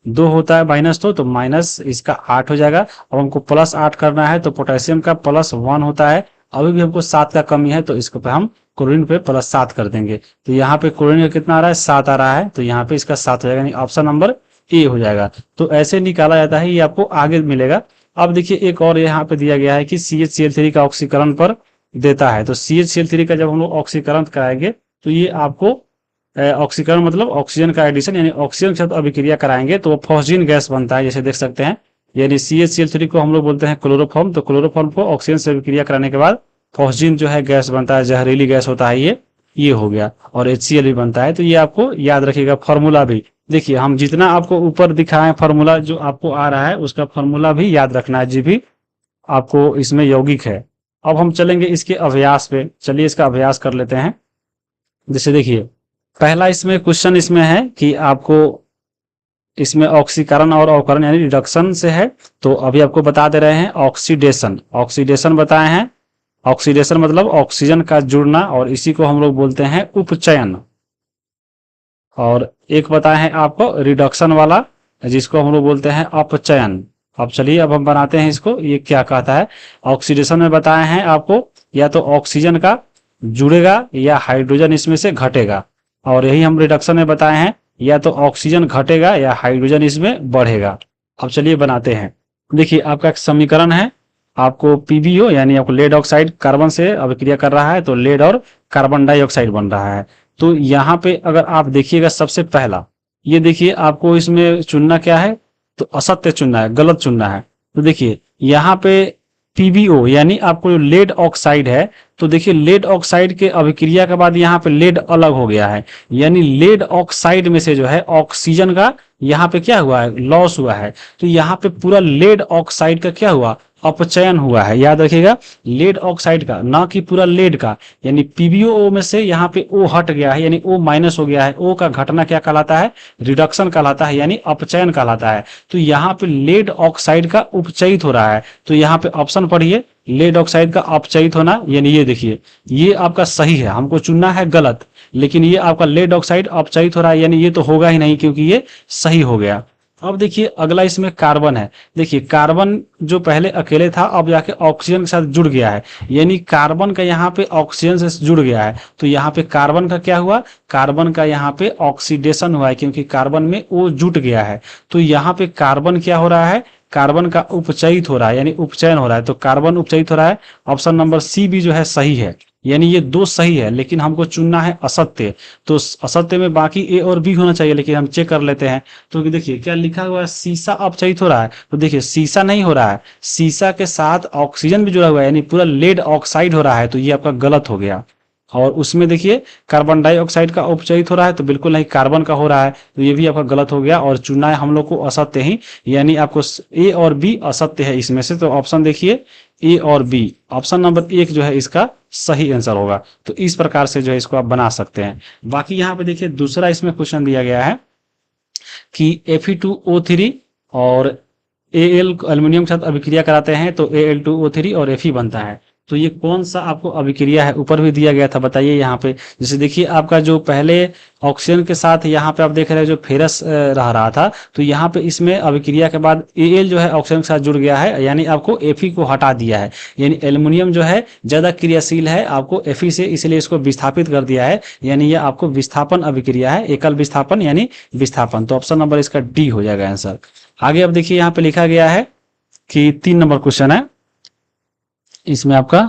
[SPEAKER 1] 2 होता है, -2 तो माइनस इसका 8 हो जाएगा। अब हमको +8 करना है, तो पोटेशियम का +1 होता है, अभी भी हमको 7 का कमी है, तो इसको पे हम क्लोरीन पे +7 कर देंगे। तो यहाँ पे क्लोरीन का कितना आ रहा है, 7 आ रहा है, तो यहाँ पे इसका 7 हो जाएगा, यानी ऑप्शन नंबर ए हो जाएगा। तो ऐसे निकाला जाता है, ये आपको आगे मिलेगा। अब देखिए एक और यहाँ पे दिया गया है कि CHCl3 का ऑक्सीकरण पर देता है। तो CHCl3 का जब हम लोग ऑक्सीकरण कराएंगे तो ये आपको ऑक्सीकरण मतलब ऑक्सीजन का एडिशन, यानी ऑक्सीजन के साथ अभिक्रिया कराएंगे तो वो फॉस्जीन गैस बनता है, जैसे देख सकते हैं। यानी CHCl3 को हम लोग बोलते हैं क्लोरोफॉर्म, तो क्लोरोफॉर्म को ऑक्सीजन से अभिक्रिया कराने के बाद फॉस्जीन जो है गैस बनता है, जहरीली गैस होता है ये हो गया। और HCl भी बनता है। तो ये आपको याद रखिएगा। फार्मूला भी देखिए, हम जितना आपको ऊपर दिखाएं फार्मूला जो आपको आ रहा है उसका फार्मूला भी याद रखना है, जी भी आपको इसमें यौगिक है। अब हम चलेंगे इसके अभ्यास पे, चलिए इसका अभ्यास कर लेते हैं। जैसे देखिए पहला इसमें क्वेश्चन इसमें है कि आपको इसमें ऑक्सीकरण और अवकरण यानी रिडक्शन से है, तो अभी आपको बता दे रहे हैं ऑक्सीडेशन। ऑक्सीडेशन बताए हैं, ऑक्सीडेशन मतलब ऑक्सीजन का जुड़ना, और इसी को हम लोग बोलते हैं उपचयन। और एक बताए हैं आपको रिडक्शन वाला, जिसको हम लोग बोलते हैं अपचयन। अब चलिए अब हम बनाते हैं इसको, ये क्या कहता है। ऑक्सीडेशन में बताए हैं आपको या तो ऑक्सीजन का जुड़ेगा या हाइड्रोजन इसमें से घटेगा, और यही हम रिडक्शन में बताए हैं या तो ऑक्सीजन घटेगा या हाइड्रोजन इसमें बढ़ेगा। अब चलिए बनाते हैं। देखिए आपका एक समीकरण है, आपको PbO यानी आपको लेड ऑक्साइड कार्बन से अभिक्रिया कर रहा है, तो लेड और कार्बन डाइऑक्साइड बन रहा है। तो यहाँ पे अगर आप देखिएगा सबसे पहला ये देखिए आपको इसमें चुनना क्या है, तो असत्य चुनना है, गलत चुनना है। तो देखिए यहाँ पे PbO यानी आपको जो लेड ऑक्साइड है, तो देखिए लेड ऑक्साइड के अभिक्रिया के बाद यहाँ पे लेड अलग हो गया है, यानी लेड ऑक्साइड में से जो है ऑक्सीजन का यहाँ पे क्या हुआ है, लॉस हुआ है। तो यहाँ पे पूरा लेड ऑक्साइड का क्या हुआ, अपचयन हुआ है। याद रखिएगा लेड ऑक्साइड का, ना कि पूरा लेड का। यानी PbO में से यहाँ पे O हट गया है, यानी O माइनस हो गया है। O का घटना क्या कहलाता है, रिडक्शन कहलाता है, यानी अपचयन कहलाता है। तो यहाँ पे लेड ऑक्साइड का उपचयित हो रहा है। तो यहाँ पे ऑप्शन पढ़िए, लेड ऑक्साइड का अपचयित होना, यानी ये देखिए ये आपका सही है, हमको चुनना है गलत, लेकिन ये आपका लेड ऑक्साइड अपचयित हो रहा है, यानी ये तो होगा ही नहीं क्योंकि ये सही हो गया। अब देखिए अगला इसमें कार्बन है। देखिए कार्बन जो पहले अकेले था अब जाके ऑक्सीजन के साथ जुड़ गया है, यानी कार्बन का यहाँ पे ऑक्सीजन से जुड़ गया है। तो यहाँ पे कार्बन का क्या हुआ, कार्बन का यहाँ पे ऑक्सीडेशन हुआ है, क्योंकि कार्बन में O जुट गया है। तो यहाँ पे कार्बन क्या हो रहा है, कार्बन का उपचयित हो रहा है, यानी उपचयन हो रहा है, तो कार्बन उपचयित हो रहा है। ऑप्शन नंबर सी भी जो है सही है, यानी ये दो सही है, लेकिन हमको चुनना है असत्य। तो असत्य में बाकी ए और बी होना चाहिए, लेकिन हम चेक कर लेते हैं। तो देखिए क्या लिखा हुआ है, सीसा अपचयित हो रहा है। तो देखिए सीसा नहीं हो रहा है, सीसा के साथ ऑक्सीजन भी जुड़ा हुआ है, यानी पूरा लेड ऑक्साइड हो रहा है, तो ये आपका गलत हो गया। और उसमें देखिए कार्बन डाइऑक्साइड का उपचयित हो रहा है, तो बिल्कुल नहीं, कार्बन का हो रहा है, तो ये भी आपका गलत हो गया। और चुनना है हम लोग को असत्य ही, यानी आपको ए और बी असत्य है इसमें से। तो ऑप्शन देखिए ए और बी, ऑप्शन नंबर 1 जो है इसका सही आंसर होगा। तो इस प्रकार से जो है इसको आप बना सकते हैं। बाकी यहाँ पे देखिए दूसरा इसमें क्वेश्चन दिया गया है कि Fe2O3 और Al एल्यूमिनियम के साथ अभिक्रिया कराते हैं तो Al2O3 और Fe बनता है। तो ये कौन सा आपको अभिक्रिया है, ऊपर भी दिया गया था, बताइए यहाँ पे। जैसे देखिए आपका जो पहले ऑक्सीजन के साथ यहाँ पे आप देख रहे हैं जो फेरस रहा था, तो यहाँ पे इसमें अभिक्रिया के बाद Al जो है ऑक्सीजन के साथ जुड़ गया है, यानी आपको Fe को हटा दिया है। यानी एल्यूमिनियम जो है ज्यादा क्रियाशील है आपको Fe से, इसलिए इसको विस्थापित कर दिया है, यानी ये आपको विस्थापन अभिक्रिया है, एकल विस्थापन यानी विस्थापन। तो ऑप्शन नंबर इसका डी हो जाएगा आंसर। आगे अब देखिए यहाँ पे लिखा गया है कि 3 नंबर क्वेश्चन है इसमें आपका,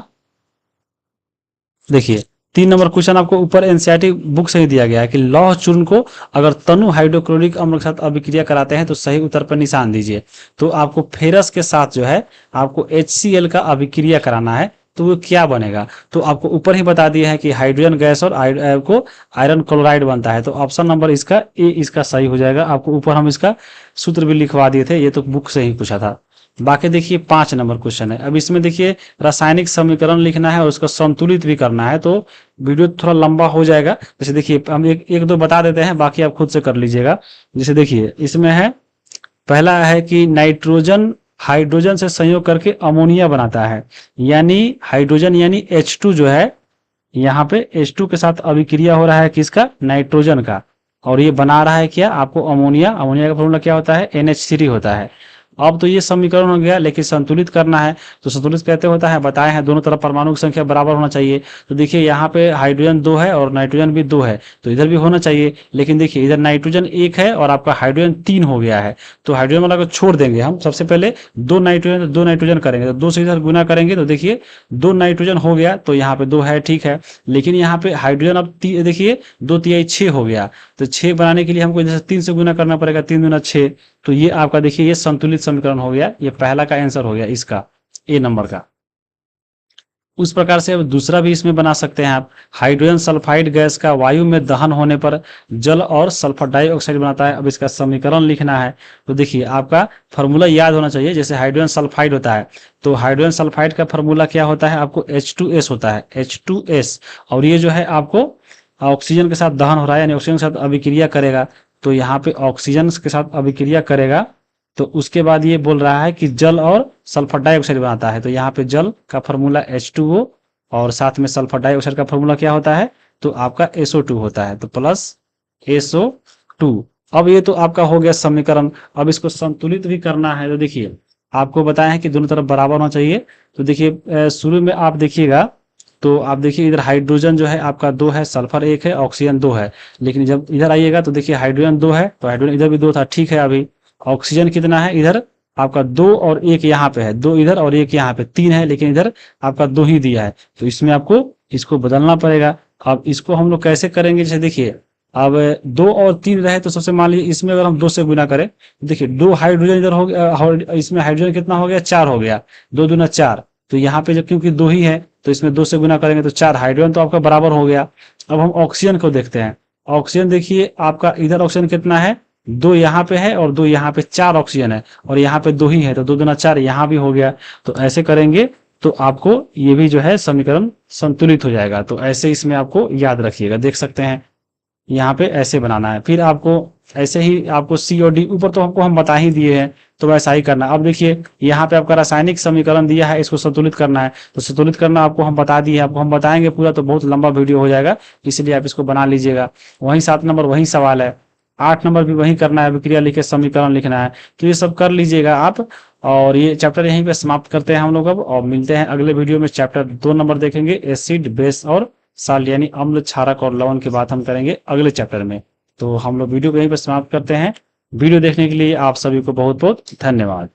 [SPEAKER 1] देखिए 3 नंबर क्वेश्चन आपको ऊपर एनसीईआरटी बुक से ही दिया गया है कि लौह चूर्ण को अगर तनु हाइड्रोक्लोरिक अम्ल के साथ अभिक्रिया कराते हैं तो सही उत्तर पर निशान दीजिए। तो आपको फेरस के साथ जो है आपको HCl का अभिक्रिया कराना है, तो वो क्या बनेगा। तो आपको ऊपर ही बता दिया है कि हाइड्रोजन गैस और को आयरन क्लोराइड बनता है। तो ऑप्शन नंबर इसका ए इसका सही हो जाएगा। आपको ऊपर हम इसका सूत्र भी लिखवा दिए थे, ये तो बुक से ही पूछा था। बाकी देखिए 5 नंबर क्वेश्चन है। अब इसमें देखिए रासायनिक समीकरण लिखना है और उसका संतुलित भी करना है, तो वीडियो थोड़ा लंबा हो जाएगा। जैसे देखिए हम एक दो बता देते हैं, बाकी आप खुद से कर लीजिएगा। जैसे देखिए इसमें है, पहला है कि नाइट्रोजन हाइड्रोजन से संयोग करके अमोनिया बनाता है, यानी हाइड्रोजन यानी H2 जो है यहाँ पे H2 के साथ अभिक्रिया हो रहा है किसका, नाइट्रोजन का, और ये बना रहा है क्या आपको अमोनिया। अमोनिया का फॉर्मूला क्या होता है, NH3 होता है। अब तो ये समीकरण हो गया, लेकिन संतुलित करना है तो संतुलित कैसे होता है बताए हैं, दोनों तरफ परमाणु की संख्या बराबर होना चाहिए। तो देखिए यहाँ पे हाइड्रोजन 2 है और नाइट्रोजन भी 2 है, तो इधर भी होना चाहिए। लेकिन देखिए इधर नाइट्रोजन 1 है और आपका हाइड्रोजन 3 हो गया है, तो हाइड्रोजन वाला को छोड़ देंगे हम। सबसे पहले 2 नाइट्रोजन करेंगे, तो 2 से इधर गुना करेंगे तो देखिए 2 नाइट्रोजन हो गया, तो यहाँ पे 2 है, ठीक है। लेकिन यहाँ पे हाइड्रोजन अब देखिए 2 तिहाई 6 हो गया, तो 6 बनाने के लिए हमको जैसे 3 से गुना करना पड़ेगा, 3 दूना 6। तो ये आपका देखिए ये संतुलित समीकरण हो गया, ये पहला का आंसर हो गया इसका, ए नंबर का। उस प्रकार से अब दूसरा भी इसमें बना सकते हैं आप। हाइड्रोजन सल्फाइड गैस का वायु में दहन होने पर जल और सल्फर डाइऑक्साइड बनाता है। अब इसका समीकरण लिखना है, तो देखिए आपका फॉर्मूला याद होना चाहिए। जैसे हाइड्रोजन सल्फाइड होता है, तो हाइड्रोजन सल्फाइड का फॉर्मूला क्या होता है आपको, H2S होता है, H2S। और ये जो है आपको ऑक्सीजन के साथ दहन हो रहा है, यानी ऑक्सीजन के साथ अभिक्रिया करेगा, तो यहाँ पे ऑक्सीजन के साथ अभिक्रिया करेगा, तो उसके बाद ये बोल रहा है कि जल और सल्फर डाइऑक्साइड बनाता है। तो यहाँ पे जल का फॉर्मूला H2O और साथ में सल्फर डाइऑक्साइड का फॉर्मूला क्या होता है, तो आपका SO2 होता है, तो प्लस SO2। अब ये तो आपका हो गया समीकरण। अब इसको संतुलित भी करना है, तो देखिए आपको बताया है कि दोनों तरफ बराबर होना चाहिए। तो देखिए शुरू में आप देखिएगा, तो आप देखिए इधर हाइड्रोजन जो है आपका 2 है, सल्फर 1 है, ऑक्सीजन 2 है। लेकिन जब इधर आइएगा तो देखिए हाइड्रोजन 2 है, तो हाइड्रोजन इधर भी 2 था, ठीक है। अभी ऑक्सीजन कितना है, इधर आपका 2 और 1 यहाँ पे है, 2 इधर और 1 यहाँ पे, 3 है, लेकिन इधर आपका 2 ही दिया है, तो इसमें आपको इसको बदलना पड़ेगा। अब इसको हम लोग कैसे करेंगे, जैसे देखिए अब 2 और 3 रहे, तो सबसे मान लीजिए इसमें अगर हम 2 से गुना करें, देखिए 2 हाइड्रोजन इधर हो गया, इसमें हाइड्रोजन कितना हो गया, 4 हो गया, 2 दूना 4। तो यहाँ पे जब क्योंकि 2 ही है तो इसमें 2 से गुना करेंगे तो 4 हाइड्रोजन तो आपका बराबर हो गया। अब हम ऑक्सीजन को देखते हैं। ऑक्सीजन देखिए आपका इधर ऑक्सीजन कितना है, 2 यहाँ पे है और 2 यहाँ पे, 4 ऑक्सीजन है, और यहाँ पे 2 ही है, तो 2 दूना 4 यहाँ भी हो गया। तो ऐसे करेंगे तो आपको ये भी जो है समीकरण संतुलित हो जाएगा। तो ऐसे इसमें आपको याद रखिएगा, देख सकते हैं यहाँ पे ऐसे बनाना है। फिर आपको ऐसे ही आपको सी और डी ऊपर तो हमको हम बता ही दिए हैं, तो वैसा ही करना। अब देखिए यहाँ पे आपका रासायनिक समीकरण दिया है, इसको संतुलित करना है, तो संतुलित करना आपको हम बता दिए, आपको हम बताएंगे पूरा तो बहुत लंबा वीडियो हो जाएगा, इसलिए आप इसको बना लीजिएगा। वही 7 नंबर वही सवाल है, 8 नंबर भी वही करना है, अभिक्रिया लिखे समीकरण लिखना है, तो ये सब कर लीजिएगा आप। और ये चैप्टर यहीं पे समाप्त करते हैं हम लोग अब, और मिलते हैं अगले वीडियो में। चैप्टर 2 नंबर देखेंगे, एसिड बेस और साल्ट यानी अम्ल क्षारक और लवण की बात हम करेंगे अगले चैप्टर में। तो हम लोग वीडियो को यहीं पर समाप्त करते हैं। वीडियो देखने के लिए आप सभी को बहुत बहुत धन्यवाद।